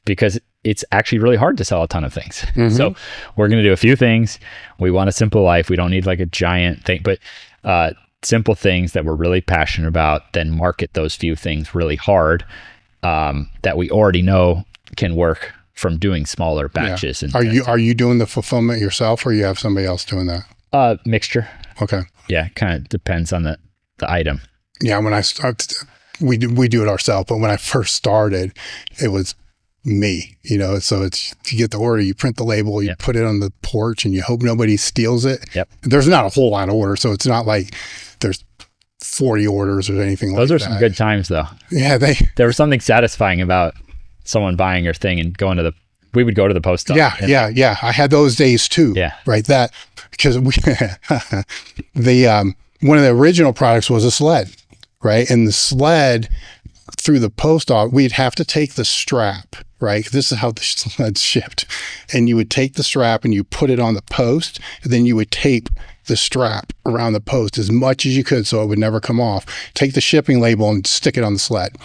because it's actually really hard to sell a ton of things. Mm-hmm. So we're going to do a few things. We want a simple life. We don't need like a giant thing, but simple things that we're really passionate about, then market those few things really hard that we already know can work from doing smaller batches. Yeah. Are you doing the fulfillment yourself or you have somebody else doing that? Mixture. Okay. Yeah. Kind of depends on the item. Yeah. When I started, we do it ourselves, but when I first started, it was me, so it's, you get the order, you print the label, you put it on the porch and you hope nobody steals it. Yep. There's not a whole lot of orders. So it's not like there's 40 orders or anything like that. Those are some good times though. Yeah. There was something satisfying about someone buying your thing and we would go to the post office. Yeah. I had those days too. Yeah. Right. That, because one of the original products was a sled, right? And the sled through the post office, we'd have to take the strap, right? This is how the sled's shipped. And you would take the strap and you put it on the post, and then you would tape the strap around the post as much as you could so it would never come off. Take the shipping label and stick it on the sled.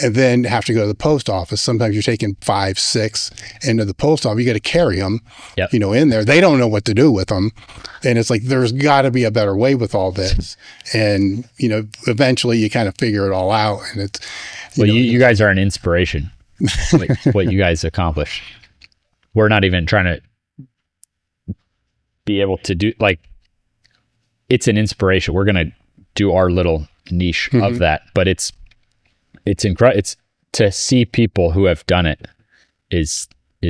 And then have to go to the post office. Sometimes you're taking 5, 6 into the post office. You got to carry them, in there. They don't know what to do with them. And it's like, there's got to be a better way with all this. And, eventually you kind of figure it all out. And it's, you guys are an inspiration. what you guys accomplish. We're not even trying to be able to do, it's an inspiration. We're going to do our little niche of that, but it's incredible. It's to see people who have done it is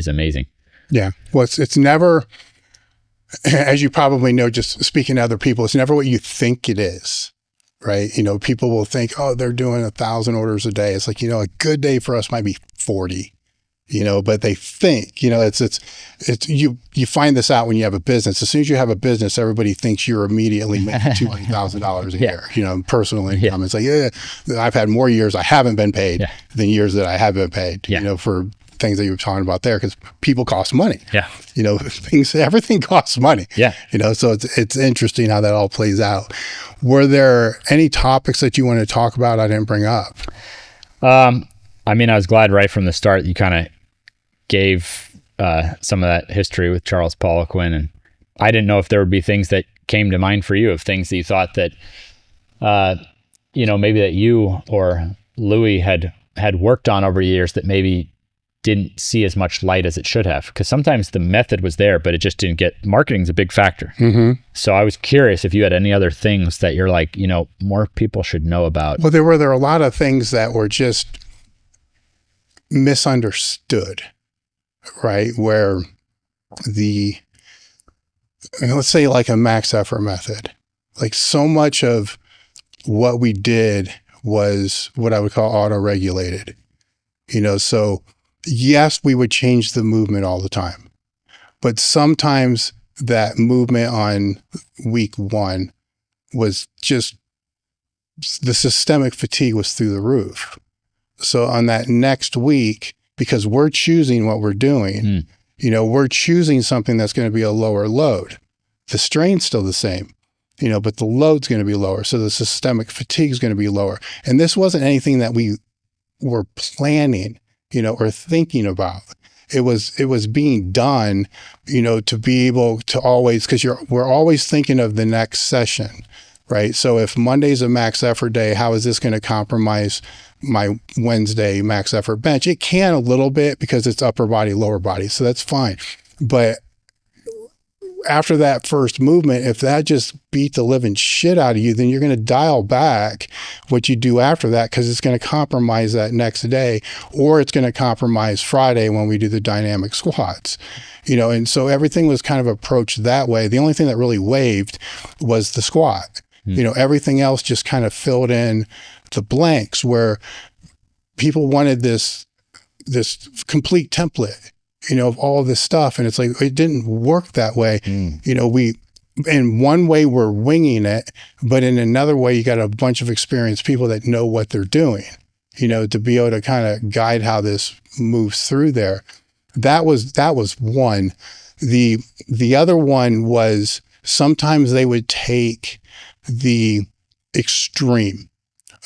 amazing. Yeah. Well, it's never, as you probably know, just speaking to other people, it's never what you think it is, right? People will think, oh, they're doing 1,000 orders a day. It's like, a good day for us might be 40, but they think, it's you find this out when you have a business. As soon as you have a business, everybody thinks you're immediately making $200,000 a year, personal income. It's like, I've had more years I haven't been paid than years that I have been paid, for things that you were talking about there, because people cost money. Everything costs money. So it's interesting how that all plays out. Were there any topics that you want to talk about I didn't bring up? I was glad right from the start you kind of gave some of that history with Charles Poliquin, and I didn't know if there would be things that came to mind for you, of things that you thought that maybe that you or Louis had worked on over years that maybe didn't see as much light as it should have, because sometimes the method was there but it just didn't get. Marketing's a big factor. So I was curious if you had any other things that you're like, more people should know about. Well, there were a lot of things that were just misunderstood, right? Where let's say like a max effort method, like so much of what we did was what I would call auto-regulated, so yes, we would change the movement all the time, but sometimes that movement on week 1 was just, the systemic fatigue was through the roof. So on that next week, because we're choosing what we're doing, we're choosing something that's going to be a lower load. The strain's still the same, but the load's going to be lower. So the systemic fatigue is going to be lower. And this wasn't anything that we were planning, or thinking about. It was being done, to be able to always, because we're always thinking of the next session, right? So if Monday's a max effort day, how is this going to compromise my Wednesday max effort bench? It can a little bit because it's upper body, lower body. So that's fine. But after that first movement, if that just beat the living shit out of you, then you're going to dial back what you do after that, because it's going to compromise that next day, or it's going to compromise Friday when we do the dynamic squats, and so everything was kind of approached that way. The only thing that really waived was the squat. Everything else just kind of filled in the blanks, where people wanted this complete template, of all of this stuff. And it's like, it didn't work that way. We, in one way we're winging it, but in another way, you got a bunch of experienced people that know what they're doing, to be able to kind of guide how this moves through there. That was one. The other one was sometimes they would take the extreme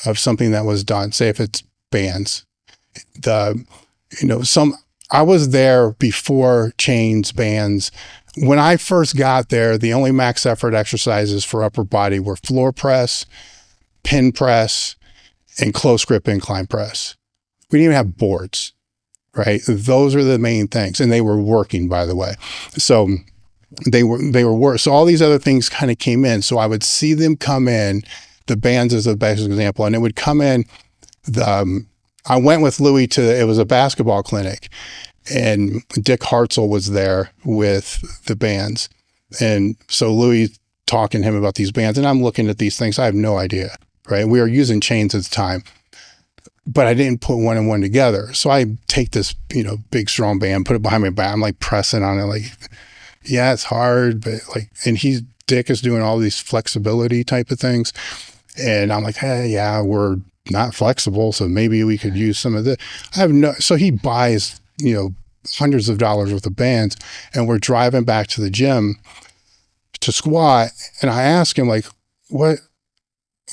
of something that was done. Say if it's bands, I was there before chains, bands. When I first got there, the only max effort exercises for upper body were floor press, pin press, and close grip incline press. We didn't even have boards, right? Those are the main things. And they were working, by the way. So they were so all these other things kind of came in. So I would see them come in. The bands is the best example. And it would come in, I went with Louis it was a basketball clinic, and Dick Hartzell was there with the bands. And so Louis talking to him about these bands, and I'm looking at these things. I have no idea, right? We were using chains at the time, but I didn't put one and one together. So I take this, big strong band, put it behind my back. I'm like pressing on it, like, yeah, it's hard, but like, and Dick is doing all these flexibility type of things. And I'm like, hey, yeah, we're not flexible, so maybe we could use some of this. So he buys, hundreds of dollars worth of bands, and we're driving back to the gym to squat. And I ask him, like, what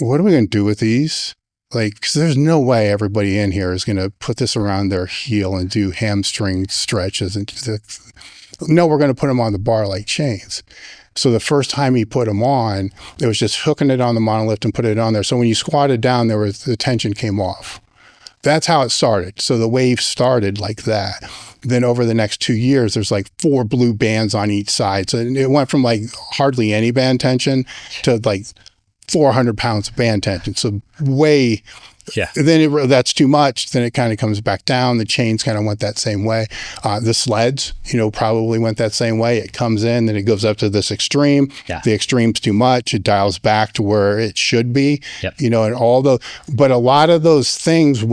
are we going to do with these? Like, because there's no way everybody in here is going to put this around their heel and do hamstring stretches. And no, we're going to put them on the bar like chains. So the first time he put them on, it was just hooking it on the monolift and put it on there. So when you squatted down, the tension came off. That's how it started. So the wave started like that. Then over the next 2 years, there's like 4 blue bands on each side. So it went from like hardly any band tension to like 400 pounds of band tension. So way, then that's too much. Then it kind of comes back down. The chains kind of went that same way. The sleds, probably went that same way. It comes in, then it goes up to this extreme. Yeah. The extreme's too much. It dials back to where it should be, and but a lot of those things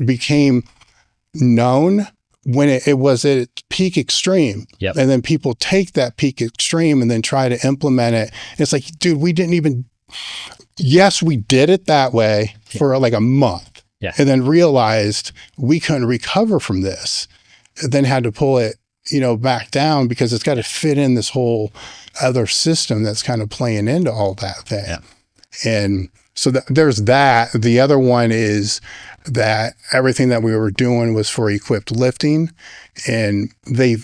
became known when it was at its peak extreme. Yep. And then people take that peak extreme and then try to implement it. And it's like, dude, we didn't even, yes, we did it that way for like a month. Yeah. And then realized we couldn't recover from this. Then had to pull it, back down because it's got to fit in this whole other system that's kind of playing into all that thing. Yeah. And so there's that. The other one is that everything that we were doing was for equipped lifting. And they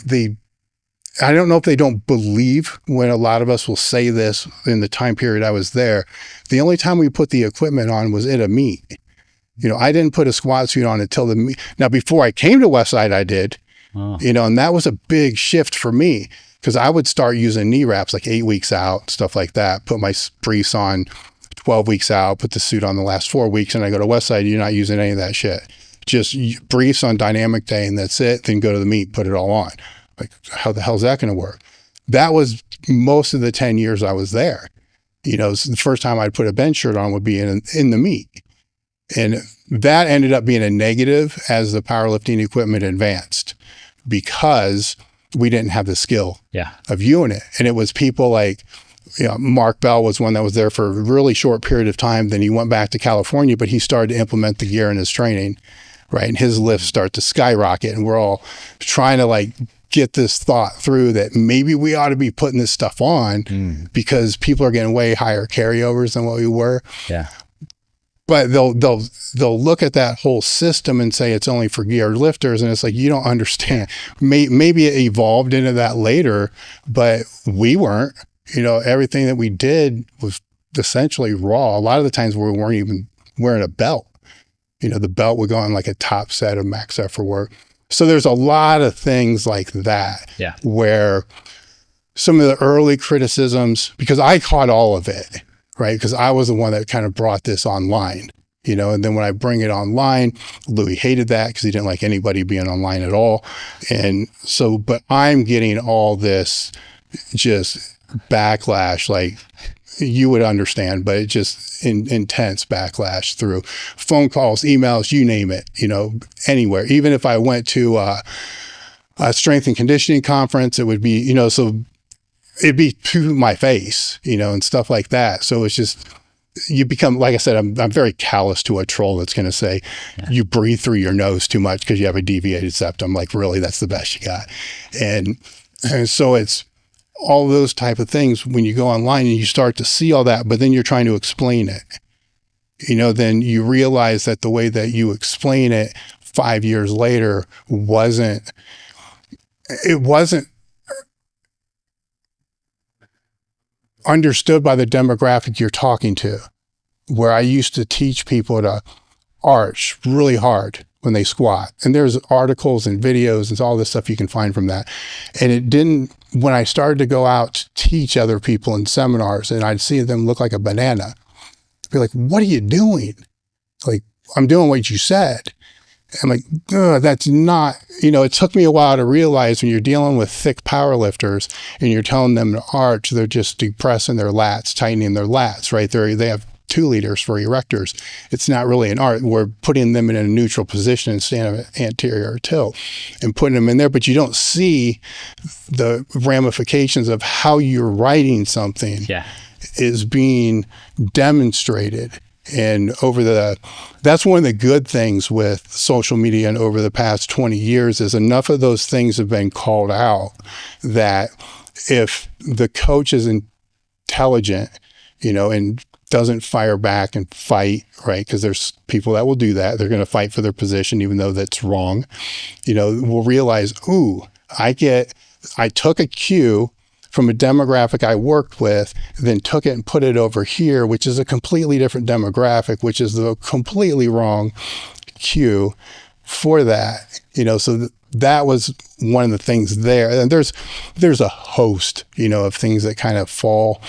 I don't know if they don't believe when a lot of us will say this in the time period I was there. The only time we put the equipment on was at a meet. I didn't put a squat suit on until the meet. Now, before I came to Westside, I did. Oh. And that was a big shift for me because I would start using knee wraps like 8 weeks out, stuff like that, put my briefs on 12 weeks out, put the suit on the last 4 weeks, and I go to Westside, you're not using any of that shit. Just briefs on dynamic day and that's it. Then go to the meet, put it all on. Like, how the hell's that going to work? That was most of the 10 years I was there. The first time I'd put a bench shirt on would be in the meet. And that ended up being a negative as the powerlifting equipment advanced because we didn't have the skill of viewing it. And it was people like, Mark Bell was one that was there for a really short period of time. Then he went back to California, but he started to implement the gear in his training, right? And his lifts start to skyrocket. And we're all trying to get this thought through that maybe we ought to be putting this stuff on because people are getting way higher carryovers than what we were. Yeah. But they'll look at that whole system and say it's only for geared lifters, and it's like, you don't understand. Maybe it evolved into that later, but we weren't. Everything that we did was essentially raw. A lot of the times we weren't even wearing a belt. The belt would go on like a top set of max effort work. So there's a lot of things like that where some of the early criticisms, because I caught all of it, right? Because I was the one that kind of brought this online, and then when I bring it online, Louis hated that because he didn't like anybody being online at all. And so, but I'm getting all this just backlash, like you would understand, but it just intense backlash through phone calls, emails, you name it, anywhere. Even if I went to a strength and conditioning conference, it would be, so it'd be to my face, and stuff like that. So it's just, you become, like I said, I'm very callous to a troll that's going to say, you breathe through your nose too much because you have a deviated septum. Like, really, that's the best you got. And so it's all those type of things when you go online and you start to see all that, but then you're trying to explain it. Then you realize that the way that you explain it 5 years later wasn't understood by the demographic you're talking to, where I used to teach people to arch really hard when they squat. And there's articles and videos and all this stuff you can find from that. And it didn't, when I started to go out to teach other people in seminars and I'd see them look like a banana, I'd be like, what are you doing? Like, I'm doing what you said. I'm like, that's not, it took me a while to realize when you're dealing with thick power lifters and you're telling them to arch, they're just depressing their lats, tightening their lats, right? They have 2 liters for erectors. It's not really an art. We're putting them in a neutral position instead of anterior tilt and putting them in there, but you don't see the ramifications of how you're writing something is being demonstrated. And that's one of the good things with social media and over the past 20 years is enough of those things have been called out that if the coach is intelligent, and doesn't fire back and fight, right? Because there's people that will do that. They're going to fight for their position, even though that's wrong. Will realize, I took a cue from a demographic I worked with, then took it and put it over here, which is a completely different demographic, which is the completely wrong cue for that. So that was one of the things there. And there's a host, of things that kind of fall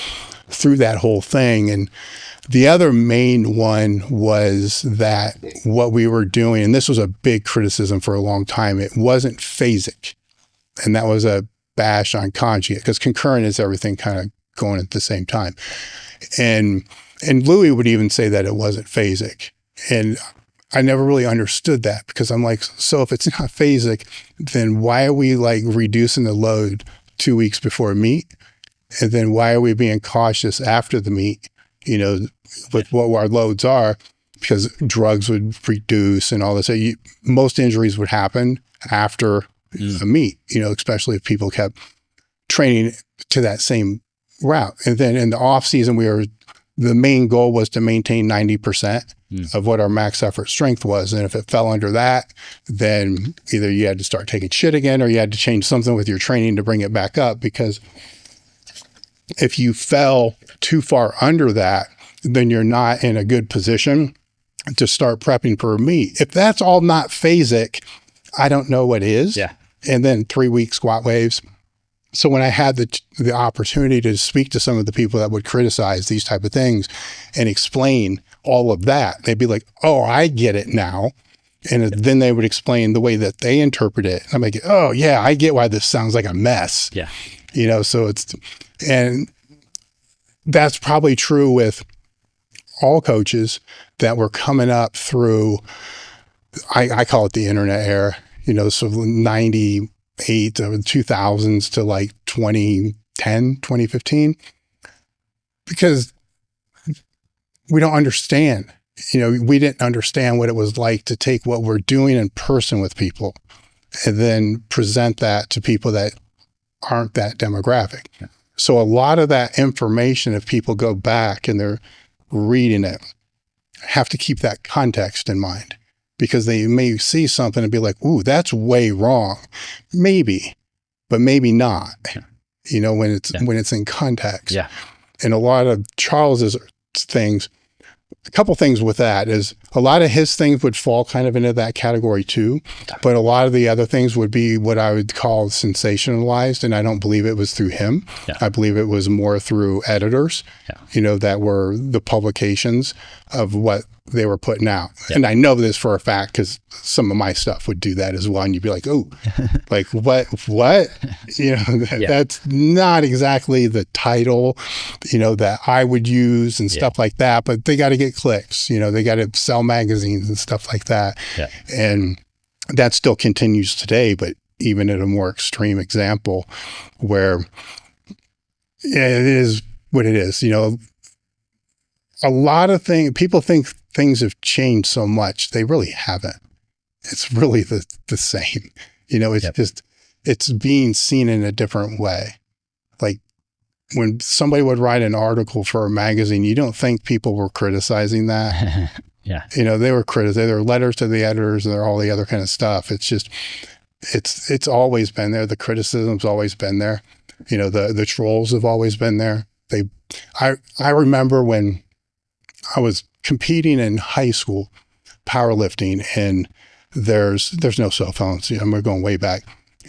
through that whole thing. And the other main one was that what we were doing, and this was a big criticism for a long time, it wasn't phasic. And that was a bash on conjugate because concurrent is everything kind of going at the same time. And Louis would even say that it wasn't phasic. And I never really understood that, because I'm like, so if it's not phasic, then why are we like reducing the load 2 weeks before a meet? And then why are we being cautious after the meet, you know, with what our loads are? Because drugs would reduce and all this. Most injuries would happen after a meet, you know, especially if people kept training to that same route. And then in the off season, the main goal was to maintain 90% of what our max effort strength was. And if it fell under that, then either you had to start taking shit again, or you had to change something with your training to bring it back up. Because if you fell too far under that, then you're not in a good position to start prepping for a meet. If that's all not phasic, I don't know what is. Yeah. And then 3-week squat waves. So when I had the opportunity to speak to some of the people that would criticize these type of things and explain all of that, they'd be like, oh, I get it now. And then they would explain the way that they interpret it. I'm like, oh yeah, I get why this sounds like a mess. Yeah. You know, so and that's probably true with all coaches that were coming up through, I call it the internet era, you know, so 98 to 2000s to like 2010, 2015, because we don't understand, you know, we didn't understand what it was like to take what we're doing in person with people and then present that to people that aren't that demographic. Yeah. So a lot of that information, if people go back and they're reading it, have to keep that context in mind, because they may see something and be like, ooh, that's way wrong. Maybe, but maybe not, you know, when it's in context. Yeah. And a lot of Charles's things, a couple things with that is a lot of his things would fall kind of into that category too, but a lot of the other things would be what I would call sensationalized. And I don't believe it was through him. Yeah. I believe it was more through editors, you know, that were the publications of what they were putting out. Yeah. And I know this for a fact because some of my stuff would do that as well. And you'd be like, oh, like what, you know, that's not exactly the title, you know, that I would use and stuff like that, but they got to get clicks, you know, they got to sell magazines and stuff like that. Yeah. And that still continues today, but even at a more extreme example where it is what it is, you know, a lot of things, people think things have changed so much. They really haven't. It's really the same. You know, it's just, it's being seen in a different way. Like when somebody would write an article for a magazine, you don't think people were criticizing that. Yeah. You know, they were criticizing. There were letters to the editors and all the other kind of stuff. It's just, it's always been there. The criticism's always been there. You know, the trolls have always been there. I remember when I was competing in high school, powerlifting, and there's no cell phones. You know, we're going way back.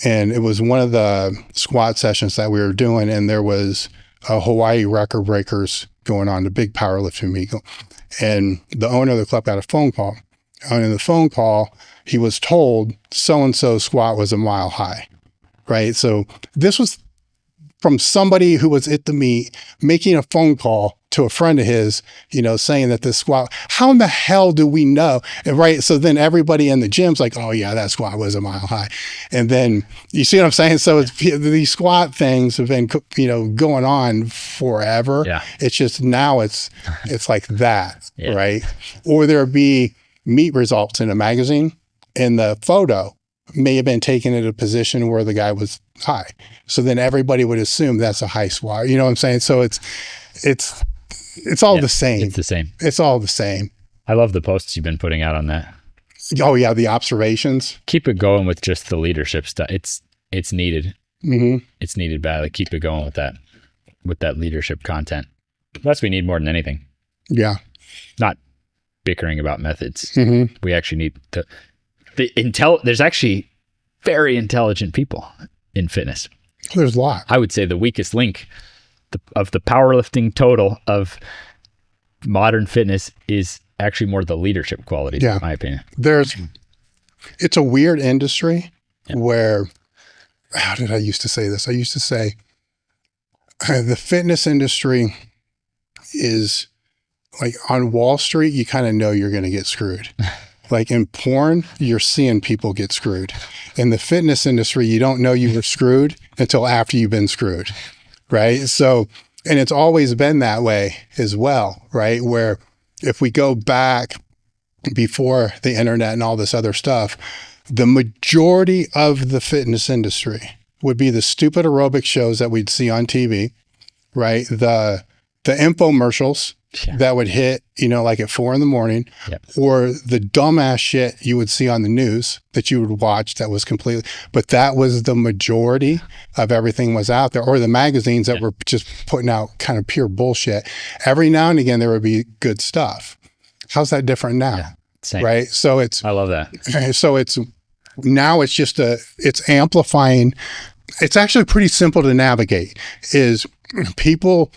And it was one of the squat sessions that we were doing, and there was a Hawaii record breakers going on, the big powerlifting meet. And the owner of the club got a phone call. And in the phone call, he was told so-and-so squat was a mile high, right? So this was from somebody who was at the meet making a phone call to a friend of his, you know, saying that this squat, how in the hell do we know? And right. So then everybody in the gym's like, oh yeah, that squat was a mile high. And then you see what I'm saying? So these squat things have been, you know, going on forever. Yeah. It's just now it's like that, right? Or there'll be meet results in a magazine and the photo may have been taken at a position where the guy was high. So then everybody would assume that's a high squat. You know what I'm saying? So it's all the same. It's the same. It's all the same. I love the posts you've been putting out on that. Oh yeah. The observations. Keep it going with just the leadership stuff. It's needed. Mm-hmm. It's needed badly. Keep it going with that leadership content. That's what we need more than anything. Yeah. Not bickering about methods. Mm-hmm. We actually need there's actually very intelligent people in fitness. There's a lot. I would say the weakest link of the powerlifting total of modern fitness is actually more the leadership qualities, in my opinion. It's a weird industry where, how did I used to say this? I used to say the fitness industry is like on Wall Street, you kind of know you're going to get screwed. Like in porn, you're seeing people get screwed. In the fitness industry, you don't know you were screwed until after you've been screwed, right? So, and it's always been that way as well, right? Where if we go back before the internet and all this other stuff, the majority of the fitness industry would be the stupid aerobic shows that we'd see on TV, right? The infomercials that would hit, like at 4 a.m, or the dumbass shit you would see on the news that you would watch that was completely, but that was the majority of everything was out there, or the magazines that were just putting out kind of pure bullshit. Every now and again, there would be good stuff. How's that different now? Yeah, same. Right? So I love that. So now it's just it's amplifying. It's actually pretty simple to navigate. Is people,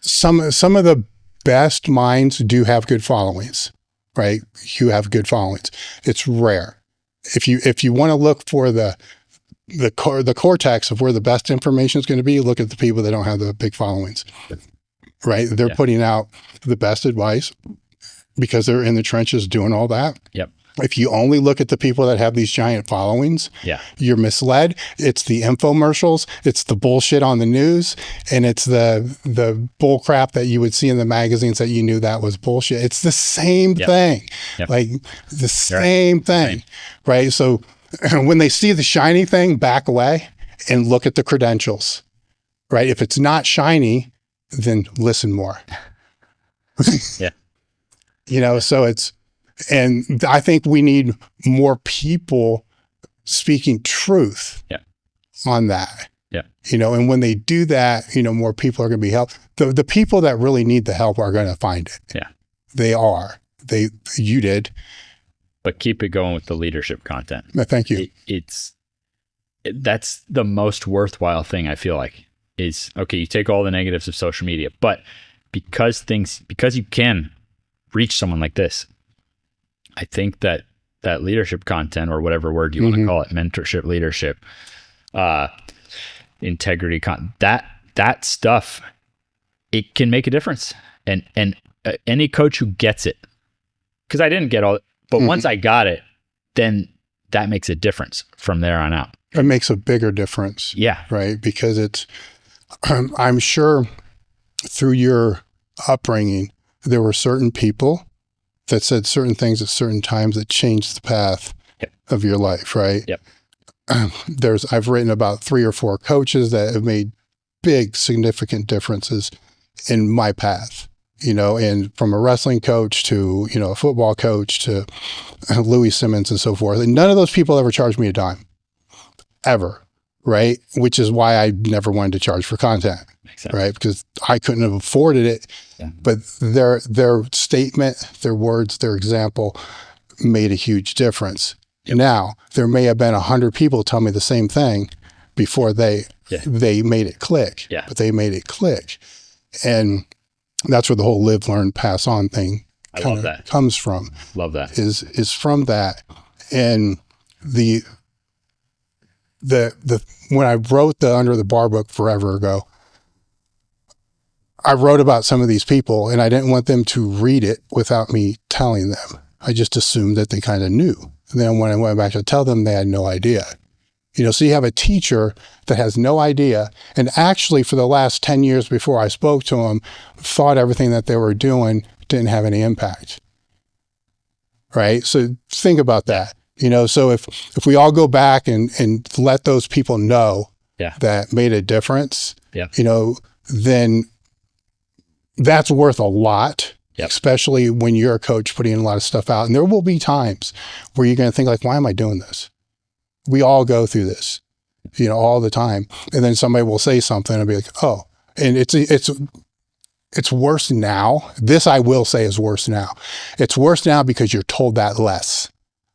some of the best minds do have good followings, right? You have good followings. It's rare. If you want to look for the cortex of where the best information is going to be, look at the people that don't have the big followings, right? They're putting out the best advice because they're in the trenches doing all that. Yep. If you only look at the people that have these giant followings, you're misled. It's the infomercials, it's the bullshit on the news, and it's the bull crap that you would see in the magazines that you knew that was bullshit. It's the same thing, like the same thing, right? So when they see the shiny thing, back away and look at the credentials, right? If it's not shiny, then listen more. So and I think we need more people speaking truth on that. And when they do that, more people are going to be helped. The people that really need the help are going to find it. They are. You did. But keep it going with the leadership content. Thank you. That's the most worthwhile thing, I feel like, is, okay, you take all the negatives of social media, but because you can reach someone like this, I think that leadership content, or whatever word you want to call it, mentorship, leadership, integrity, that stuff, it can make a difference. And any coach who gets it, because I didn't get all, but once I got it, then that makes a difference from there on out. It makes a bigger difference. Yeah. Right. Because it's, I'm sure through your upbringing, there were certain people that said certain things at certain times that changed the path of your life, right? Yep. I've written about 3 or 4 coaches that have made big, significant differences in my path, and from a wrestling coach to, a football coach to Louis Simmons and so forth. And none of those people ever charged me a dime, ever, right? Which is why I never wanted to charge for content. Exactly. Right? Because I couldn't have afforded it. Yeah. But their statement, their words, their example made a huge difference. Yep. Now, there may have been 100 people tell me the same thing before they made it click. Yeah. But they made it click. And that's where the whole live, learn, pass on thing comes from. Love that. Is from that. And the when I wrote the Under the Bar book forever ago, I wrote about some of these people, and I didn't want them to read it without me telling them. I just assumed that they kind of knew. And then when I went back to tell them, they had no idea. So you have a teacher that has no idea, and actually for the last 10 years before I spoke to them, thought everything that they were doing didn't have any impact. Right? So think about that. So if we all go back and let those people know that made a difference, then that's worth a lot, especially when you're a coach putting a lot of stuff out. And there will be times where you're going to think like, why am I doing this? We all go through this, all the time. And then somebody will say something and be like, oh, and it's worse now. This I will say is worse now. It's worse now because you're told that less,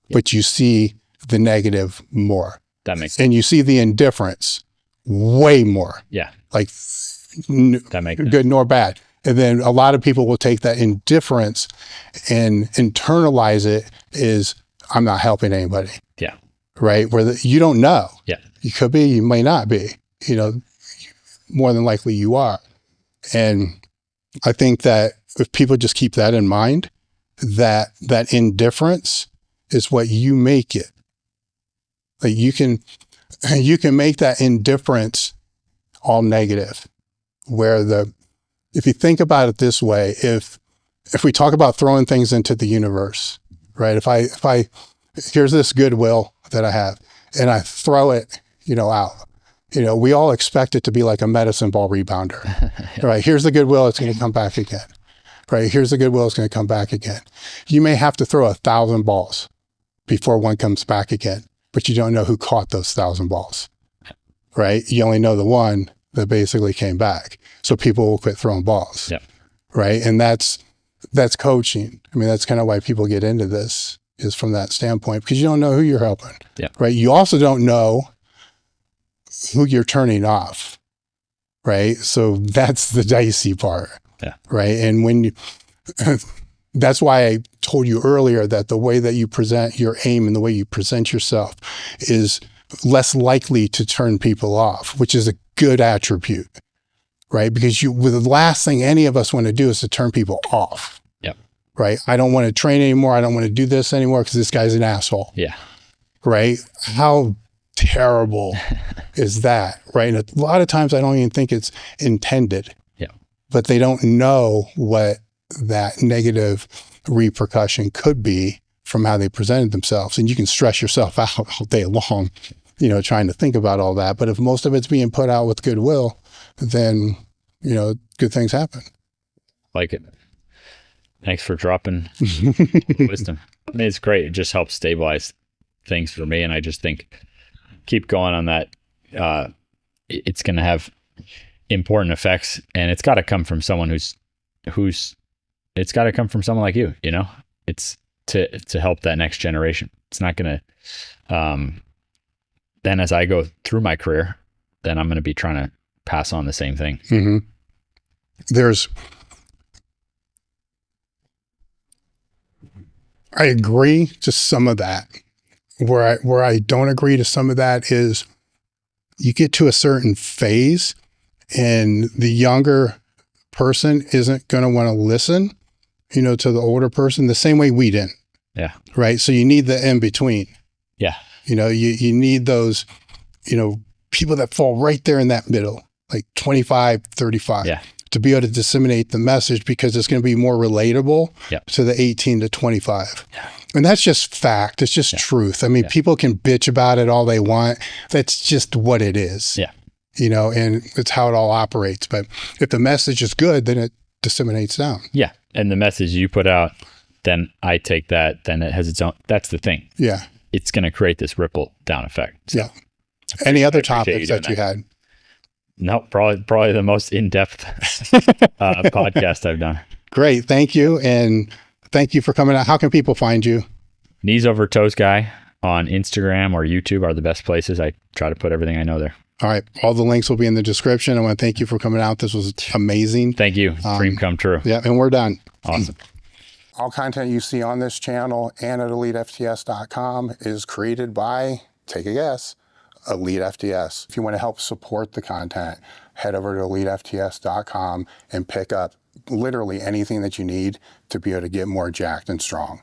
but you see the negative more. That makes sense. And you see the indifference way more. Yeah. Like that makes sense. Good nor bad. And then a lot of people will take that indifference and internalize it as, I'm not helping anybody. Yeah. Right? Where you don't know. Yeah. You could be, you may not be, more than likely you are. And I think that if people just keep that in mind, that indifference is what you make it. Like you can make that indifference all negative, where if you think about it this way, if we talk about throwing things into the universe, right? If I here's this goodwill that I have and I throw it, out, we all expect it to be like a medicine ball rebounder, right? Here's the goodwill. It's going to come back again, right? Here's the goodwill. It's going to come back again. You may have to throw 1,000 balls before one comes back again, but you don't know who caught those 1,000 balls, right? You only know the one that basically came back. So people will quit throwing balls, right? And that's coaching. I mean, that's kind of why people get into this, is from that standpoint, because you don't know who you're helping, right? You also don't know who you're turning off, right? So that's the dicey part, right? And when that's why I told you earlier that the way that you present your aim and the way you present yourself is less likely to turn people off, which is a good attribute, right? Because the last thing any of us want to do is to turn people off, right? I don't want to train anymore. I don't want to do this anymore because this guy's an asshole, right? How terrible is that, right? And a lot of times I don't even think it's intended, but they don't know what that negative repercussion could be from how they presented themselves. And you can stress yourself out all day long, trying to think about all that. But if most of it's being put out with goodwill, then, good things happen. Like it. Thanks for dropping wisdom. I mean, it's great. It just helps stabilize things for me. And I just think keep going on that. It's going to have important effects, and it's got to come from someone it's got to come from someone like you, it's to help that next generation. It's not going to, then as I go through my career, then I'm going to be trying to pass on the same thing. Mm-hmm. I agree to some of that. Where I don't agree to some of that is you get to a certain phase and the younger person isn't going to want to listen, to the older person the same way we didn't. Right. So you need the in between. You need those, people that fall right there in that middle, like 25, 35, to be able to disseminate the message, because it's going to be more relatable to the 18 to 25. And that's just fact. It's just truth. I mean, people can bitch about it all they want. That's just what it is, and it's how it all operates. But if the message is good, then it disseminates down. And the message you put out, then I take that, then it has its own, that's the thing. It's going to create this ripple down effect. So Any other topics that you had? No, probably the most in-depth podcast I've done. Great. Thank you. And thank you for coming out. How can people find you? KneesOverToes guy on Instagram or YouTube are the best places. I try to put everything I know there. All right. All the links will be in the description. I want to thank you for coming out. This was amazing. Thank you. Dream come true. And we're done. Awesome. All content you see on this channel and at elitefts.com is created by, take a guess, Elite FTS. If you want to help support the content, head over to elitefts.com and pick up literally anything that you need to be able to get more jacked and strong.